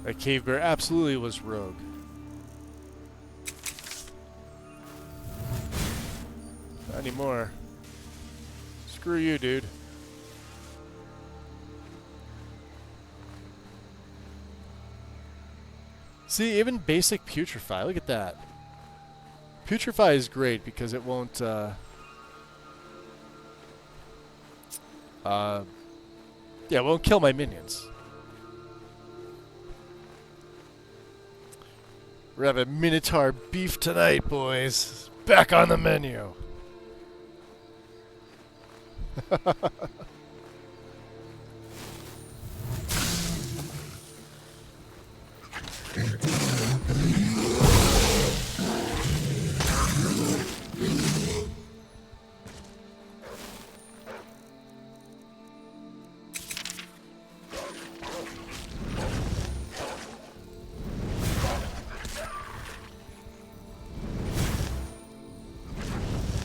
That cave bear absolutely was rogue. Not anymore. Screw you, dude. See, even basic putrefy, look at that. Putrefy is great because it won't, yeah, it won't kill my minions. We're having Minotaur beef tonight, boys. Back on the menu.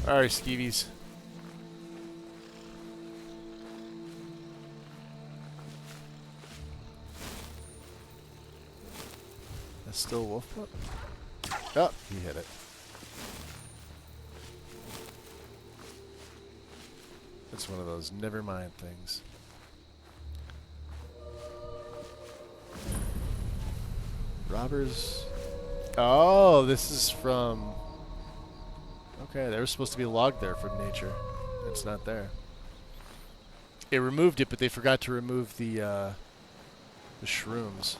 Alright, skeevies. That's still a wolf pup? Oh, he hit it. It's one of those never mind things. Robbers. Oh, this is from... Okay, they were supposed to be logged there from nature. It's not there. It removed it, but they forgot to remove the shrooms.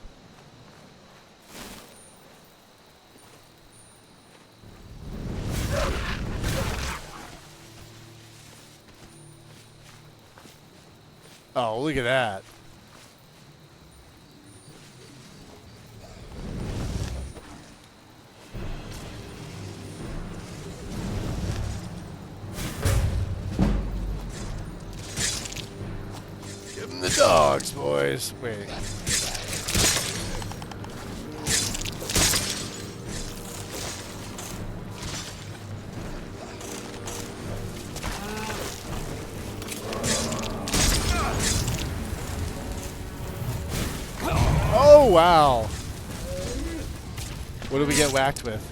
Oh, look at that. Give them the dogs, boys. Wait. Oh, wow. What did we get whacked with?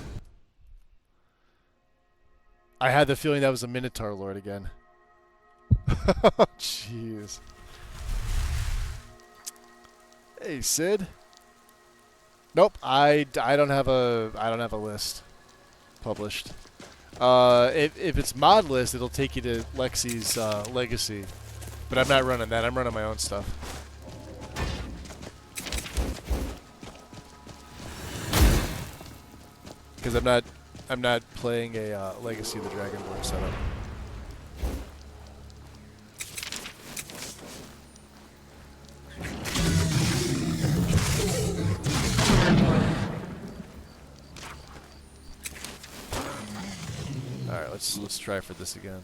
I had the feeling that was a Minotaur Lord again. Jeez. Hey, Sid. Nope, I don't have a list published. If it's modless, it'll take you to Lexi's legacy. But I'm not running that. I'm running my own stuff. Because I'm not playing a Legacy of the Dragonborn setup. All right, let's try for this again.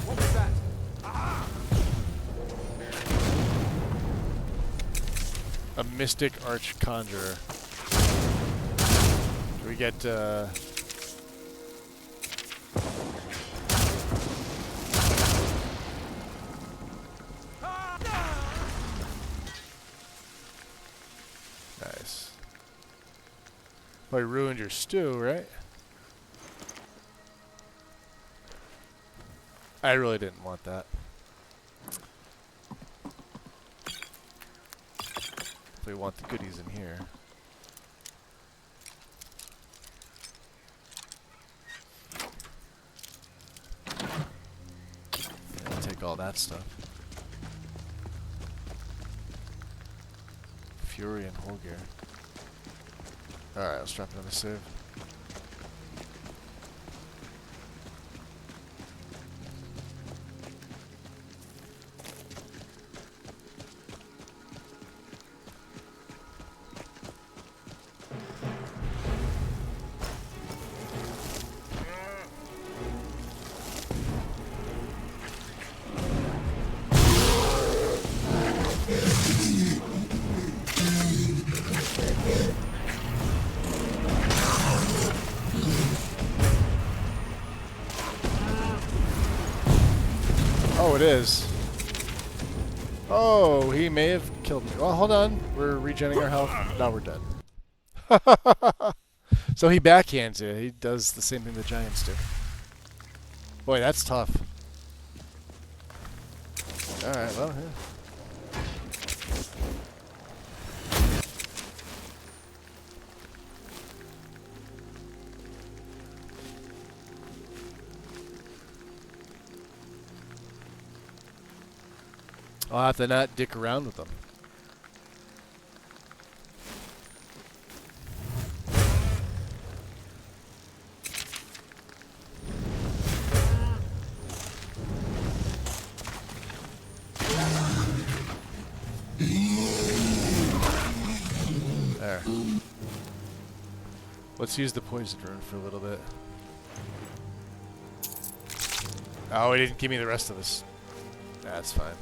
What was that? Ah! A Mystic Arch Conjurer. Do we get nice. Well, you ruined your stew, right? I really didn't want that. We want the goodies in here. Yeah, take all that stuff. Fury and whole gear. Alright, let's drop another save. Oh, it is. Oh, he may have killed me. Well, hold on. We're regenerating our health. Now we're dead. So he backhands you. He does the same thing the giants do. Boy, that's tough. Alright, well, yeah. I'll have to not dick around with them. There. Let's use the poison rune for a little bit. Oh, he didn't give me the rest of this. That's fine.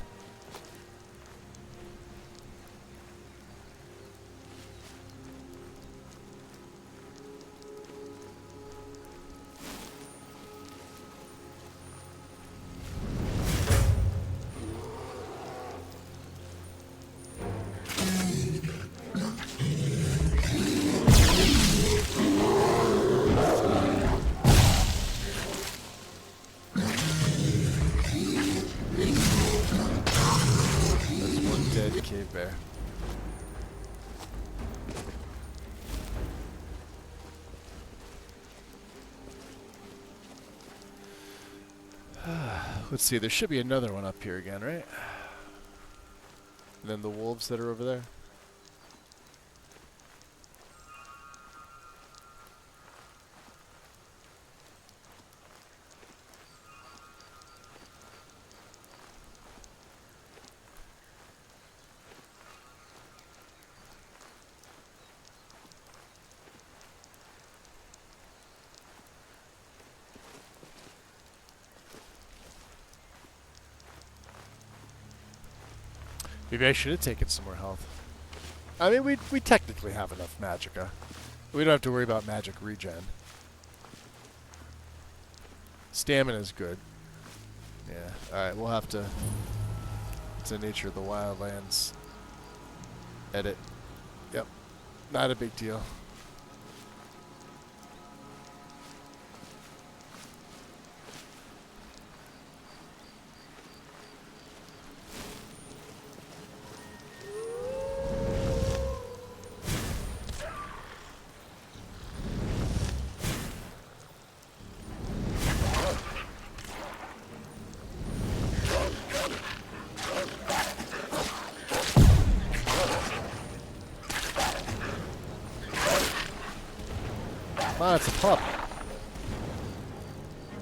Cave bear. Let's see, there should be another one up here again, right? And then the wolves that are over there. Maybe I should have taken some more health. I mean, we technically have enough magicka. We don't have to worry about magic regen. Stamina's good. Yeah, alright, we'll have to... It's the nature of the wildlands. Edit. Yep. Not a big deal. Come on, it's a pup.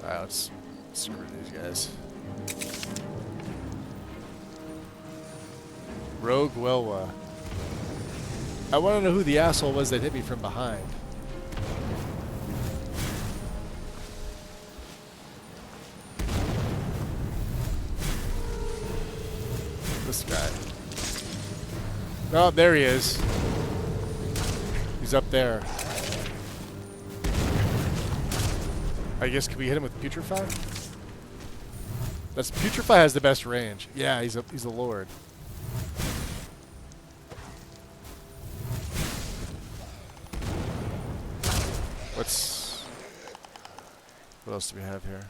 Alright, let's screw these guys. Rogue Welwa. I want to know who the asshole was that hit me from behind. This guy. Oh, there he is. He's up there. I guess, can we hit him with Putrefy? That's Putrefy has the best range. Yeah, he's a lord. What else do we have here?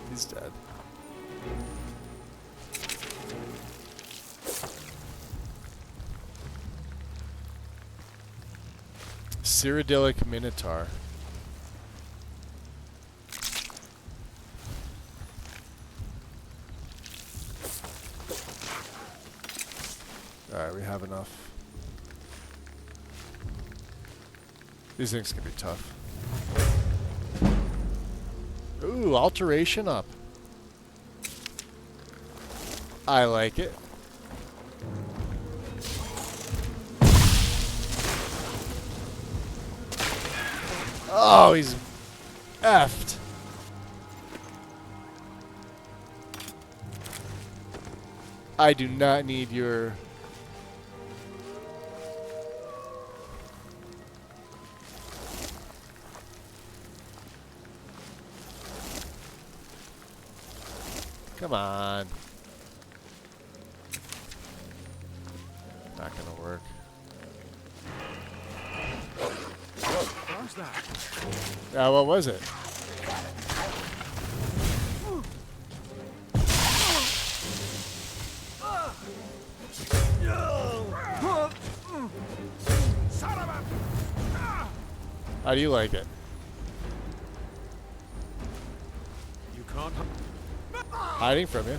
He's dead. Cyrodiilic Minotaur. Alright, we have enough. These things can be tough. Ooh, alteration up. I like it. Oh, he's effed. I do not need your... Come on. Not gonna work. What's that? What was it? How do you like it? You can't. Hiding from you.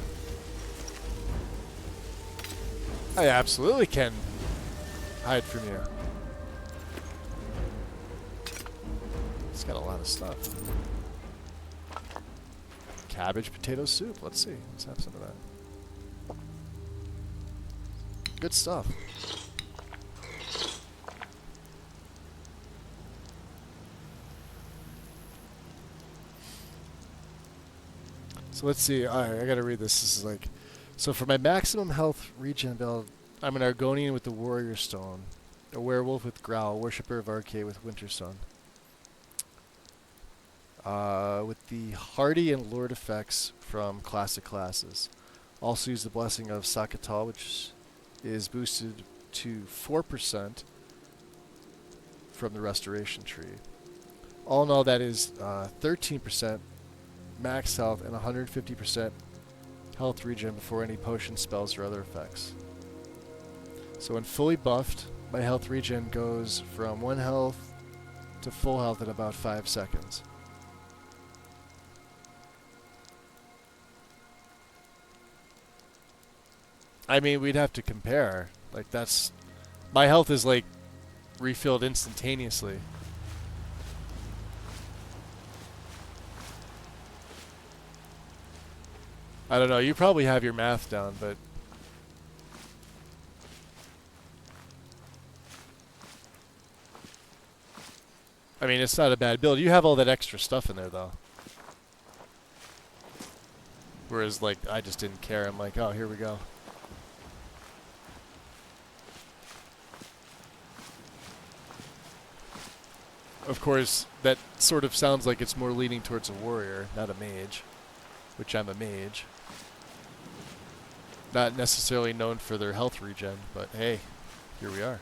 I absolutely can hide from you. It's got a lot of stuff. Cabbage potato soup. Let's see. Let's have some of that. Good stuff. So let's see. Alright, I gotta read this. This is like... So for my maximum health regen build, I'm an Argonian with the Warrior Stone, a werewolf with Growl, worshipper of Arcade with Wintersun. With the Hardy and Lord effects from classic classes. Also use the Blessing of Sethkaath, which is boosted to 4% from the Restoration Tree. All in all, that is 13% max health and 150% health regen before any potion spells or other effects. So when fully buffed, my health regen goes from 1 health to full health in about 5 seconds. I mean, we'd have to compare. Like, that's... My health is, like, refilled instantaneously. I don't know, you probably have your math down, but... I mean, it's not a bad build. You have all that extra stuff in there, though. Whereas, like, I just didn't care. I'm like, oh, here we go. Of course, that sort of sounds like it's more leaning towards a warrior, not a mage. Which I'm a mage. Not necessarily known for their health regen, but hey, here we are.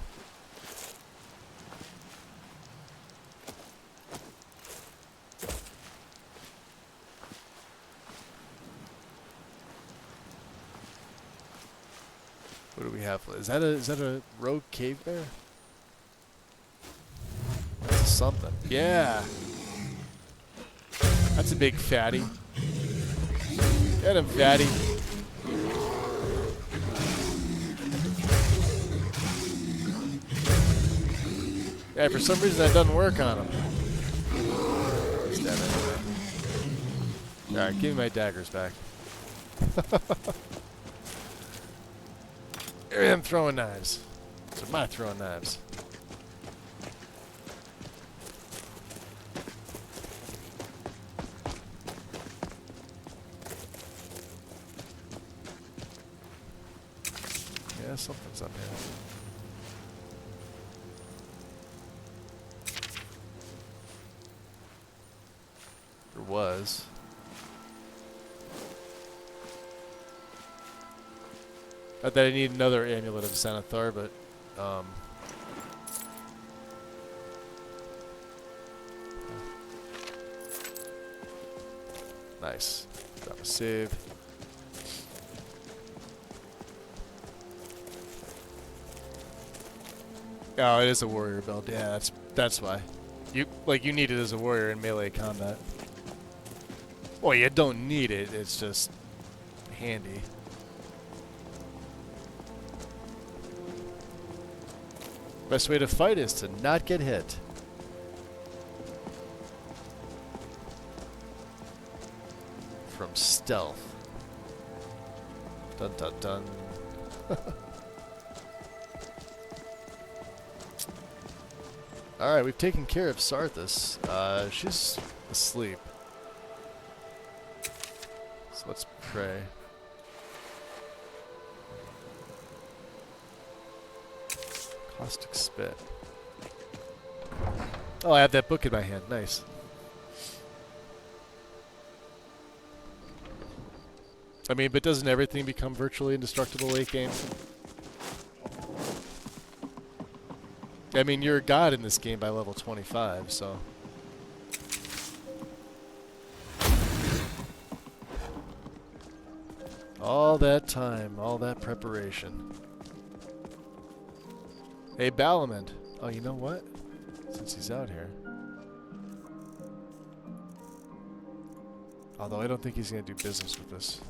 What do we have? Is that a rogue cave bear? That's something. Yeah. That's a big fatty. Get him, fatty. Yeah, for some reason that doesn't work on him. He's dead anyway. Alright, give me my daggers back. Here I am throwing knives. So my throwing knives. Yeah, something's up here. There was. Not that I need another amulet of Sethkaath, but nice. Got a save. Oh, it is a warrior build. Yeah, that's why. You need it as a warrior in melee combat. Well, you don't need it. It's just handy. Best way to fight is to not get hit. From stealth. Dun dun dun. Alright, we've taken care of Sarthis. She's asleep. So let's pray. Caustic spit. Oh, I have that book in my hand. Nice. I mean, but doesn't everything become virtually indestructible late game? I mean, you're a god in this game by level 25, so... All that time, all that preparation. Hey, Balamend. Oh, you know what? Since he's out here. Although I don't think he's going to do business with us.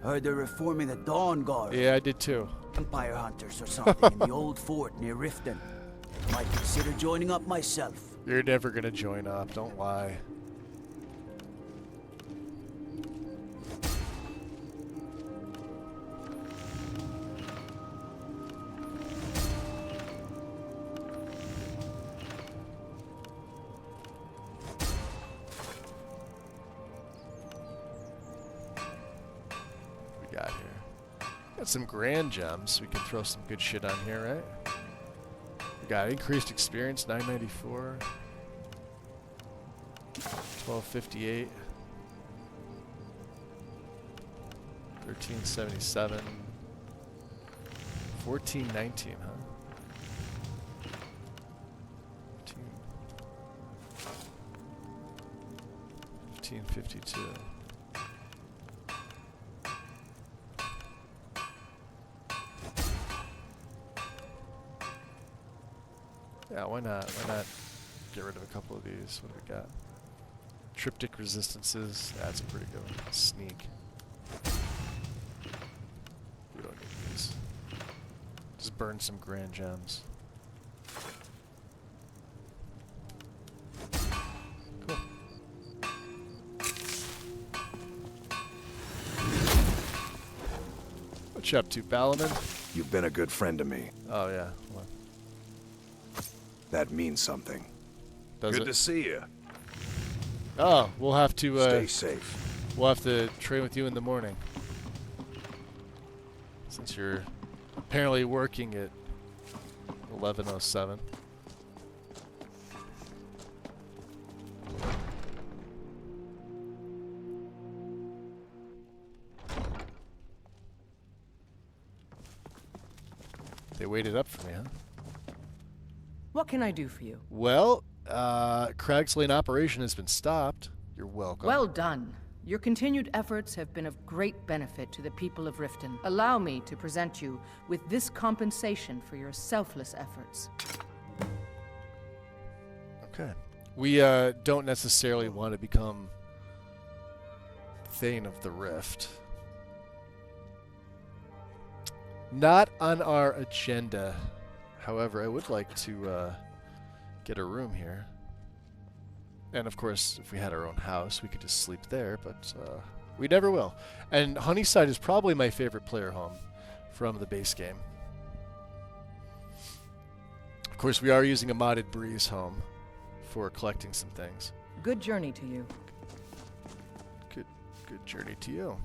Heard they're reforming the Dawn Guard. Yeah, I did too. Vampire hunters or something in the old fort near Riften. Might consider joining up myself. You're never going to join up, don't lie. Some grand gems. We can throw some good shit on here, right? We got increased experience, 994. 1258. 1377. 1419, huh? 1552. Yeah, why not? Why not get rid of a couple of these? What do we got? Triptych resistances. That's a pretty good one. Sneak. We don't need these. Just burn some grand gems. Cool. What you up to, Balamend? You've been a good friend to me. Oh, yeah. Well. That means something. Does Good it? to see you. Oh, we'll have to stay safe. We'll have to train with you in the morning. Since you're apparently working at 11:07. They waited up for me, huh? What can I do for you? Well, Crag's Lane operation has been stopped. You're welcome. Well done. Your continued efforts have been of great benefit to the people of Riften. Allow me to present you with this compensation for your selfless efforts. Okay. We don't necessarily want to become Thane of the Rift. Not on our agenda. However, I would like to get a room here. And of course, if we had our own house, we could just sleep there, but we never will. And Honeyside is probably my favorite player home from the base game. Of course, we are using a modded Breeze home for collecting some things. Good journey to you. Good journey to you.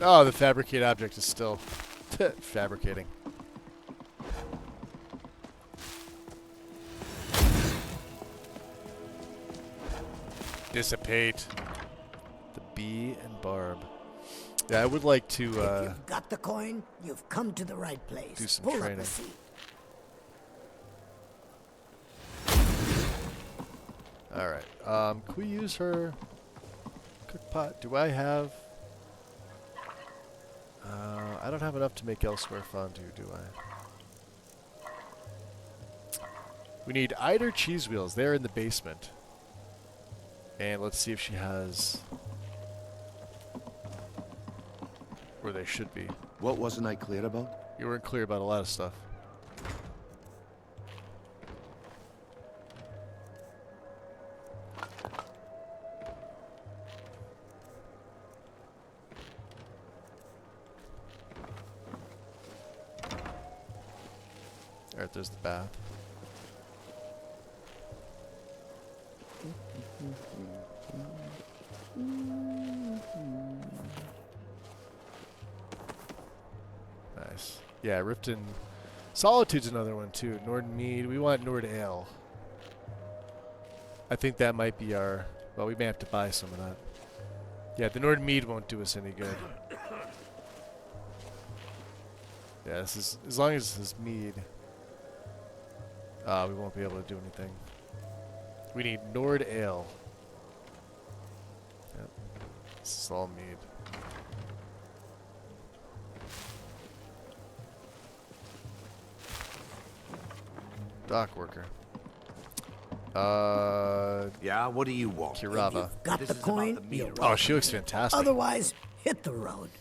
Oh, the fabricate object is still fabricating. Dissipate. The bee and barb. Yeah, I would like to If you've got the coin, you've come to the right place. do some Pull training. up a seat. Alright. Can we use her cook pot? Do I have... I don't have enough to make elsewhere fondue, do I? We need Eider cheese wheels. They're in the basement. And let's see if she has... where they should be. What wasn't I clear about? You weren't clear about a lot of stuff. Alright, there's the bath. Nice. Yeah, Riften. Solitude's another one too. Nord Mead. We want Nord Ale. I think that might be our... well, we may have to buy some of that. Yeah, the Nord Mead won't do us any good. Yeah, this is... as long as this is mead, we won't be able to do anything. We need Nord Ale. Yep. This is all mead. Dock worker. Yeah, what do you want? Kirava. Got the coin? You're Oh, she looks fantastic. Otherwise, hit the road.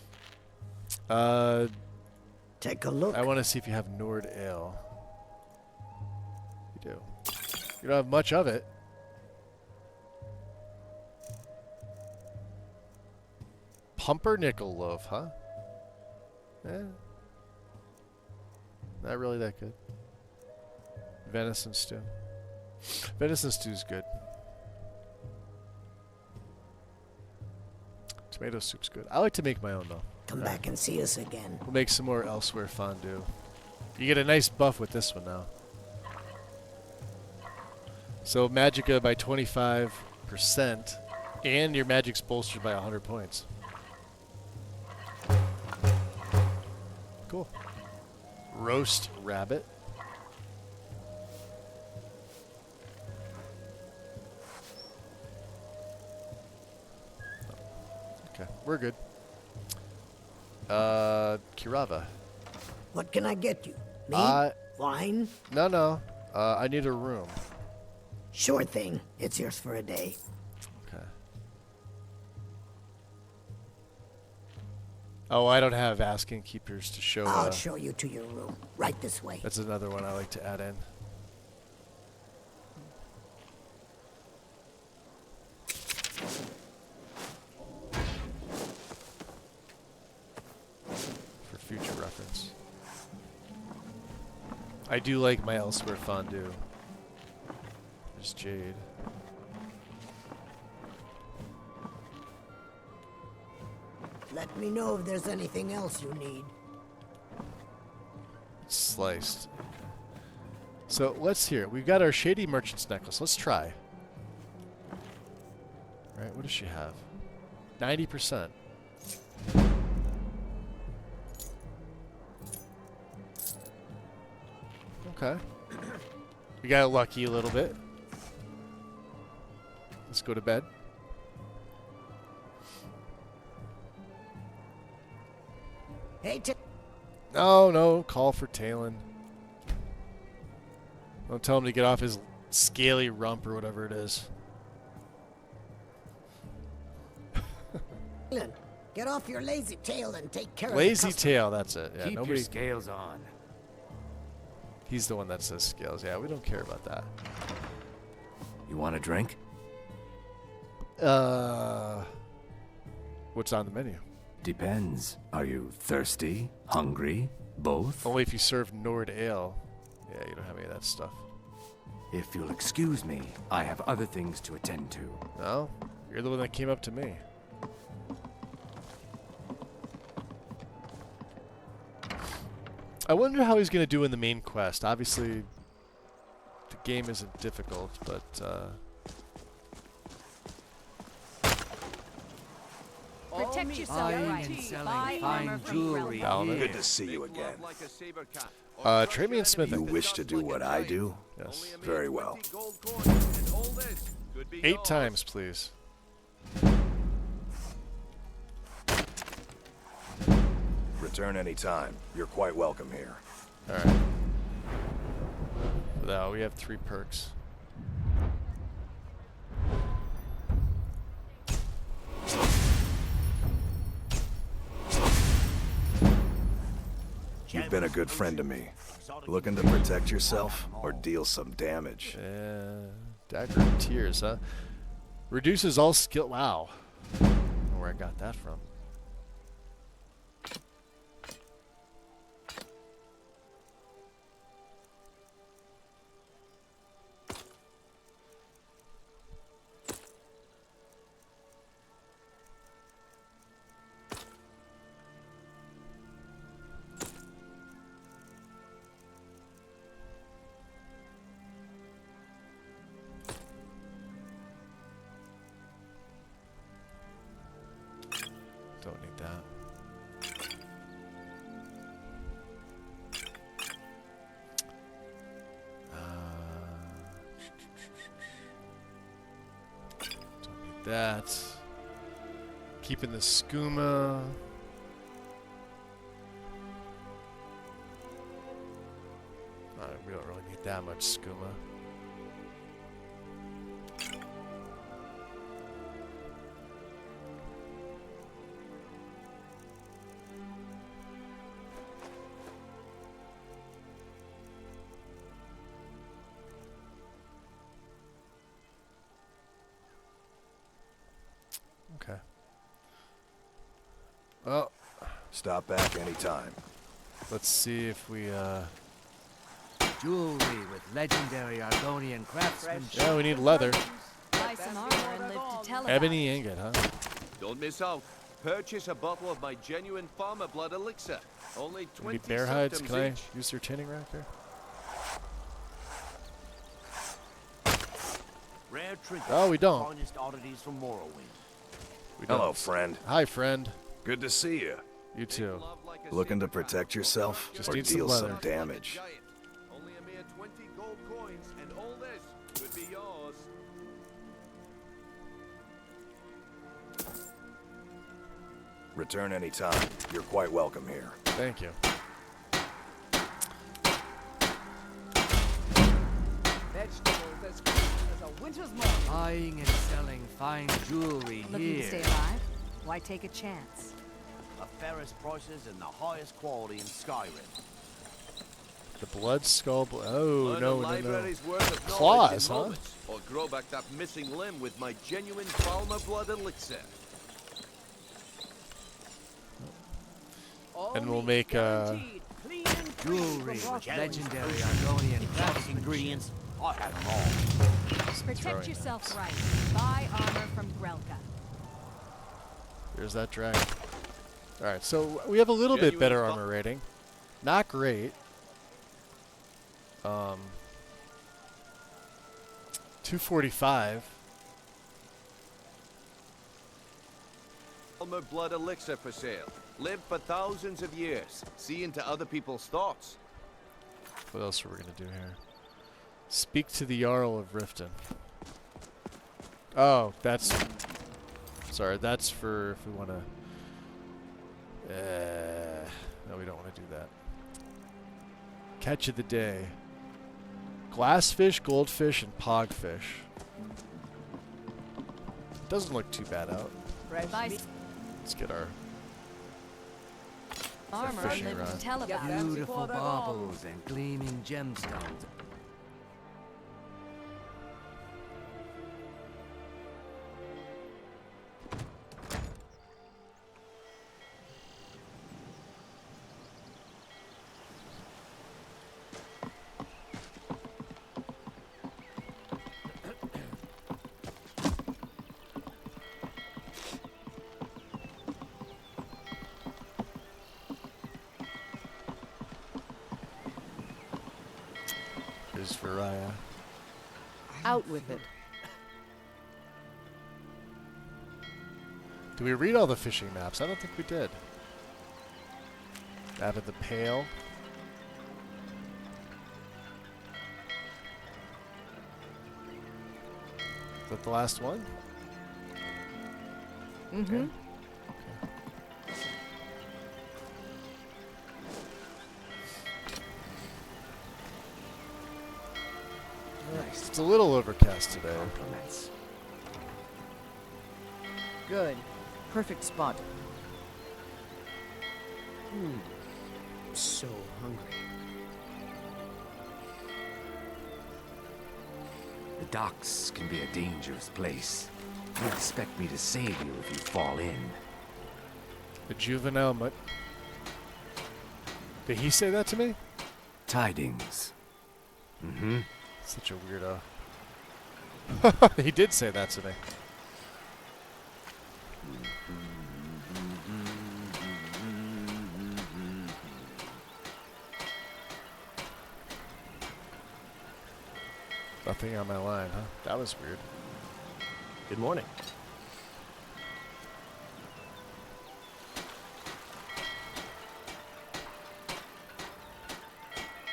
Take a look. I want to see if you have Nord Ale. You do. You don't have much of it. Pumpernickel loaf, huh? Eh. Not really that good. Venison stew. Venison stew's good. Tomato soup's good. I like to make my own though. Come back and see us again. We'll make some more elsewhere fondue. You get a nice buff with this one now. So Magicka by 25%, and your magic's bolstered by 100 points. Cool. Roast rabbit. Okay, we're good. Kirava. What can I get you? Meat? Wine? No. I need a room. Sure thing. It's yours for a day. Okay. Oh, I don't have asking keepers to show. I'll show you to your room. Right this way. That's another one I like to add in. For future reference. I do like my elsewhere fondue. There's Jade. Let me know if there's anything else you need. Sliced. So let's hear. We've got our Shady Merchant's necklace. Let's try. Right, what does she have? 90%. Okay. We got lucky a little bit. Let's go to bed. Hey, No, no, call for Talon. Don't tell him to get off his scaly rump or whatever it is. Get off your lazy tail and take care of the Lazy customer. tail, that's it. Yeah, Keep your nobody. scales on. He's the one that says scales. Yeah, we don't care about that. You want a drink? What's on the menu? Depends. Are you thirsty? Hungry? Both? Only if you serve Nord Ale. Yeah, you don't have any of that stuff. If you'll excuse me, I have other things to attend to. No? You're the one that came up to me. I wonder how he's going to do in the main quest. Obviously, the game isn't difficult, but... Protect yourself, Buying right? and selling Buy fine armor from jewelry Grelka. Good to see you again. trade me in smithing. You wish to do what I do? Yes. Very well. 8 times, please. Return any time. You're quite welcome here. Alright. Now we have 3 perks. You've been a good friend to me. Looking to protect yourself or deal some damage? Dagger of Tears, huh? Reduces all skill. Wow. I don't know where I got that from. Don't need that. Don't need that. Keeping the skooma. We don't really need that much skooma. Okay. Oh. Stop back anytime. Let's see if we, Jewelry with legendary Argonian craftsmanship. Yeah, we need leather. Buy some armor and live to tell about Ebony it. ingot, huh? Don't miss out. Purchase a bottle of my genuine farmer blood elixir. Only 20 Maybe bear hides. symptoms Can I each. use your tinning rack there? Rare trinkets. Oh, we don't. Finest oddities from Morrowind. We Hello, don't. friend. Hi, friend. Good to see you. You too. Looking to protect yourself Just or need some deal some leather. damage? Only a mere 20 gold coins, and all this could be yours. Return any time. You're quite welcome here. Thank you. Vegetables as crisp as a winter's morning. Buying and selling fine jewelry Looking to stay here. alive? Why take a chance? The fairest prices and the highest quality in Skyrim. The blood skull. Oh, Learn no, a no, no. library's worth of Claws, knowledge in huh? moments, or grow back that missing limb with my genuine farmer blood elixir. And we'll make, Guaranteed, clean and free Jewelry from with rust. legendary Argonian craftsmanship. Ingredients, I have them all. Protect throwing yourself knives. right. Buy armor from Grelka. There's that dragon. Alright, so we have a little bit better armor rating. Not great. 245. Elmer blood elixir for sale. Live for thousands of years. See into other people's thoughts. What else are we gonna do here? Speak to the Jarl of Riften. Oh, that's... Sorry, that's for if we want to... no, we don't want to do that. Catch of the day. Glassfish, goldfish, and pogfish. Doesn't look too bad out. Let's get our Armor fishing lived rod. to tell about. Beautiful baubles and gleaming gemstones. Here's Varaya. Out with it. Do we read all the fishing maps? I don't think we did. Map of the Pale. Is that the last one? Mm-hmm. Okay. Nice. It's a little overcast today. Compliments. Good. Perfect spot. So hungry. The docks can be a dangerous place. You expect me to save you if you fall in. The juvenile mutt. Did he say that to me? Tidings. Mm-hmm. Such a weirdo. He did say that to me. Nothing on my line, huh? That was weird. Good morning.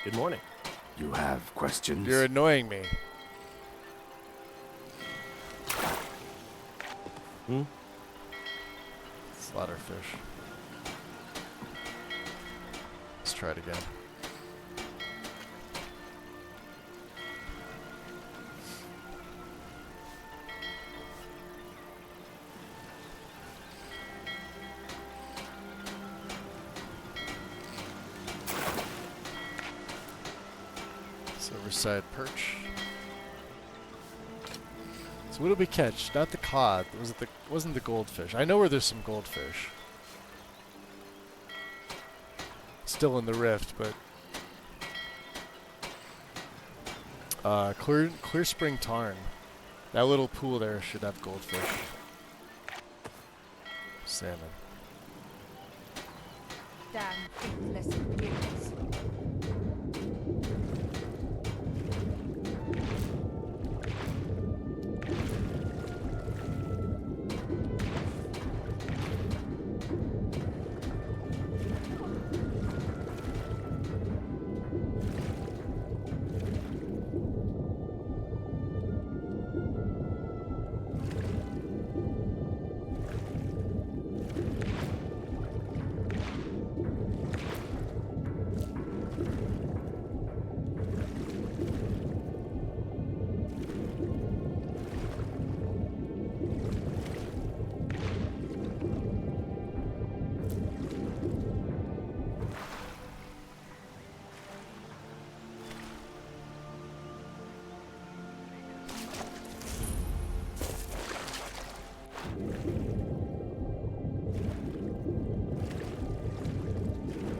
Good morning. You have questions? You're annoying me. Slaughterfish. Let's try it again. Silverside perch. So what did we catch? Not the cod. Wasn't the goldfish. I know where there's some goldfish. Still in the rift, but Clear Spring Tarn. That little pool there should have goldfish. Salmon. Damn faithless imperials.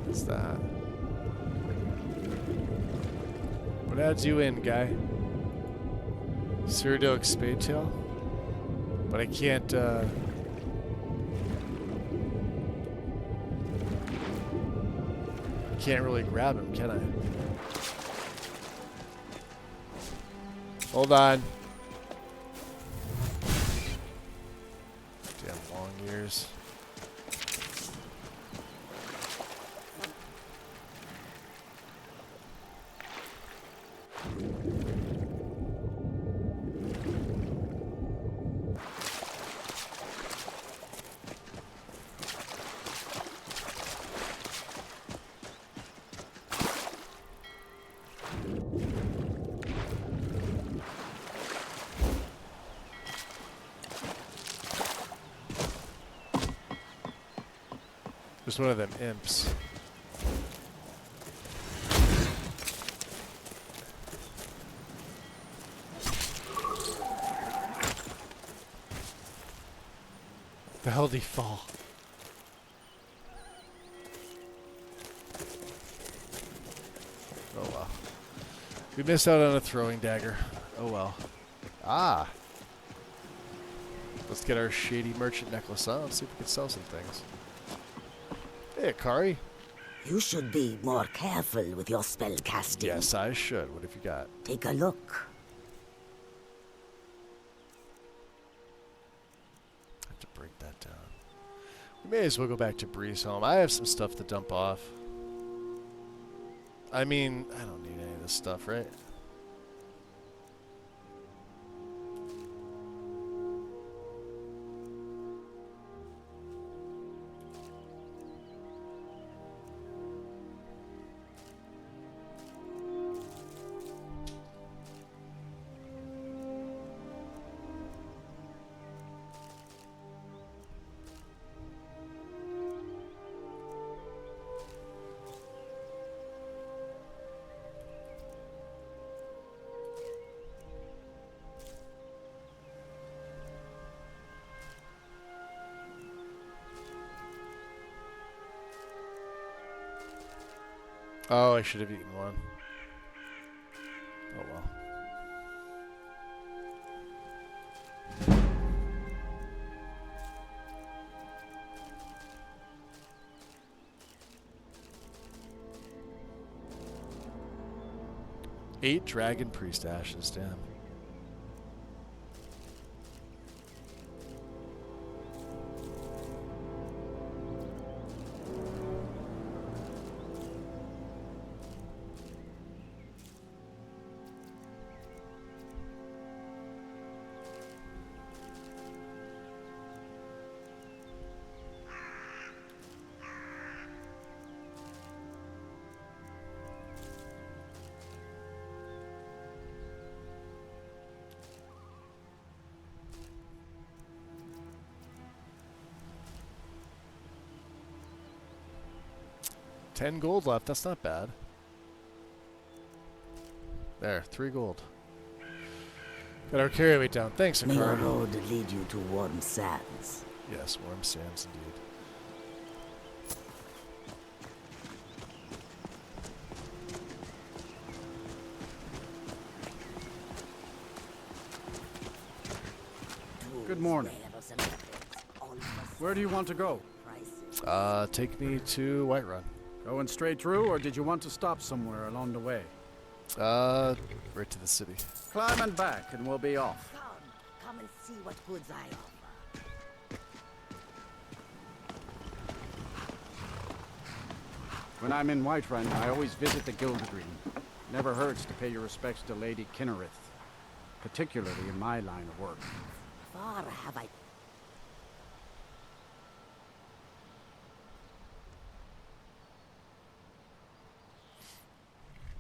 What's that? What adds you in, guy? Cyrodiilic Spadetail? But I can't, can't really grab him, can I? Hold on. Damn long ears. There's one of them imps. The hell did he fall? Oh well. We missed out on a throwing dagger. Oh well. Ah. Let's get our shady merchant necklace on. Let's see if we can sell some things. Hey, Akari. You should be more careful with your spell casting. Yes, I should. What have you got? Take a look. I have to break that down. We may as well go back to Bree's home. I have some stuff to dump off. I mean, I don't need any of this stuff, right? Oh, I should have eaten one. Oh well. Eight dragon priest ashes, damn. $10 gold left. That's not bad. There, 3 gold. Got our carry weight down. Thanks, May your Akari. road lead you to warm sands. Yes, warm sands indeed. Good morning. Where do you want to go? Take me to Whiterun. Going straight through, or did you want to stop somewhere along the way? Right to the city. Climb and back, and we'll be off. Come and see what goods I offer. When I'm in Whiterun, I always visit the Guild Green. Never hurts to pay your respects to Lady Kinnereth, particularly in my line of work. Far have I...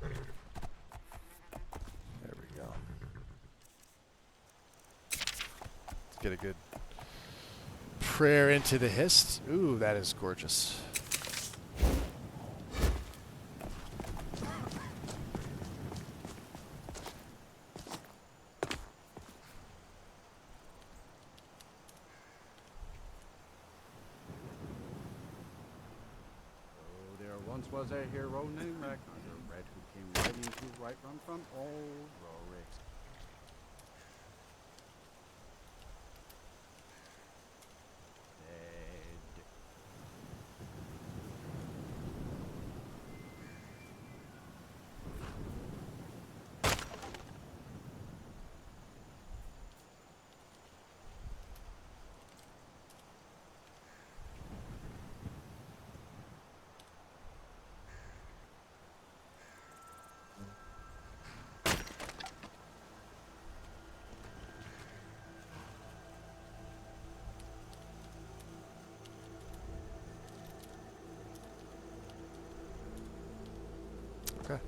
There we go. Let's get a good prayer into the hist. Ooh, that is gorgeous. Once was a hero named Ragnar the Red who came riding to Whiterun from old Rorik's. Okay.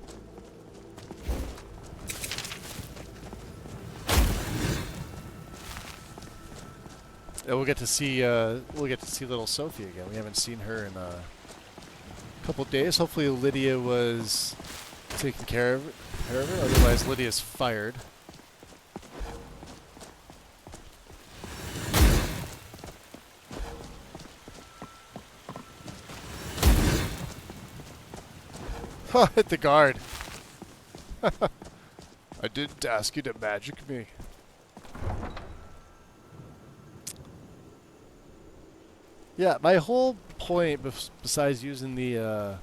Yeah, we'll get to see little Sophie again. We haven't seen her in couple days. Hopefully Lydia was taking care of her. Otherwise, Lydia's fired. Hit the guard. I didn't ask you to magic me. Yeah, my whole point, besides using the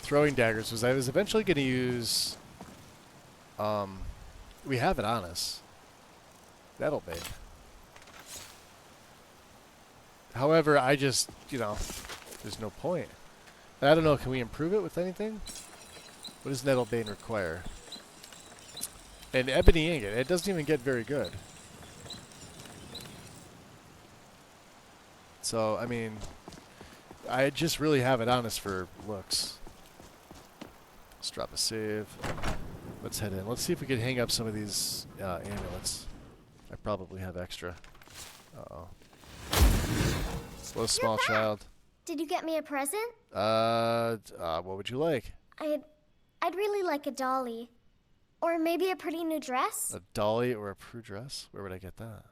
throwing daggers, was I was eventually going to use... we have it on us. That'll be. However, I just, you know, there's no point. I don't know, can we improve it with anything? What does Nettlebane require? And Ebony Ingot, it doesn't even get very good. So, I mean, I just really have it on us for looks. Let's drop a save. Let's head in. Let's see if we can hang up some of these amulets. I probably have extra. Uh-oh. Slow small child. Did you get me a present? What would you like? I'd really like a dolly. Or maybe a pretty new dress? A dolly or a prude dress? Where would I get that?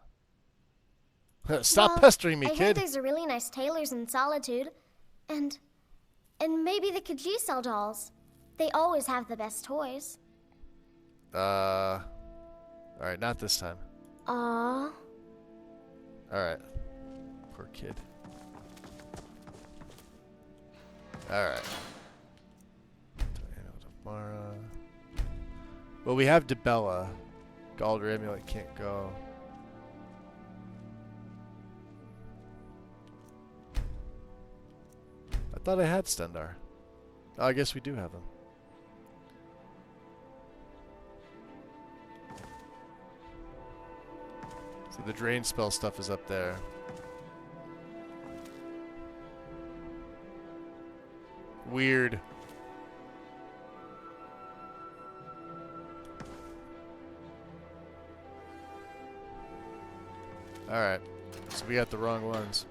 Stop pestering me, I kid! heard there's a really nice tailor's in Solitude. And maybe the Khajiit sell dolls. They always have the best toys. Alright, not this time. Aww. Alright. Poor kid. Alright. Mara. Well, we have Debella. Galder Amulet can't go. I thought I had Stendar. Oh, I guess we do have them. So the drain spell stuff is up there. Weird. Alright. So we got the wrong ones.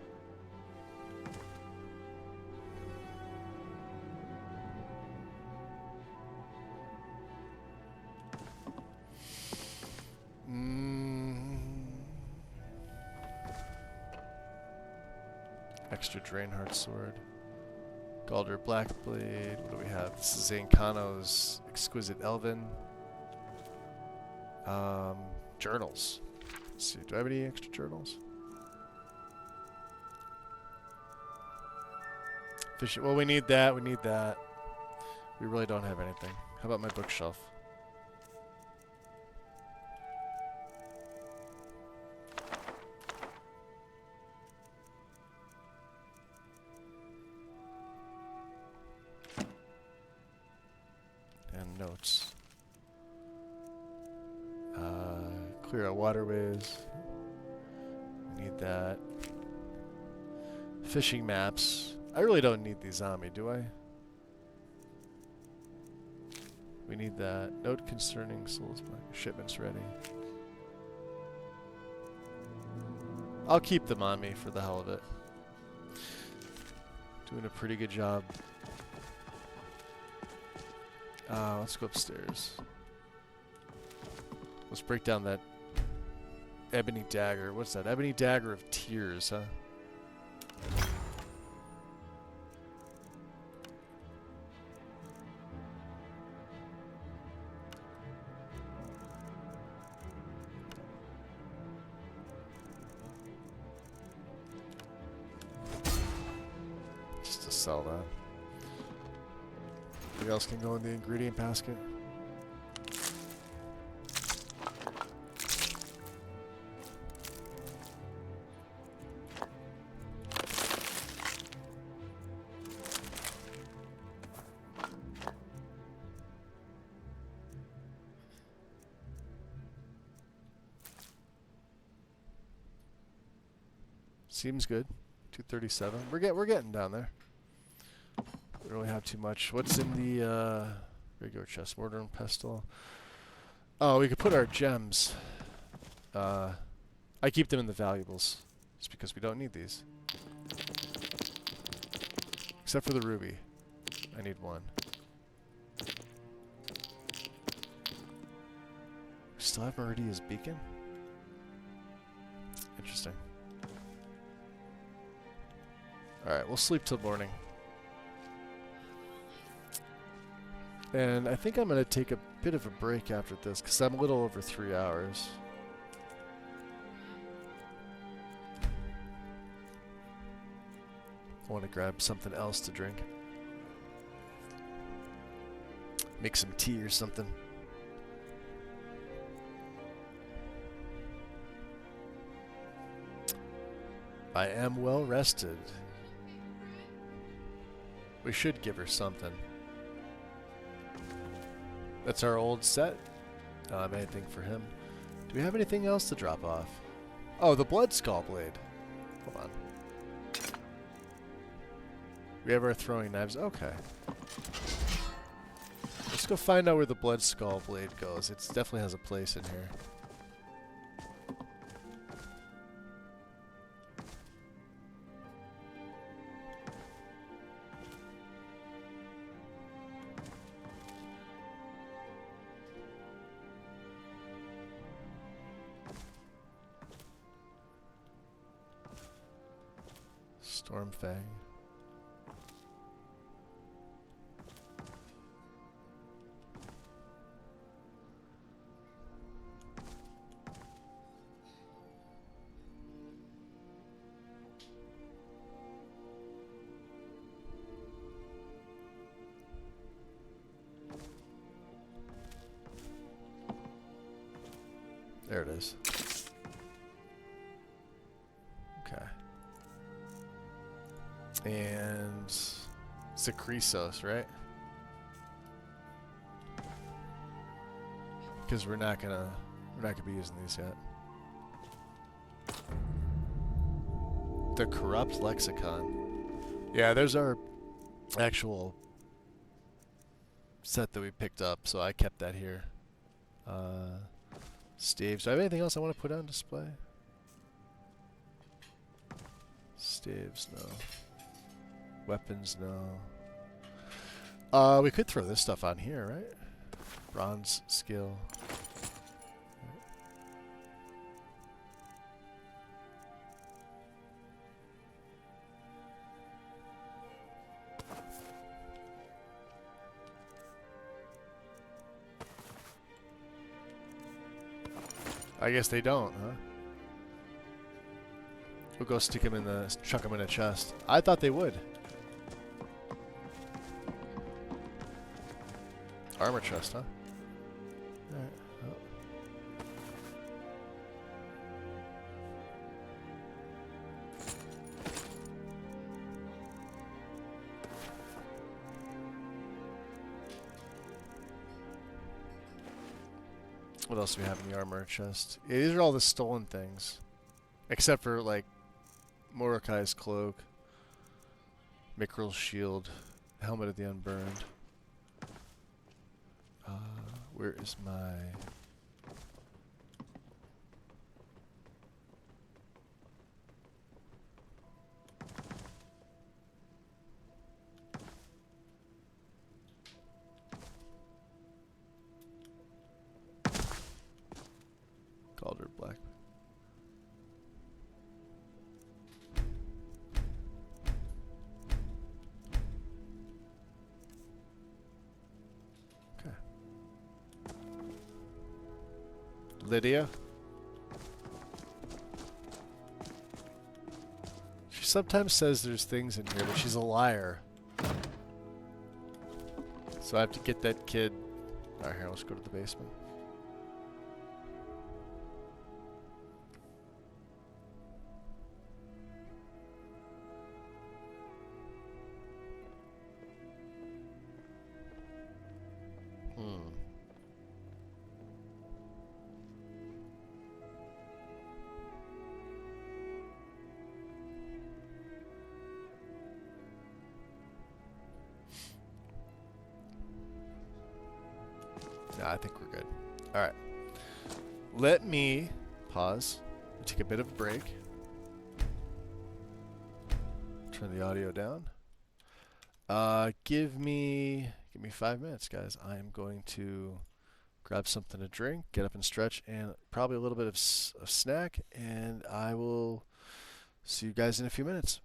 Extra Drainheart Sword. Galder Blackblade. What do we have? This is Zankano's Exquisite Elven. Journals. Let's see. Do I have any extra journals? Well, we need that. We need that. We really don't have anything. How about my bookshelf? And notes. Clear out waterways. We need that. Fishing maps. I really don't need these on me, do I? We need that. Note concerning souls. Shipments ready. I'll keep them on me for the hell of it. Doing a pretty good job. Let's go upstairs. Let's break down that Ebony Dagger. What's that? Ebony Dagger of Tears, huh? Just to sell that. What else can go in the ingredient basket? Seems good. 237. We're getting down there. We don't really have too much. What's in the regular chest? Mortar and pestle. Oh, we could put our gems. I keep them in the valuables, just because we don't need these. Except for the ruby. I need one. Still have Meridia's beacon? Interesting. Alright, we'll sleep till morning. And I think I'm going to take a bit of a break after this, because I'm a little over 3 hours. I want to grab something else to drink. Make some tea or something. I am well rested. We should give her something. That's our old set. I don't have anything for him. Do we have anything else to drop off? Oh, the Blood Skull Blade. Hold on. We have our throwing knives. Okay. Let's go find out where the Blood Skull Blade goes. It definitely has a place in here. Stormfang. There it is. Okay. And Sethkaath, right? Because we're not gonna be using these yet. The Corrupt Lexicon. Yeah, there's our actual set that we picked up, so I kept that here. Staves. Do I have anything else I want to put on display? Staves, no. Weapons, no. We could throw this stuff on here, right? Bronze skill. I guess they don't, huh? We'll go stick him in the, chuck him in a chest. I thought they would. Armor chest, huh? Alright. Oh. What else do we have in the armor chest? Yeah, these are all the stolen things. Except for, like, Mordecai's cloak, Mikral's shield, helmet of the unburned. Where is my... Calder Black. Okay. Lydia. She sometimes says there's things in here, but she's a liar. So I have to get that kid. Alright, here, let's go to the basement. I think we're good. Alright. Let me pause. Take a bit of a break. Turn the audio down. Give me 5 minutes, guys. I am going to grab something to drink, get up and stretch, and probably a little bit of a snack, and I will see you guys in a few minutes.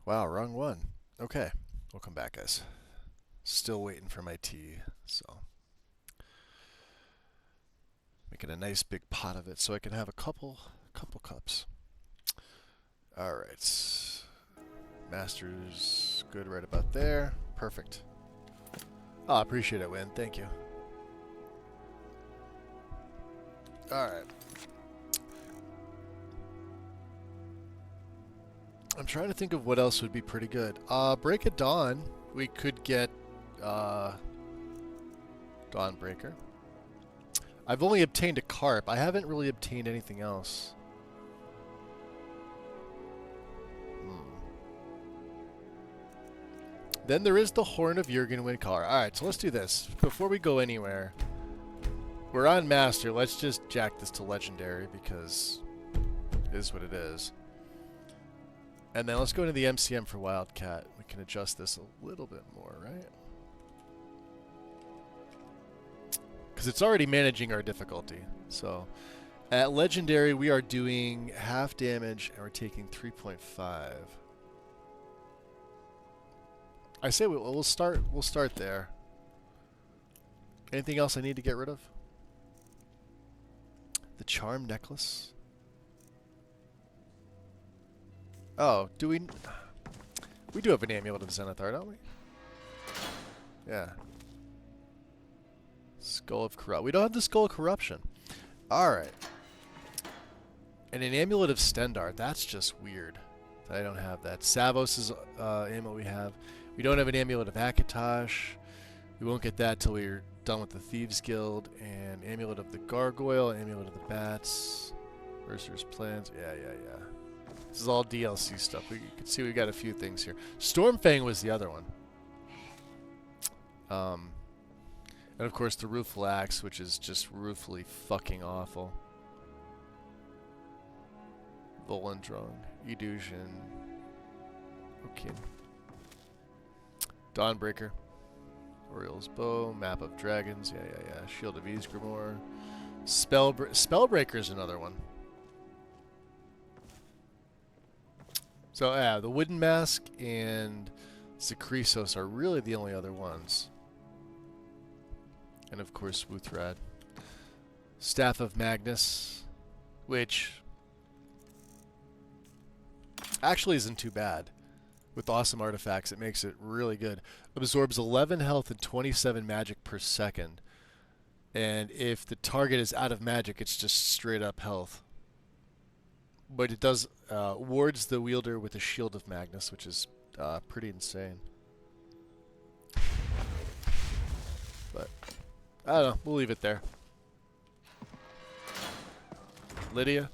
Wow, wrong one. Okay, we'll come back, guys. Still waiting for my tea, so making a nice big pot of it so I can have a couple cups. All right, Master's good right about there. Perfect. Oh, I appreciate it, Win. Thank you. All right. I'm trying to think of what else would be pretty good. Break of Dawn. We could get Dawnbreaker. I've only obtained a carp. I haven't really obtained anything else. Then there is the Horn of Jurgen Windcaller. Alright, so let's do this. Before we go anywhere, we're on Master. Let's just jack this to Legendary because it is what it is. And then let's go into the MCM for Wildcat. We can adjust this a little bit more, right? Because it's already managing our difficulty. So at Legendary, we are doing half damage and we're taking 3.5. I say we'll start there. Anything else I need to get rid of? The Charm Necklace. Oh, do we? We do have an Amulet of Zenithar, don't we? Yeah. Skull of Corrupt. We don't have the Skull of Corruption. Alright. And an Amulet of Stendar. That's just weird. I don't have that. Savos is amulet we have. We don't have an Amulet of Akatosh. We won't get that till we're done with the Thieves Guild. And Amulet of the Gargoyle, Amulet of the Bats, Mercer's Plans. Yeah. This is all DLC stuff. You can see we got a few things here. Stormfang was the other one. And of course the Rueful Axe, which is just ruefully fucking awful. Volendrong, Edushin, okay. Dawnbreaker, Oriel's Bow, Map of Dragons, yeah. Shield of Ysgramor, Spellbreaker is another one. So yeah, the Wooden Mask and Zakrisos are really the only other ones. And of course Wuthrad. Staff of Magnus, which actually isn't too bad. With awesome artifacts, it makes it really good. Absorbs 11 health and 27 magic per second. And if the target is out of magic, it's just straight up health. But it does wards the wielder with a Shield of Magnus, which is pretty insane. But I don't know. We'll leave it there. Lydia?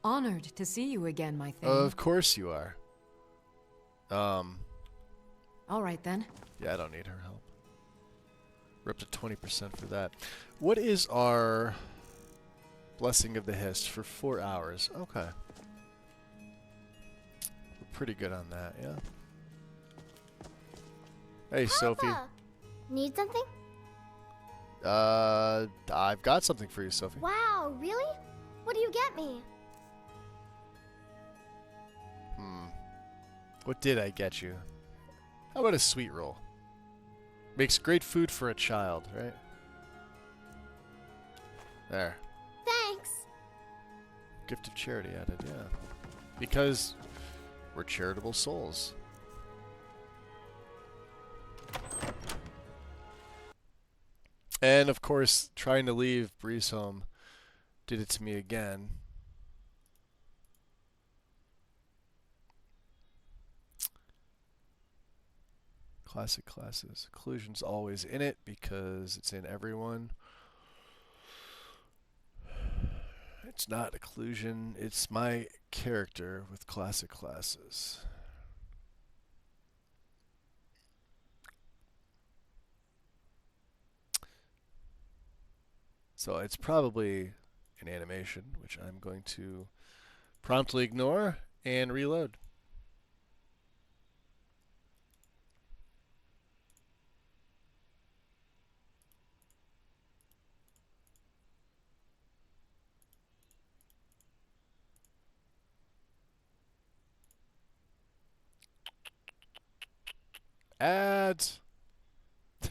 Honored to see you again, my thing. Of course you are. All right, then. Yeah, I don't need her help. We're up to 20% for that. What is our Blessing of the Hist for 4 hours? Okay. We're pretty good on that, yeah. Hey, Papa, Sophie. Need something? I've got something for you, Sophie. Wow, really? What do you get me? What did I get you? How about a sweet roll? Makes great food for a child, right? There. Thanks. Gift of charity added, yeah. Because we're charitable souls. And of course, trying to leave Breeze home did it to me again. Classic classes. Occlusion's always in it because it's in everyone. It's not occlusion, it's my character with classic classes. So it's probably an animation, which I'm going to promptly ignore and reload. Ads.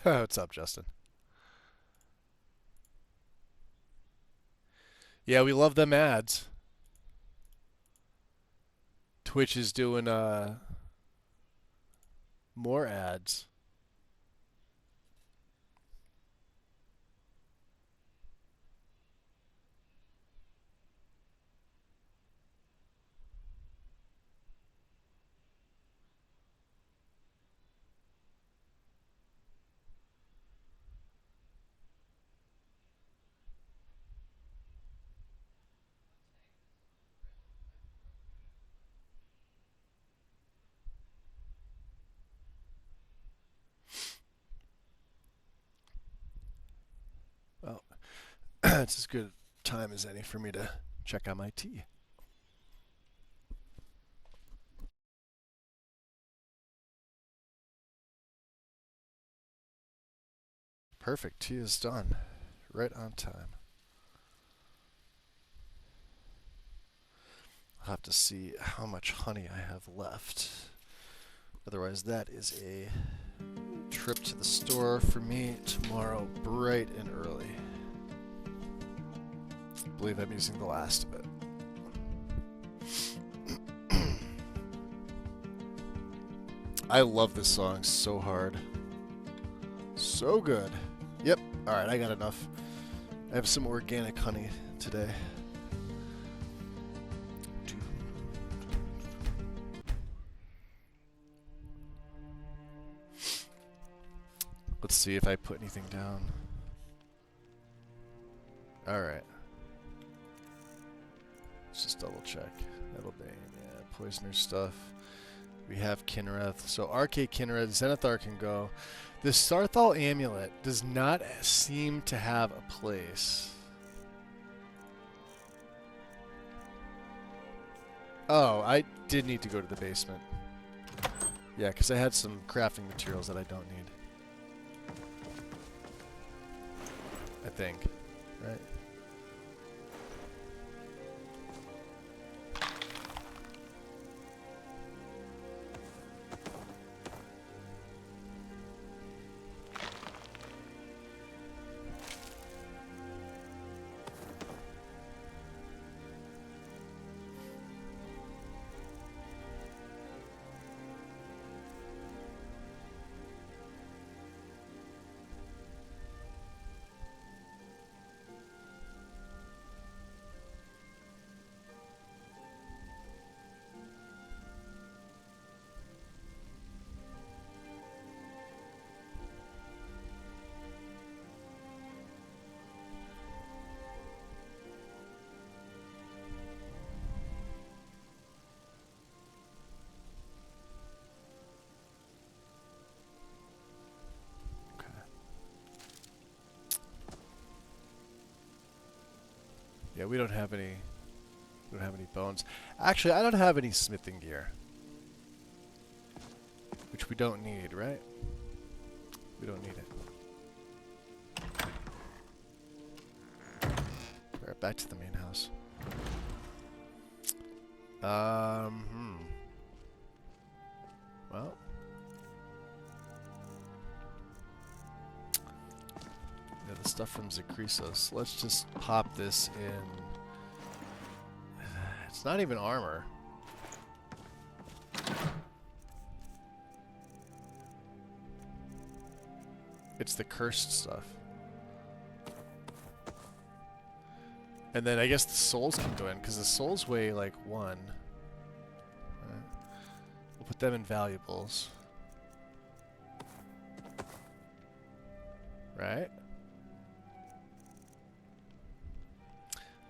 What's up, Justin? Yeah, we love them ads. Twitch is doing more ads. Well, it's as good a time as any for me to check on my tea. Perfect. Tea is done. Right on time. I'll have to see how much honey I have left. Otherwise, that is a trip to the store for me tomorrow, bright and early. I believe I'm using the last of it. I love this song so hard. So good. Yep. Alright, I got enough. I have some organic honey today. Let's see if I put anything down. Alright. Let's just double check. Nettlebane, yeah, poisoner stuff. We have Kinnereth. So RK Kinnereth, Zenithar can go. The Starthal Amulet does not seem to have a place. Oh, I did need to go to the basement. Yeah, because I had some crafting materials that I don't need. I think, right? Yeah, we don't have any bones. Actually, I don't have any smithing gear. Which we don't need, right? We don't need it. Alright, back to the main house. Well. Yeah, the stuff from Zakrisos. Let's just pop this in. It's not even armor. It's the cursed stuff. And then I guess the souls can go in, because the souls weigh like 1. We'll put them in valuables. Right?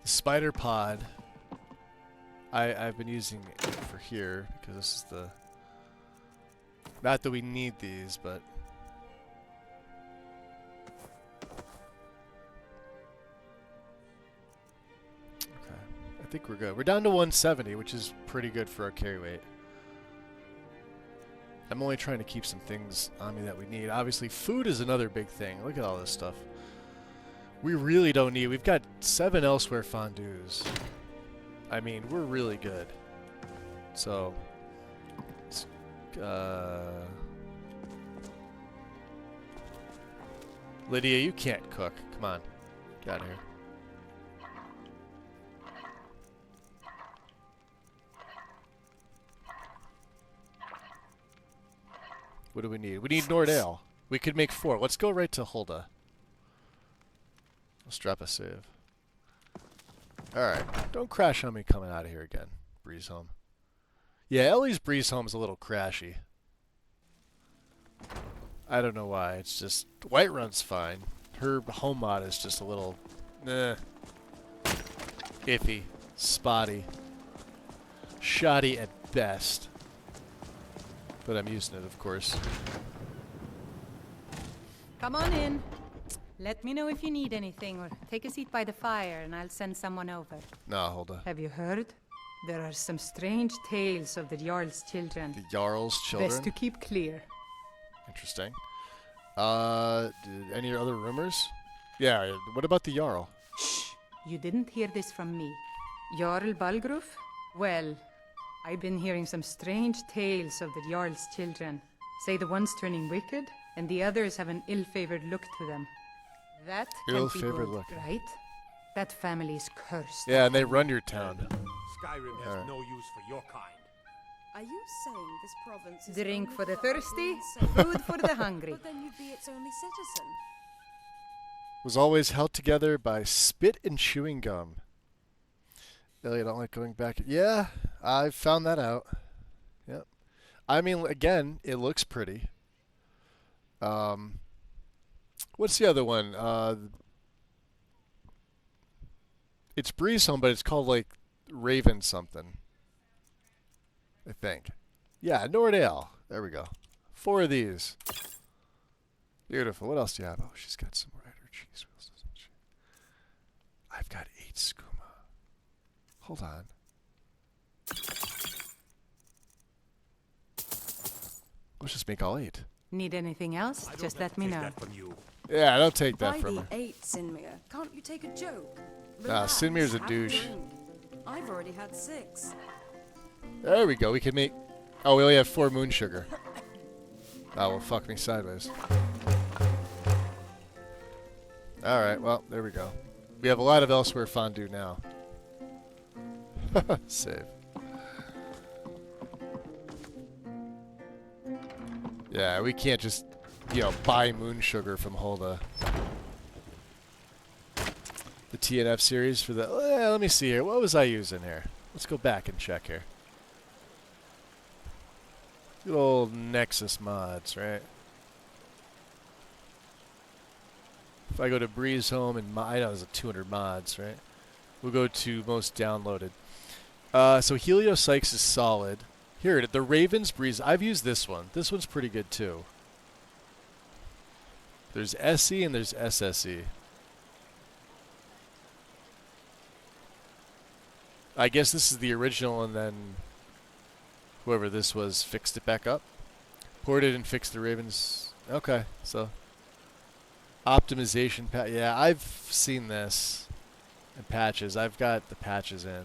The spider pod, I've been using it for here, because this is the... Not that we need these, but... think we're good. We're down to 170, which is pretty good for our carry weight. I'm only trying to keep some things on me that we need. Obviously, food is another big thing. Look at all this stuff. We really don't need... We've got 7 elsewhere fondues. I mean, we're really good. So... Lydia, you can't cook. Come on. Get out of here. What do we need? We need Nordale. We could make 4. Let's go right to Hulda. Let's drop a save. Alright. Don't crash on me coming out of here again. Breeze home. Yeah, Ellie's breeze home is a little crashy. I don't know why. It's just... Whiterun's fine. Her home mod is just a little... iffy. Spotty. Shoddy at best. But I'm using it, of course. Come on in. Let me know if you need anything, or take a seat by the fire, and I'll send someone over. No, hold on. Have you heard? There are some strange tales of the Jarl's children. The Jarl's children? Best to keep clear. Interesting. Any other rumors? Yeah, what about the Jarl? Shh! You didn't hear this from me. Jarl Balgruf? Well, I've been hearing some strange tales of the Jarl's children. Say the one's turning wicked, and the others have an ill-favored look to them. That can't be good, right? That family is cursed. Yeah, and they run your town. Skyrim has no use for your kind. Are you saying this province is Drink only for the for thirsty, Odin's food for the hungry. But then you'd be its only citizen. Was always held together by spit and chewing gum. Ellie, I don't like going back. Yeah, I found that out. Yep. I mean, again, it looks pretty. What's the other one? It's Breeze Home, but it's called, like, Raven something. I think. Yeah, Nordale. There we go. 4 of these. Beautiful. What else do you have? Oh, she's got some rider cheese wheels, doesn't she? I've got 8 skooma. Hold on. Let's just make all 8. Need anything else? Just let me know. Yeah, I don't take that By from the her. 8, Sinmir. Can't you take a joke? Nah, Relax, Sinmir's a have douche. drink. I've already had 6. There we go. We can make... Oh, we only have 4 moon sugar. That will fuck me sideways. Alright, well, there we go. We have a lot of elsewhere fondue now. Save. Yeah, we can't just, you know, buy moon sugar from Hulda. The TNF series for the... let me see here. What was I using here? Let's go back and check here. Good old Nexus mods, right? If I go to Breeze Home and I know there's 200 mods, right? We'll go to most downloaded. So Helio Sykes is solid. Here, the Ravens Breeze. I've used this one. This one's pretty good too. There's SE and there's SSE. I guess this is the original, and then whoever this was fixed it back up. Ported and fixed the Ravens. Okay, so optimization patch. Yeah, I've seen this in patches. I've got the patches in.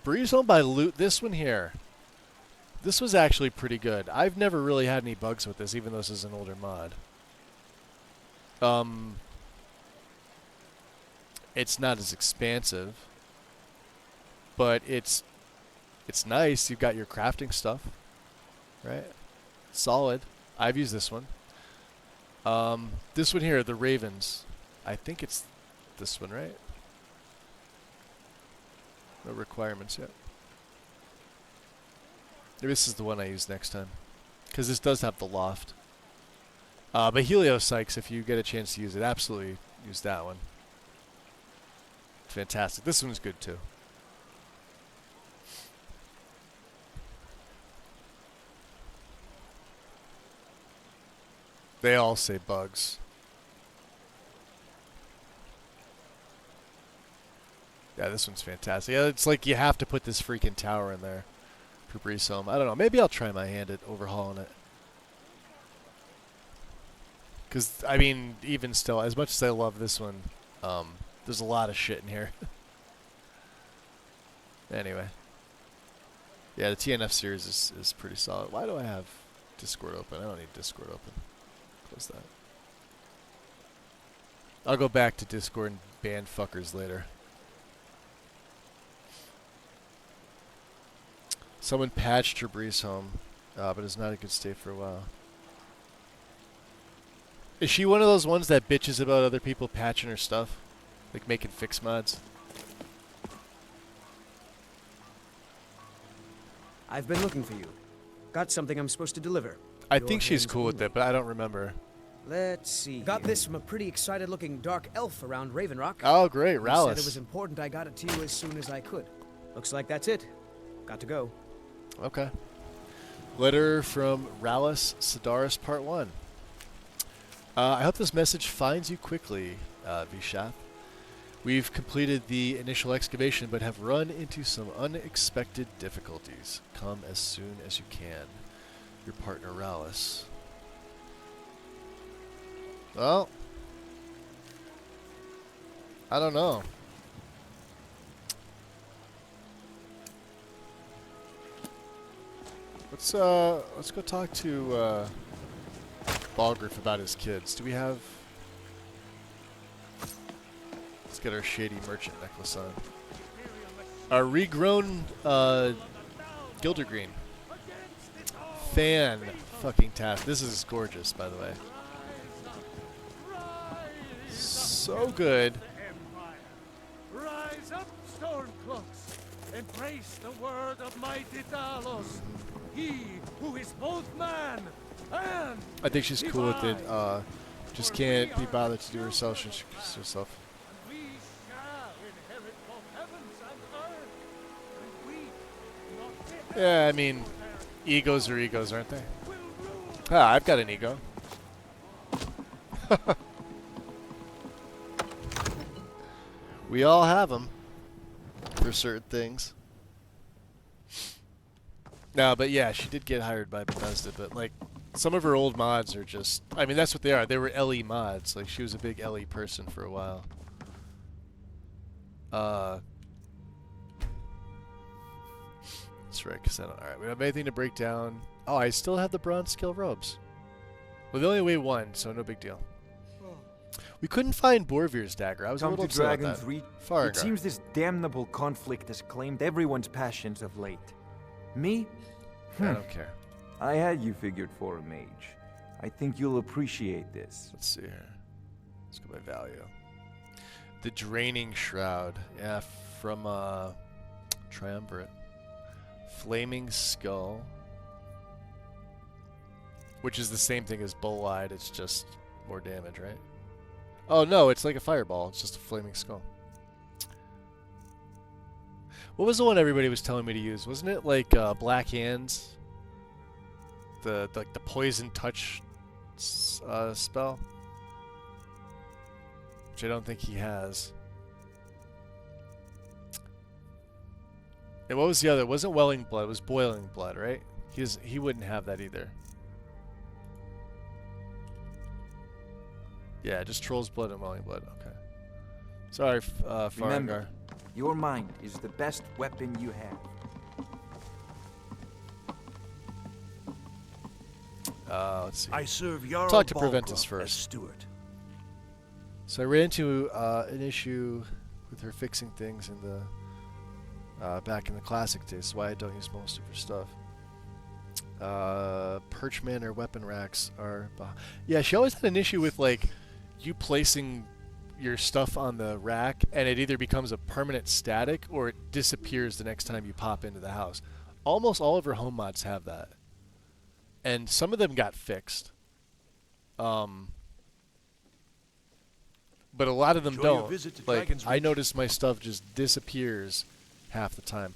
Breeze Home by Loot. This one here. This was actually pretty good. I've never really had any bugs with this, even though this is an older mod. It's not as expansive, but it's nice. You've got your crafting stuff, right? Solid. I've used this one. This one here, the Ravens. I think it's this one, right? No requirements yet. Maybe this is the one I use next time, because this does have the loft. But Helio Sykes, if you get a chance to use it, absolutely use that one. Fantastic. This one's good too. They all say bugs. Yeah, this one's fantastic. Yeah, it's like you have to put this freaking tower in there for Breeze Home. I don't know. Maybe I'll try my hand at overhauling it. Because, I mean, even still, as much as I love this one, there's a lot of shit in here. Anyway. Yeah, the TNF series is pretty solid. Why do I have Discord open? I don't need Discord open. Close that. I'll go back to Discord and ban fuckers later. Someone patched her Breeze Home, but it's not a good state for a while. Is she one of those ones that bitches about other people patching her stuff? Like making fix mods? I've been looking for you. Got something I'm supposed to deliver. I think she's cool with it, but I don't remember. Let's see. Got this from a pretty excited-looking dark elf around Raven Rock. Oh, great, He Rallis. said it was important I got it to you as soon as I could. Looks like that's it. Got to go. Okay. Letter from Rallis Sidaris Part 1. I hope this message finds you quickly, Vishath. We've completed the initial excavation, but have run into some unexpected difficulties. Come as soon as you can. Your partner, Rallis. Well, I don't know. Let's go talk to Balgriff about his kids. Do we have? Let's get our shady merchant necklace on. Our regrown Gildergreen. Fan fucking task. This is gorgeous, by the way. So good. Rise up, Stormcloaks. Embrace the word of mighty Talos. He who is both man and I think she's cool with it. Just can't be bothered to do herself. She should herself. we shall inherit both heavens and earth. And we not Yeah, I mean, egos are egos, aren't they? Ah, I've got an ego. We all have them for certain things. No, but yeah, she did get hired by Bethesda, but like some of her old mods are just, I mean, that's what they are. They were LE mods. Like she was a big LE person for a while. That's right, because I don't, alright, we don't have anything to break down. Oh, I still have the bronze skill robes. Well, they only weigh 1, so no big deal. We couldn't find Borvir's dagger. I was a Come little to upset about Dragon's that. Reach. Fargar. It seems this damnable conflict has claimed everyone's passions of late. Me? I don't care. I had you figured for a mage. I think you'll appreciate this. Let's see here. Let's go by value. The Draining Shroud. Yeah, from Triumvirate. Flaming Skull. Which is the same thing as Bull-Eyed, it's just more damage, right? Oh no, it's like a fireball, it's just a flaming skull. What was the one everybody was telling me to use? Wasn't it like Black Hands? The poison touch spell? Which I don't think he has. And what was the other? It wasn't Welling Blood, it was Boiling Blood, right? He wouldn't have that either. Yeah, just Troll's Blood and Welling Blood. Okay. Sorry, Remember, Farengar. your mind is the best weapon you have. Let's see. I serve Jarl Talk to Preventus Balgruuf as first. steward. So I ran into an issue with her fixing things in the back in the classic days. That's why I don't use most of her stuff. Perchman or weapon racks are... Yeah, she always had an issue with, like, you placing your stuff on the rack, and it either becomes a permanent static, or it disappears the next time you pop into the house. Almost all of her home mods have that. And some of them got fixed. But a lot of them Enjoy your don't. visit to Like, Dragon's I Reach. notice my stuff just disappears half the time.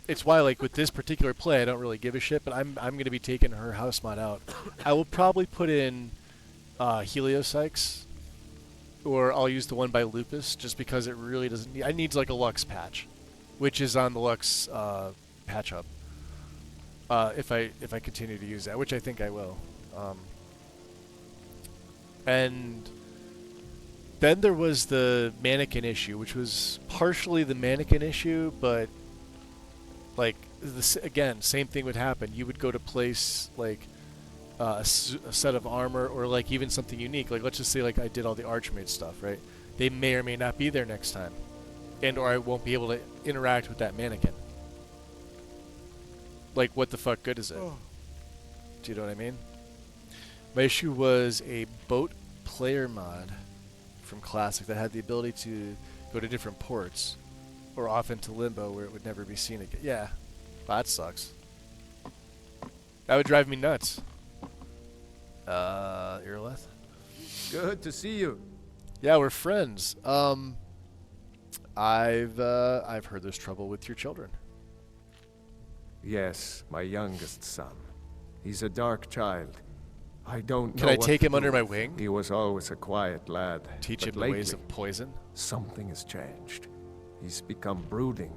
It's why, like, with this particular play, I don't really give a shit, but I'm going to be taking her house mod out. I will probably put in Heliopsychs or I'll use the one by Lupus, just because it really doesn't need... I need like a Lux patch, which is on the Lux patch hub. If I continue to use that, which I think I will. And then there was the mannequin issue, which was partially the mannequin issue, but like again, same thing would happen. You would go to place like a set of armor, or like even something unique. Like let's just say like I did all the Archmage stuff, right? They may or may not be there next time, and or I won't be able to interact with that mannequin. Like what the fuck good is it? Do you know what I mean? My issue was a boat player mod from Classic that had the ability to go to different ports, or off into Limbo where it would never be seen again. Yeah, well, that sucks. That would drive me nuts. Irleth? Good to see you. Yeah, we're friends. I've heard there's trouble with your children. Yes, my youngest son. He's a dark child. I don't know. Can I take him under my wing? He was always a quiet lad. Teach him the lately, ways of poison? Something has changed. He's become brooding,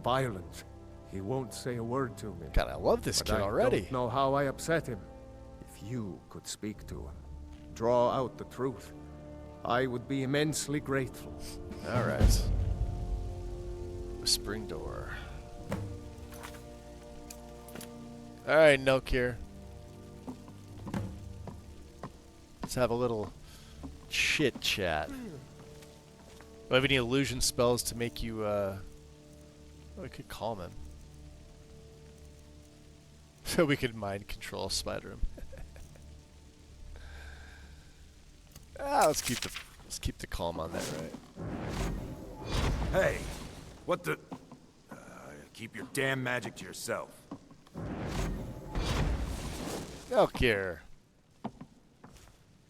violent. He won't say a word to me. God, I love this kid already. I don't know how I upset him. If you could speak to him, draw out the truth, I would be immensely grateful. All right. Whispering door. All right, Nokir. Let's have a little chit chat. Do I have any illusion spells to make you, oh, I could calm him. So we could mind control Spider him. Let's keep the calm on that, right? Hey, what the... keep your damn magic to yourself. Nokir.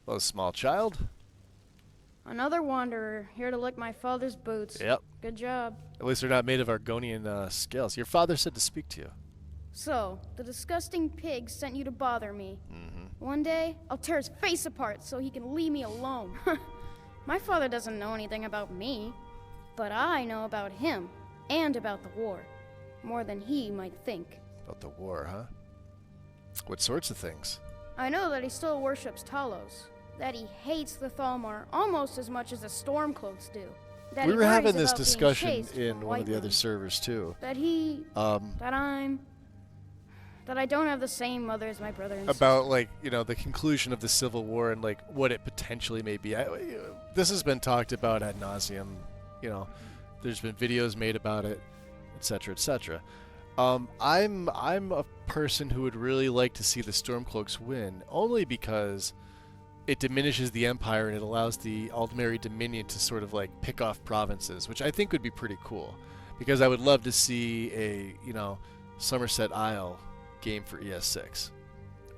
Hello, small child. Another wanderer, here to lick my father's boots. Yep. Good job. At least they're not made of Argonian scales. Your father said to speak to you. So, the disgusting pig sent you to bother me. One day, I'll tear his face apart so he can leave me alone. My father doesn't know anything about me, but I know about him and about the war. More than he might think. About the war, huh? What sorts of things? I know that he still worships Talos, that he hates the Thalmor almost as much as the Stormcloaks do. That We he were worries having this about being discussion chased in from one of the other Whiterun. servers too. That I don't have the same mother as my brother and About like, you know, the conclusion of the Civil War and like what it potentially may be. This has been talked about ad nauseum. You know, there's been videos made about it, etc., etc. I'm a person who would really like to see the Stormcloaks win, only because it diminishes the Empire and it allows the Aldmeri Dominion to sort of like pick off provinces, which I think would be pretty cool. Because I would love to see a, you know, Somerset Isle game for ES6.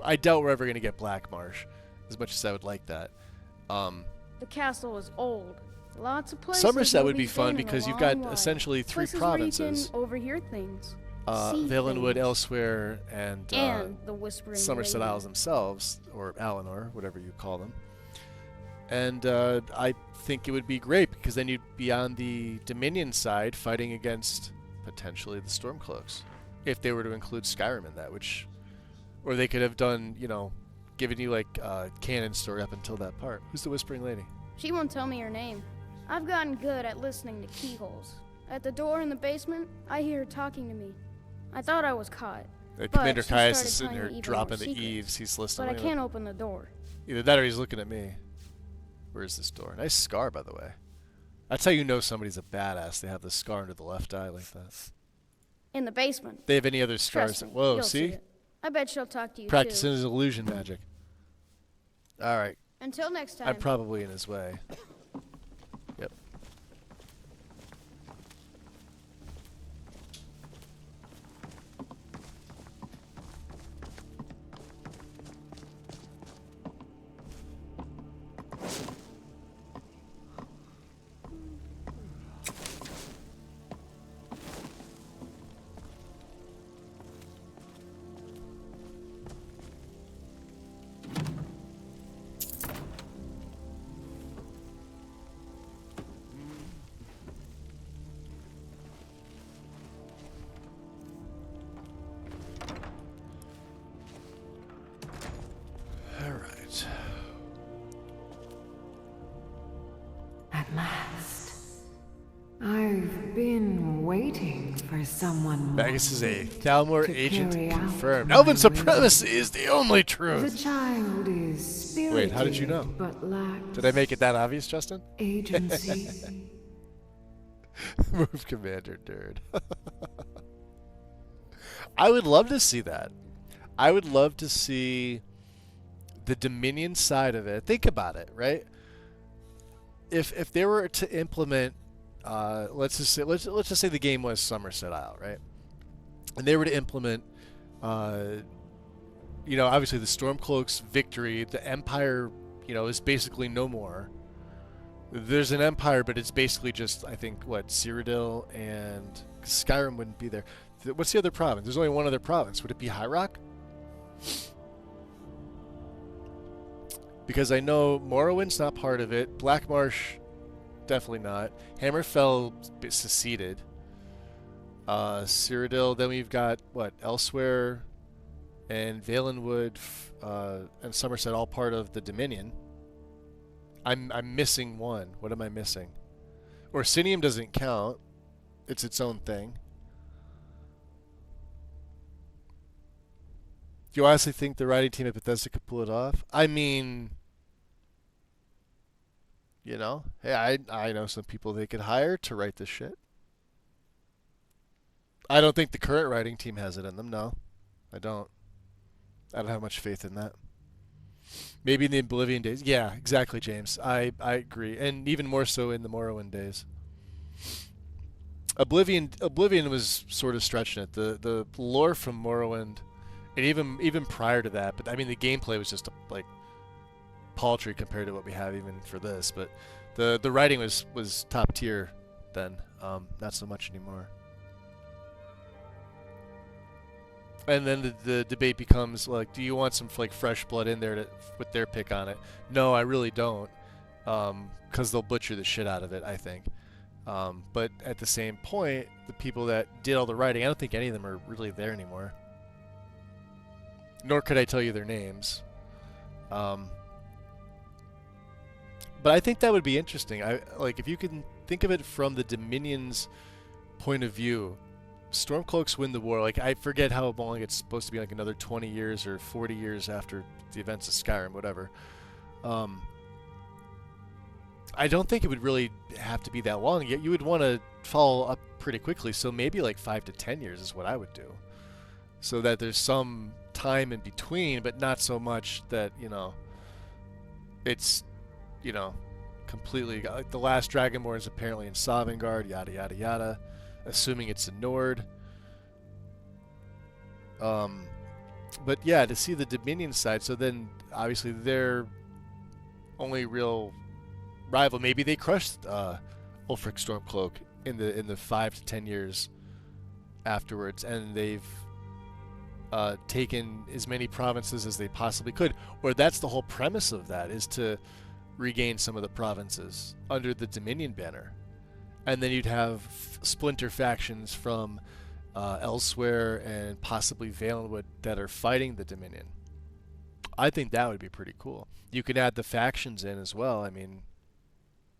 I doubt we're ever going to get Black Marsh, as much as I would like that. The castle is old. Lots of places. Somerset would be nobody's fun been in a because you've long got while. essentially three Places provinces. Where you can overhear things. Valenwood, Elsewhere, and the Whispering Somerset Lady. Isles themselves, or Alinor, whatever you call them. And I think it would be great because then you'd be on the Dominion side fighting against potentially the Stormcloaks, if they were to include Skyrim in that, which, or they could have done, you know, given you like canon story up until that part. Who's the Whispering Lady? She won't tell me her name. I've gotten good at listening to keyholes. At the door in the basement, I hear her talking to me. I thought I was caught. Commander she Caius started is sitting telling here me even dropping more the secrets. eaves. He's listening. But I can't open the door. Either that or he's looking at me. Where's this door? Nice scar, by the way. That's how you know somebody's a badass. They have the scar under the left eye like that. In the basement. They have any other scars? Trust me, Whoa, you'll see? it. I bet she'll talk to you Practicing too. his illusion magic. All right. Until next time. I'm probably in his way. Yep. waiting for someone. Magus is a Thalmor to agent carry out confirmed. my Elven will. supremacy is the only The truth. child is spirited, Wait, how did you know? but lacks Did I make it that obvious, Justin? agency. Move Commander Nerd. I would love to see that. I would love to see the Dominion side of it. Think about it, right? If they were to implement, let's just say the game was Somerset Isle, right? And they were to implement, you know, obviously the Stormcloak's victory, the Empire, you know, is basically no more. There's an Empire, but it's basically just, I think, what, Cyrodiil and Skyrim wouldn't be there. What's the other province? There's only one other province. Would it be High Rock? Because I know Morrowind's not part of it. Black Marsh, definitely not. Hammerfell seceded. Cyrodiil, then we've got, what, Elsewhere and Valenwood and Somerset, all part of the Dominion. I'm missing one. What am I missing? Orsinium doesn't count. It's its own thing. Do you honestly think the writing team at Bethesda could pull it off? I mean, you know, hey, I know some people they could hire to write this shit. I don't think the current writing team has it in them. No, I don't. I don't have much faith in that. Maybe in the Oblivion days. Yeah, exactly, James. I agree. And even more so in the Morrowind days. Oblivion was sort of stretching it. The lore from Morrowind, and even prior to that, but I mean the gameplay was just like paltry compared to what we have even for this. But the writing was top tier then. Not so much anymore. And then the debate becomes like, do you want some like fresh blood in there with their pick on it? No, I really don't, because they'll butcher the shit out of it, I think. But at the same point, the people that did all the writing, I don't think any of them are really there anymore. Nor could I tell you their names. But I think that would be interesting. Like if you can think of it from the Dominion's point of view. Stormcloaks win the war. Like, I forget how long it's supposed to be, like another 20 years or 40 years after the events of Skyrim, whatever. I don't think it would really have to be that long. Yet you would want to follow up pretty quickly. So maybe like 5 to 10 years is what I would do. So that there's some time in between, but not so much that, you know, it's, you know, completely... Like the last Dragonborn is apparently in Sovngarde, yada, yada, yada. Assuming it's a Nord. But yeah, to see the Dominion side, so then obviously their only real rival, maybe they crushed Ulfric Stormcloak in the 5 to 10 years afterwards, and they've taken as many provinces as they possibly could. Or that's the whole premise of that, is to regain some of the provinces under the Dominion banner. And then you'd have splinter factions from Elsewhere and possibly Valenwood that are fighting the Dominion. I think that would be pretty cool. You could add the factions in as well. I mean,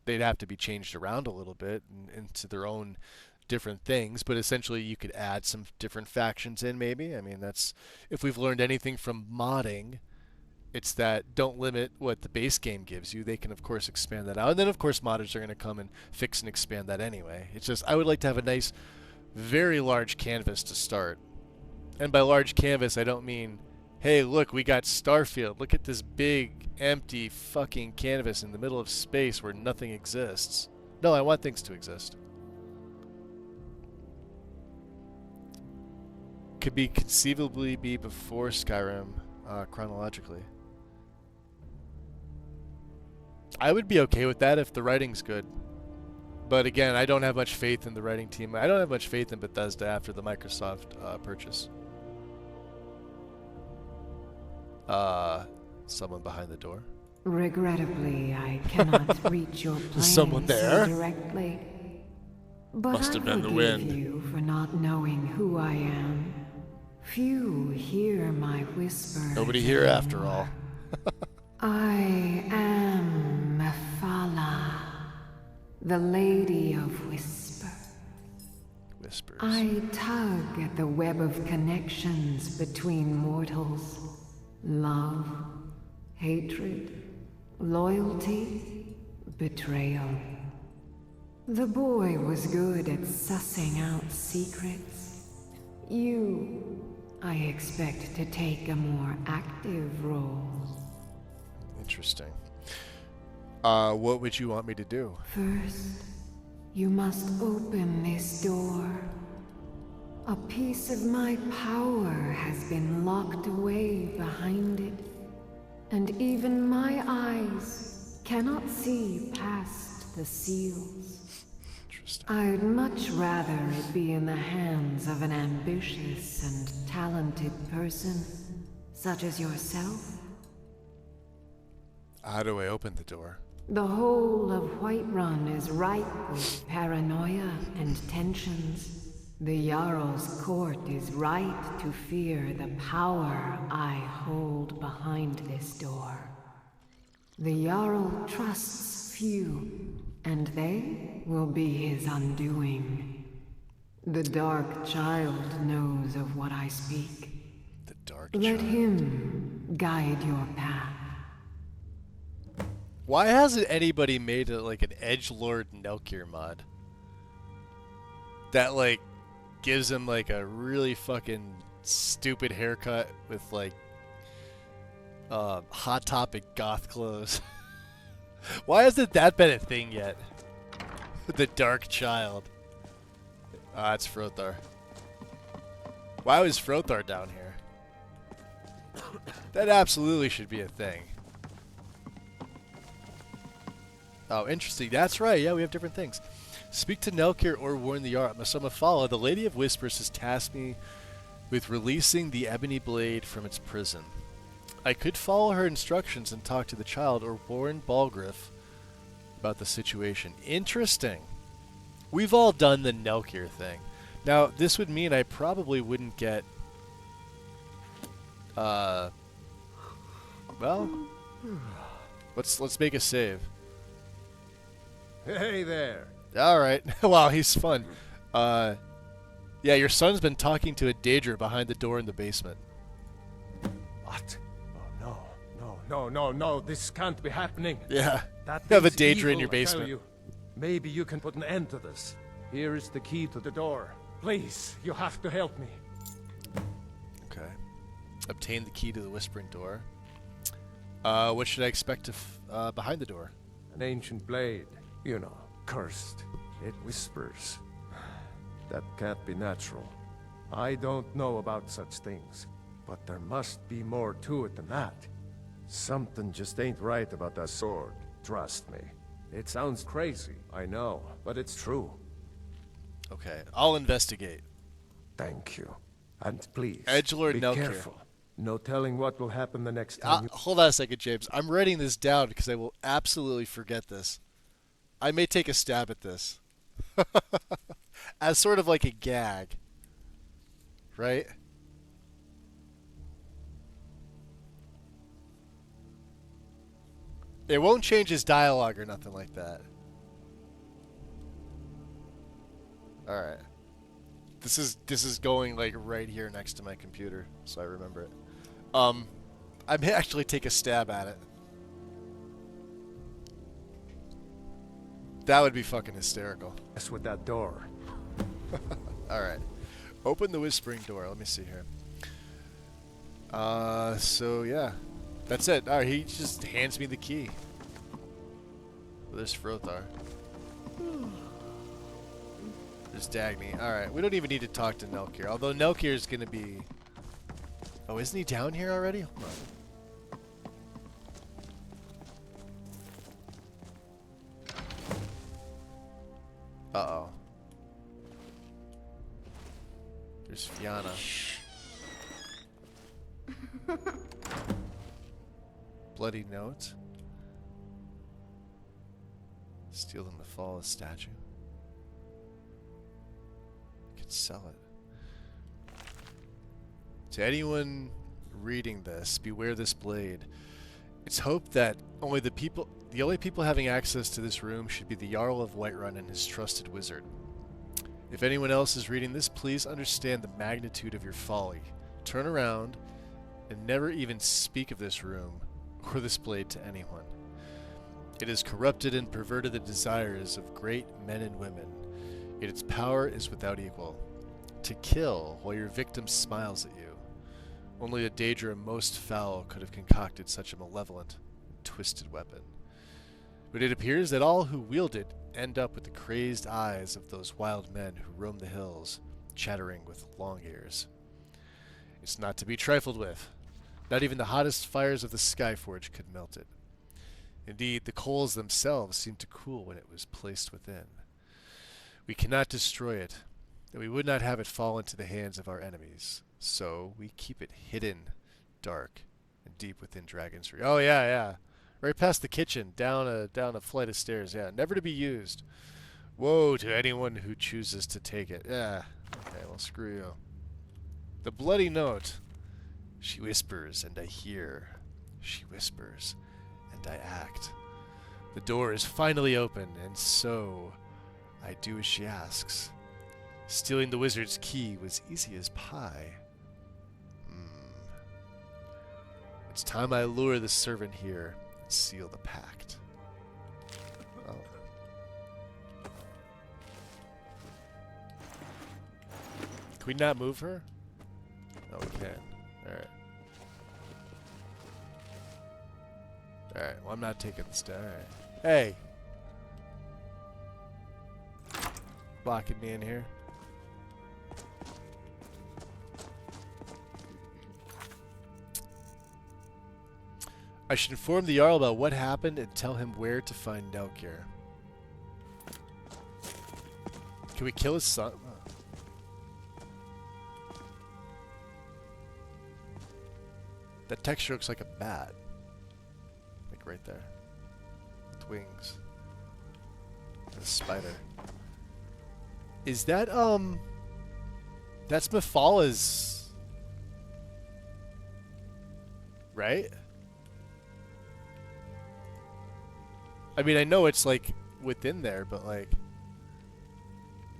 they'd have to be changed around a little bit into their own different things, but essentially you could add some different factions in maybe. I mean, that's, if we've learned anything from modding, it's that don't limit what the base game gives you. They can, of course, expand that out. And then, of course, modders are going to come and fix and expand that anyway. It's just, I would like to have a nice, very large canvas to start. And by large canvas, I don't mean, hey, look, we got Starfield. Look at this big, empty fucking canvas in the middle of space where nothing exists. No, I want things to exist. Could be conceivably be before Skyrim, chronologically. I would be okay with that if the writing's good. But again, I don't have much faith in the writing team. I don't have much faith in Bethesda after the Microsoft purchase. Someone behind the door. Regrettably, I cannot reach your plans someone there? so directly. But Must have I been the forgive wind. you for not knowing who I am. Few hear my whisper. Nobody here after all. I am Mephala, the Lady of Whisper. I tug at the web of connections between mortals. Love, hatred, loyalty, betrayal. The boy was good at sussing out secrets. You, I expect to take a more active role. Interesting. What would you want me to do? First, you must open this door. A piece of my power has been locked away behind it, and even my eyes cannot see past the seals. I'd much rather it be in the hands of an ambitious and talented person, such as yourself. How do I open the door? The whole of Whiterun is ripe with paranoia and tensions. The Jarl's court is right to fear the power I hold behind this door. The Jarl trusts few, and they will be his undoing. The Dark Child knows of what I speak. The Dark Let Child. him guide your path. Why hasn't anybody made it like an edgelord Nelkir mod? That like gives him like a really fucking stupid haircut with like Hot Topic goth clothes. Why hasn't that been a thing yet? The Dark Child. Ah, it's Frothar. Why was Frothar down here? That absolutely should be a thing. Oh, interesting. That's right. Yeah, we have different things. Speak to Nelkir or warn the Jarl. Must someone follow? The Lady of Whispers has tasked me with releasing the Ebony Blade from its prison. I could follow her instructions and talk to the child or warn Balgruuf about the situation. Interesting. We've all done the Nelkir thing. Now, this would mean I probably wouldn't get... well... Let's make a save. Hey there. Alright. Wow, he's fun. Yeah, your son's been talking to a Daedra behind the door in the basement. What? Oh, no, this can't be happening. Yeah. That You have a is Daedra in evil, your I basement. tell you. Maybe you can put an end to this. Here is the key to the door. Please, you have to help me. Okay. Obtain the key to the Whispering Door. What should I expect to behind the door? An ancient blade. You know, cursed. It whispers. That can't be natural. I don't know about such things, but there must be more to it than that. Something just ain't right about that sword. Trust me. It sounds crazy, I know, but it's true. Okay, I'll investigate. Thank you. And please, Edgelord be Nelkir. careful. No telling what will happen the next time. Hold on a second, James. I'm writing this down because I will absolutely forget this. I may take a stab at this. As sort of like a gag. Right? It won't change his dialogue or nothing like that. Alright. This is going like right here next to my computer, so I remember it. I may actually take a stab at it. That would be fucking hysterical. That's with that door. Alright. Open the Whispering Door. Let me see here. So yeah. That's it. Alright, he just hands me the key. There's Frothar. There's Dagny. Alright, we don't even need to talk to Nelkir. Although Nelkir is gonna be... Oh, isn't he down here already? Hold on. Uh-oh. There's Fianna. Bloody note. Steal them to fall a statue. Could sell it. To anyone reading this, beware this blade. It's hoped that the only people having access to this room should be the Jarl of Whiterun and his trusted wizard. If anyone else is reading this, please understand the magnitude of your folly. Turn around and never even speak of this room or this blade to anyone. It has corrupted and perverted the desires of great men and women, yet its power is without equal. To kill while your victim smiles at you. Only a Daedra most foul could have concocted such a malevolent and twisted weapon. But it appears that all who wield it end up with the crazed eyes of those wild men who roam the hills, chattering with long ears. It's not to be trifled with. Not even the hottest fires of the Skyforge could melt it. Indeed, the coals themselves seemed to cool when it was placed within. We cannot destroy it, and we would not have it fall into the hands of our enemies. So we keep it hidden, dark, and deep within Dragon's Reach. Oh yeah, yeah. Right past the kitchen, down a flight of stairs. Yeah, never to be used. Woe to anyone who chooses to take it. Yeah. Okay, well, screw you. The bloody note. She whispers, and I hear. She whispers, and I act. The door is finally open, and so I do as she asks. Stealing the wizard's key was easy as pie. It's time I lure the servant here and seal the pact. Oh. Can we not move her? No, we can. Alright. Alright, well, I'm not taking this down. Alright. Hey! Blocking me in here. I should inform the Jarl about what happened and tell him where to find Nelkir. Can we kill his son? Oh. That texture looks like a bat. Like right there. With wings. And a spider. Is that, that's Mephal's... Right? I mean, I know it's, like, within there, but, like...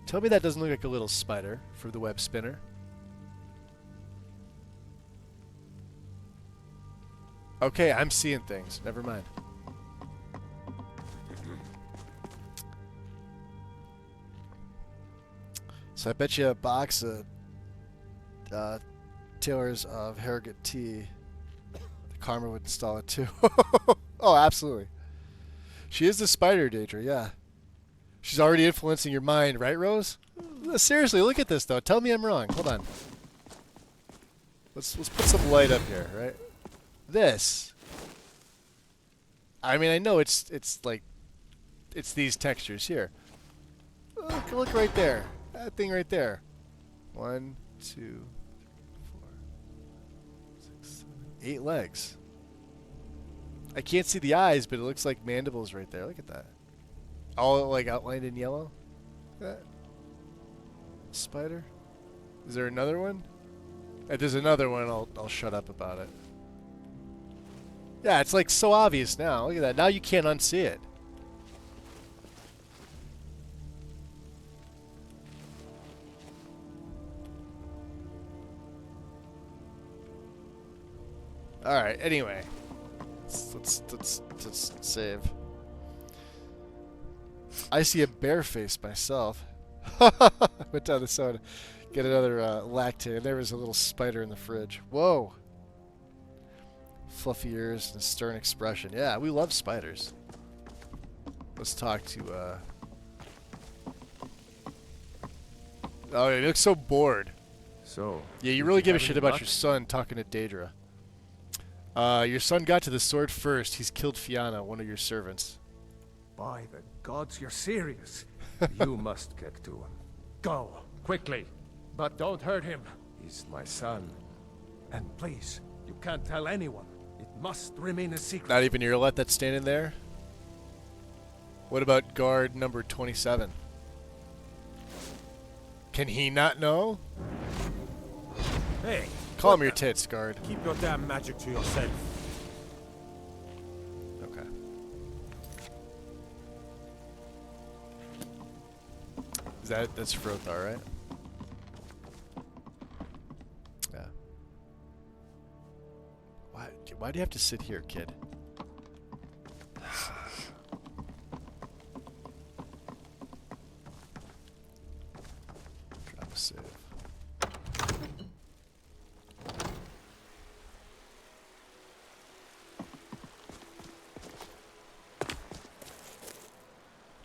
Tell me that doesn't look like a little spider for the web spinner. Okay, I'm seeing things. Never mind. So I bet you a box of Taylor's of Harrogate tea. Karma would install it too. Oh, absolutely. She is the spider, Daedra, yeah. She's already influencing your mind, right, Rose? Seriously, look at this, though. Tell me I'm wrong. Hold on. Let's put some light up here, right? This. I mean, I know it's like, it's these textures here. Look right there. That thing right there. 1, 2, 4, 6, 7, 8 legs. I can't see the eyes, but it looks like mandibles right there. Look at that. All like outlined in yellow. That spider. Is there another one? If there's another one, I'll shut up about it. Yeah, it's like so obvious now. Look at that. Now you can't unsee it. All right. Anyway, let's save. I see a bear face myself. Went down the soda, get another lactate. There was a little spider in the fridge. Whoa. Fluffy ears and a stern expression. Yeah, we love spiders. Let's talk to. Oh, he looks so bored. So. Yeah, you really give a shit about your son talking to Daedra. Your son got to the sword first. He's killed Fianna, one of your servants. By the gods, you're serious. You must get to him. Go, quickly. But don't hurt him. He's my son. And please, you can't tell anyone. It must remain a secret. Not even Irlet that's standing there? What about guard number 27? Can he not know? Hey. Calm your tits, guard. Keep your damn magic to yourself. that's Frothar, right? Yeah. Why do you have to sit here, kid? Drop a save.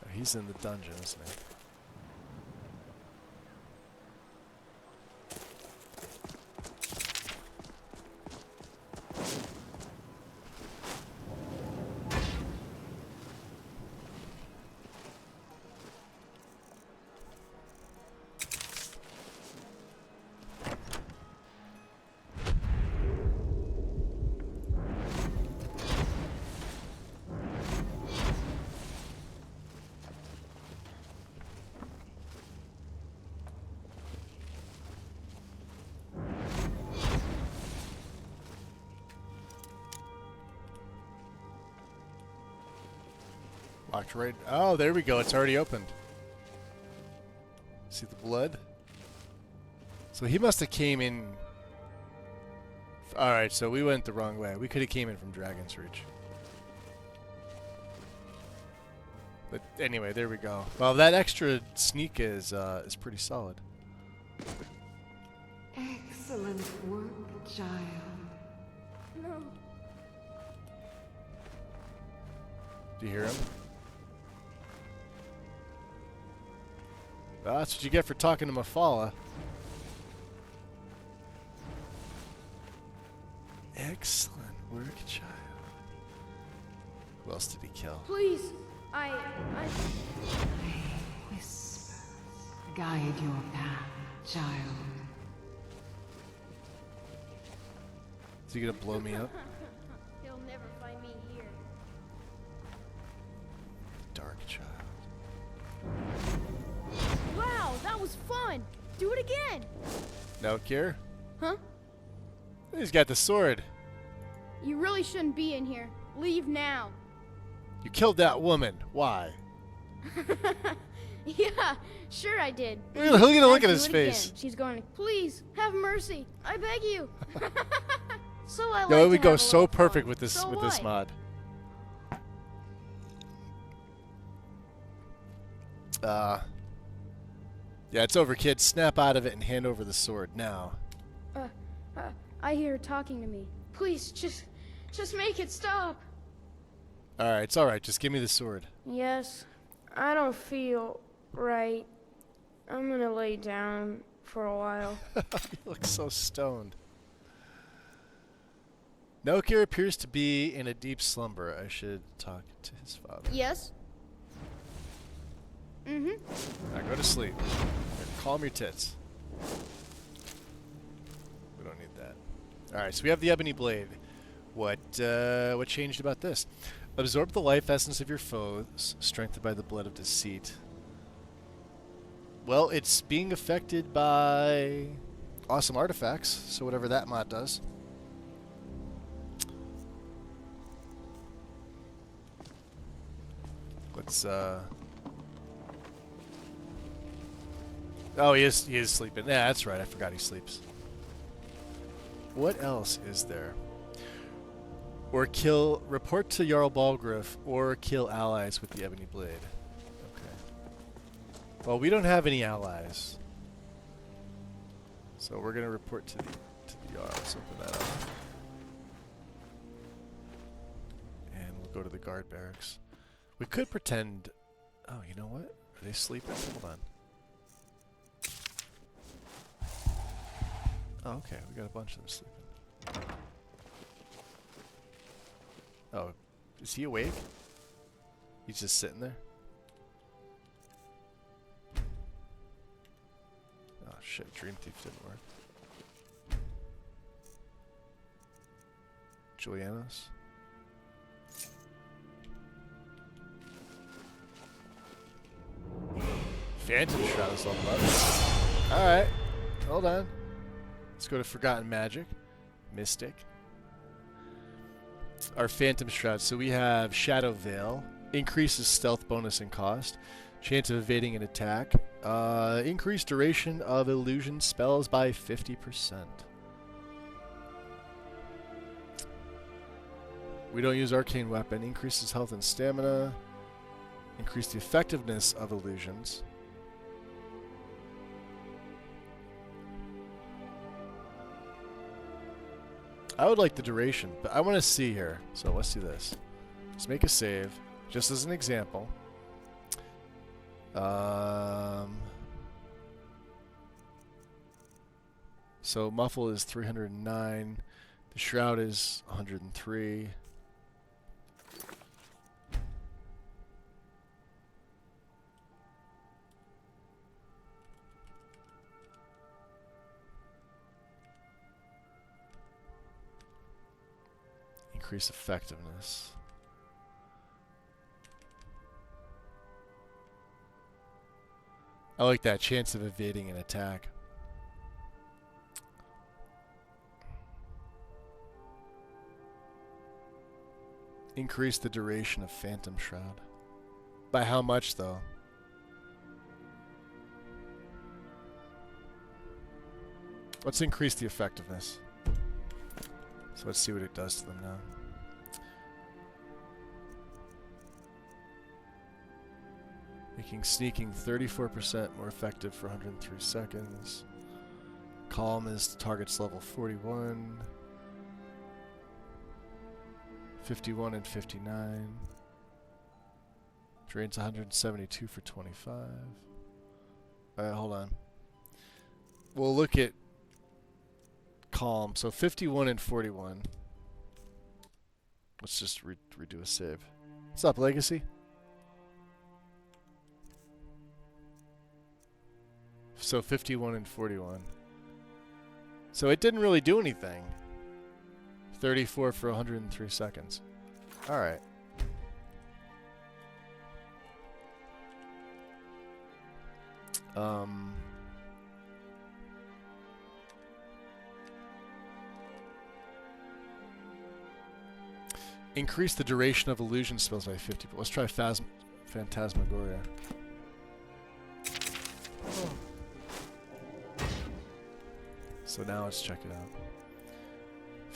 Oh, he's in the dungeon, isn't he? Locked right. Oh, there we go. It's already opened. See the blood? So he must have came in. All right, so we went the wrong way. We could have came in from Dragon's Reach. But anyway, there we go. Well, that extra sneak is pretty solid. Excellent work, child. No. Do you hear him? Well, that's what you get for talking to Mafala. Excellent work, child. Who else did he kill? Please, I... Whispers guide your path, child. Is he gonna blow me up? He'll never find me here. Dark child. Wow, that was fun! Do it again! No cure? Huh? He's got the sword. You really shouldn't be in here. Leave now. You killed that woman. Why? Yeah, sure I did. Look at look at Do his it face. again. She's going, please, have mercy. I beg you. So I like No, to we go have a so little perfect fun. with this So with this what? mod. Yeah, it's over, kid. Snap out of it and hand over the sword now. I hear her talking to me. Please, just make it stop. All right, it's all right. Just give me the sword. Yes, I don't feel right. I'm gonna lay down for a while. He looks so stoned. Nokir appears to be in a deep slumber. I should talk to his father. Yes? Mm-hmm. Now go to sleep. Here, calm your tits. We don't need that. All right, so we have the ebony blade. What changed about this? Absorb the life essence of your foes, strengthened by the blood of deceit. Well, it's being affected by awesome artifacts, so whatever that mod does. Let's Oh, he is sleeping. Yeah, that's right. I forgot he sleeps. What else is there? Report to Jarl Balgruuf, or kill allies with the ebony blade. Okay. Well, we don't have any allies, so we're gonna report to the Jarl. Let's open that up, and we'll go to the guard barracks. We could pretend. Oh, you know what? Are they sleeping? Hold on. Oh, okay. We got a bunch of them sleeping. Oh, is he awake? He's just sitting there? Oh shit, Dream Thief didn't work. Julianos? Phantom Shroud is level up. Alright, hold on. Let's go to Forgotten Magic. Mystic. Our Phantom Shroud. So we have Shadow Veil. Increases stealth bonus and cost. Chance of evading an attack. Increase duration of illusion spells by 50%. We don't use arcane weapon. Increases health and stamina. Increase the effectiveness of illusions. I would like the duration, but I want to see here. So let's do this. Let's make a save, just as an example. So muffle is 309. The shroud is 103. Increase effectiveness. I like that chance of evading an attack. Increase the duration of Phantom Shroud. By how much, though? Let's increase the effectiveness. So let's see what it does to them now. Making sneaking 34% more effective for 103 seconds. Calm is target's level 41. 51 and 59. Drains 172 for 25. Alright, hold on. We'll look at calm. So 51 and 41. Let's just redo a save. What's up, Legacy? So 51 and 41. So it didn't really do anything. 34 for 103 seconds. Alright. Increase the duration of illusion spells by 50. Let's try Phantasmagoria. So now let's check it out.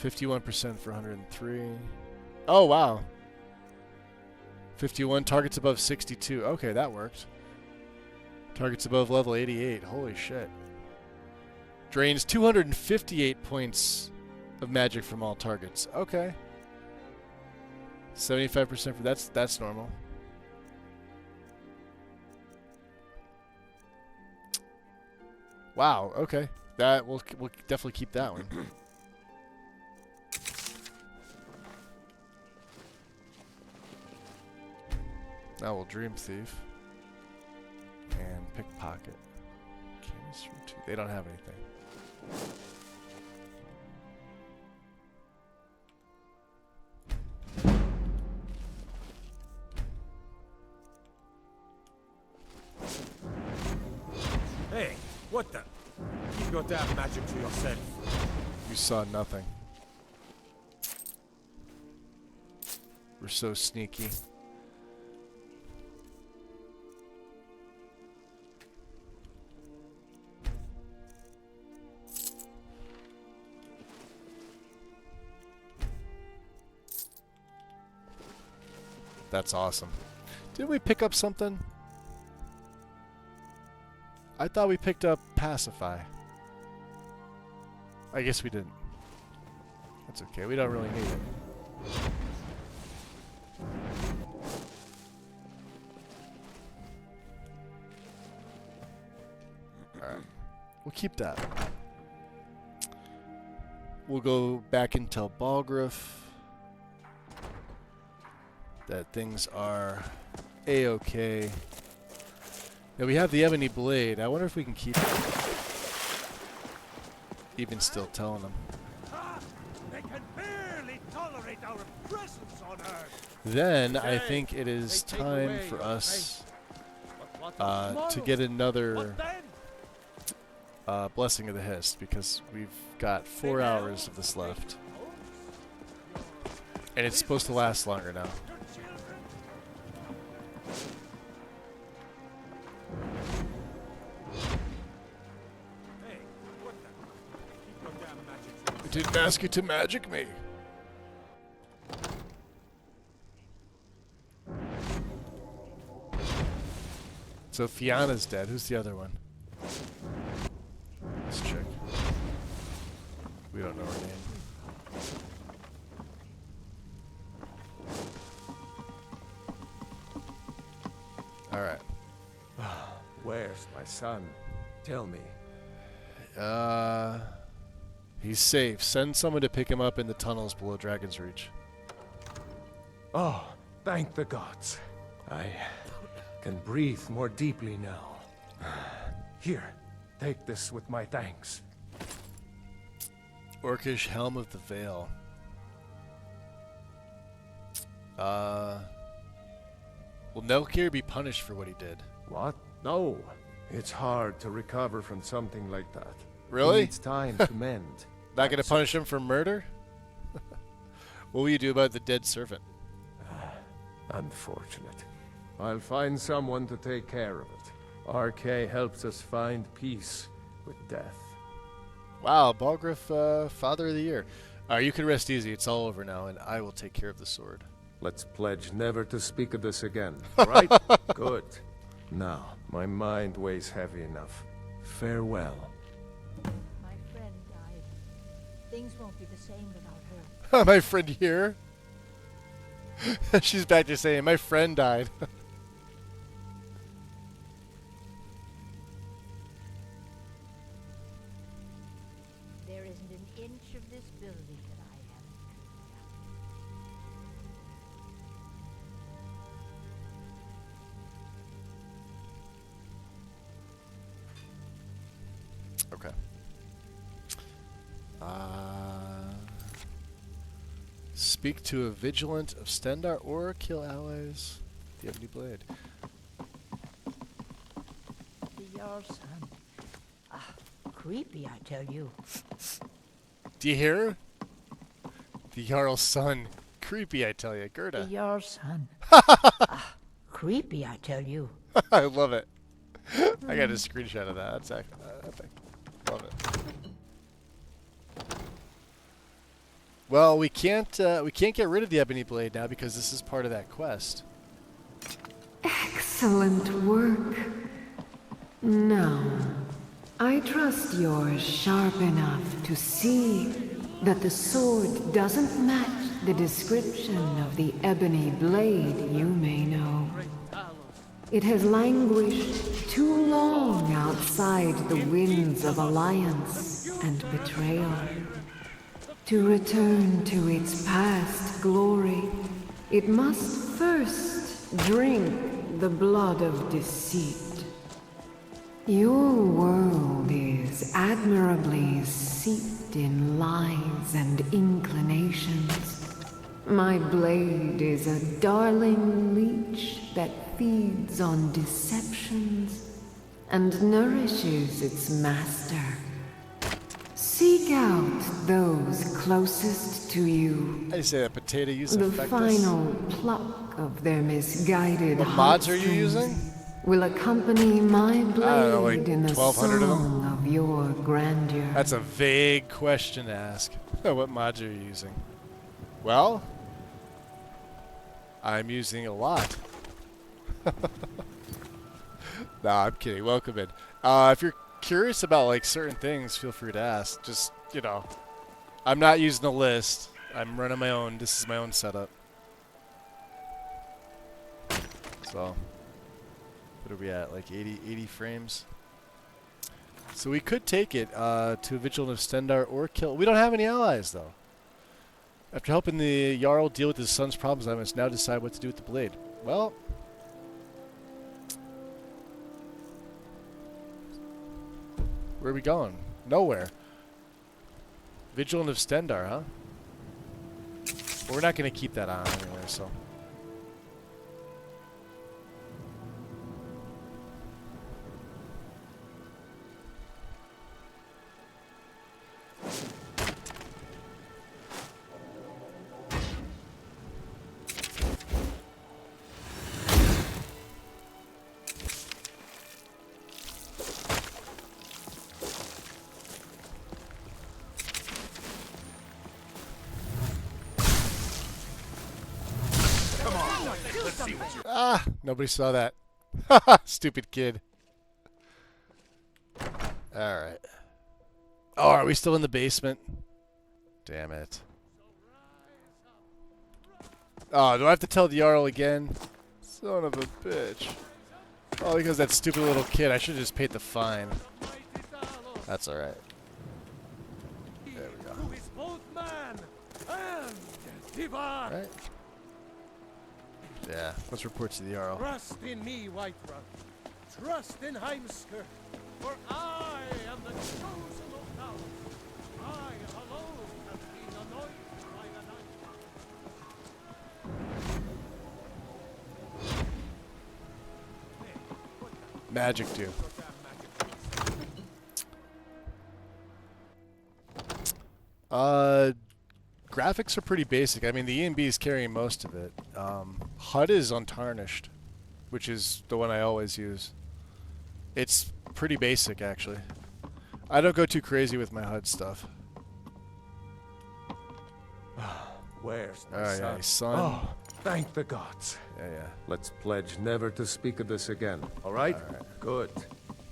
51% for 103. Oh, wow. 51 targets above 62. Okay, that worked. Targets above level 88. Holy shit. Drains 258 points of magic from all targets. Okay. 75% for that's normal. Wow, okay. That we'll definitely keep that one. Now we'll Dream Thief and Pickpocket. Chemistry 2. They don't have anything. Hey, what the? Keep your damn magic to yourself. You saw nothing. We're so sneaky. That's awesome. Didn't we pick up something? I thought we picked up Pacify. I guess we didn't. That's okay. We don't really need it. Alright. We'll keep that. We'll go back and tell Balgruuf that things are A-okay. Now we have the Ebony Blade. I wonder if we can keep it. Even still telling them. They can barely tolerate our presence on Earth. Then I think it is time for us to get another Blessing of the Hist, because we've got 4 hours of this left. And it's supposed to last longer now. Didn't ask you to magic me. So Fianna's dead. Who's the other one? This chick. We don't know her name. Alright. Where's my son? Tell me. He's safe. Send someone to pick him up in the tunnels below Dragon's Reach. Oh, thank the gods. I can breathe more deeply now. Here, take this with my thanks. Orcish Helm of the Veil. Will Nelkir be punished for what he did? What? No. It's hard to recover from something like that. Really? It needs time to mend. Not gonna punish him for murder? What will you do about the dead servant? Unfortunate. I'll find someone to take care of it. RK helps us find peace with death. Wow, Balgruuf, Father of the Year. You can rest easy. It's all over now, and I will take care of the sword. Let's pledge never to speak of this again, right? Good. Now, my mind weighs heavy enough. Farewell. My friend died. Things won't be the same without her. My friend here? She's back to saying, my friend died. There isn't an inch of this building that I haven't Okay. Speak to a vigilant of Stendarr or kill allies. The Ebony Blade. The Jarl's son. Creepy, I tell you. Do you hear? The Jarl's son. Creepy, I tell you. Gerda. The Jarl's son. Creepy, I tell you. I love it. I got a screenshot of that. That's epic. Love it. Well, we can't get rid of the Ebony Blade now because this is part of that quest. Excellent work. Now, I trust you're sharp enough to see that the sword doesn't match the description of the Ebony Blade you may know. It has languished too long outside the winds of alliance and betrayal. To return to its past glory, it must first drink the blood of deceit. Your world is admirably steeped in lies and inclinations. My blade is a darling leech that feeds on deceptions and nourishes its master. Seek out those closest to you. I say that potato use The effectus. final pluck of their misguided What mods are you using? will accompany my blade I don't know, like in the 1,200 of them? song of your grandeur. That's a vague question to ask. What mods are you using? Well, I'm using a lot. Nah, I'm kidding. Welcome in. If you're curious about like certain things, feel free to ask. Just, you know, I'm not using the list. I'm running my own. This is my own setup. So, what are we at? Like 80 frames? So we could take it to a Vigilant of Stendarr or kill. We don't have any allies, though. After helping the Jarl deal with his son's problems, I must now decide what to do with the blade. Well, where are we going? Nowhere. Vigilant of Stendarr, huh? Well, we're not going to keep that on anyway, so. something. Ah, nobody saw that. Stupid kid. Alright. Oh, are we still in the basement? Damn it. Oh, do I have to tell the Jarl again? Son of a bitch. Oh, because that stupid little kid. I should have just paid the fine. That's alright. There we go. Who is both man and divine. Right. Yeah, let's report to the Jarl. Trust in me, Whiterun. Trust in Heimskir. For I am the chosen of Talos. I alone have been anointed by the night. Magic do. Graphics are pretty basic. I mean, the EMB is carrying most of it. HUD is untarnished, which is the one I always use. It's pretty basic, actually. I don't go too crazy with my HUD stuff. Where's my Oh, son? yeah, son. Oh, thank the gods. Yeah, yeah. Let's pledge never to speak of this again. All right? All right. Good.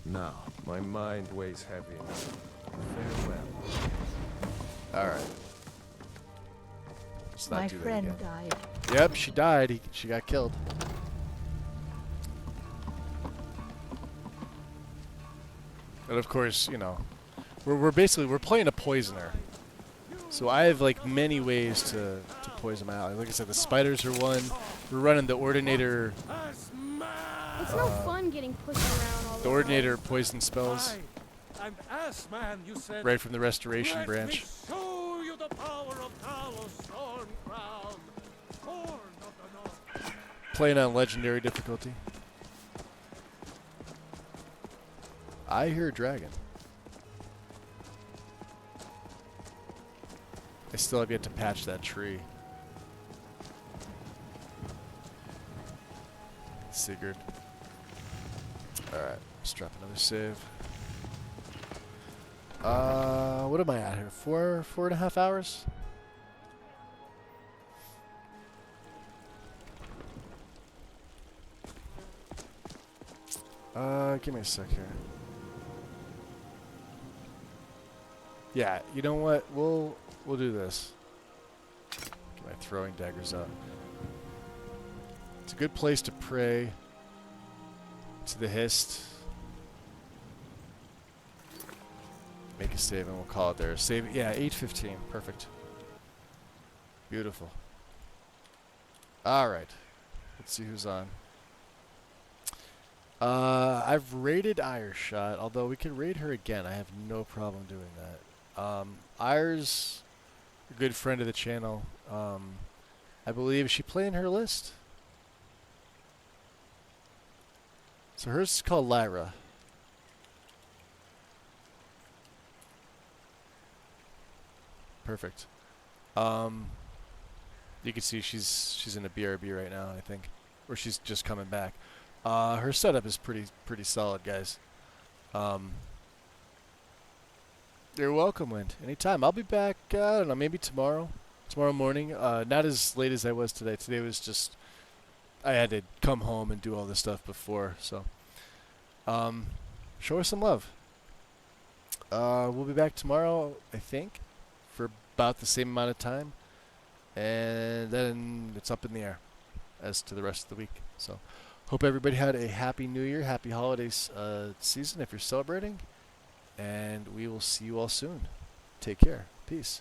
Now, my mind weighs heavy. Farewell. All right. Let's not My do that friend again. died. Yep, she died. She got killed. And of course, you know, we're basically playing a poisoner. So I have like many ways to poison my ally. Like I said, the spiders are one. We're running the ordinator. It's no fun getting pushed around all The ordinator poison spells. And as man, you said, Right from the restoration let branch. Me show you the power of Talos Storm Crown, Horn of the North. Playing on legendary difficulty. I hear a dragon. I still have yet to patch that tree. Sigurd. Alright, let's drop another save. What am I at here? 4.5 hours? Give me a sec here. Yeah, you know what? We'll do this. Get my throwing daggers out. It's a good place to pray to the Hist. Make a save and we'll call it there. Save, yeah, 8:15. Perfect. Beautiful. Alright. Let's see who's on. I've raided Ireshot, although we could raid her again. I have no problem doing that. Ire's a good friend of the channel. I believe, is she playing her list? So hers is called Lyra. Perfect. You can see she's in a BRB right now, I think, or she's just coming back. Her setup is pretty solid, guys. You're welcome, Wind. Anytime. I'll be back. I don't know, maybe tomorrow morning. Not as late as I was today. Today was just I had to come home and do all this stuff before. So, show her some love. We'll be back tomorrow, I think, for about the same amount of time, and then it's up in the air as to the rest of the week. So, hope everybody had a happy New Year, happy holidays season if you're celebrating, and we will see you all soon. Take care. Peace.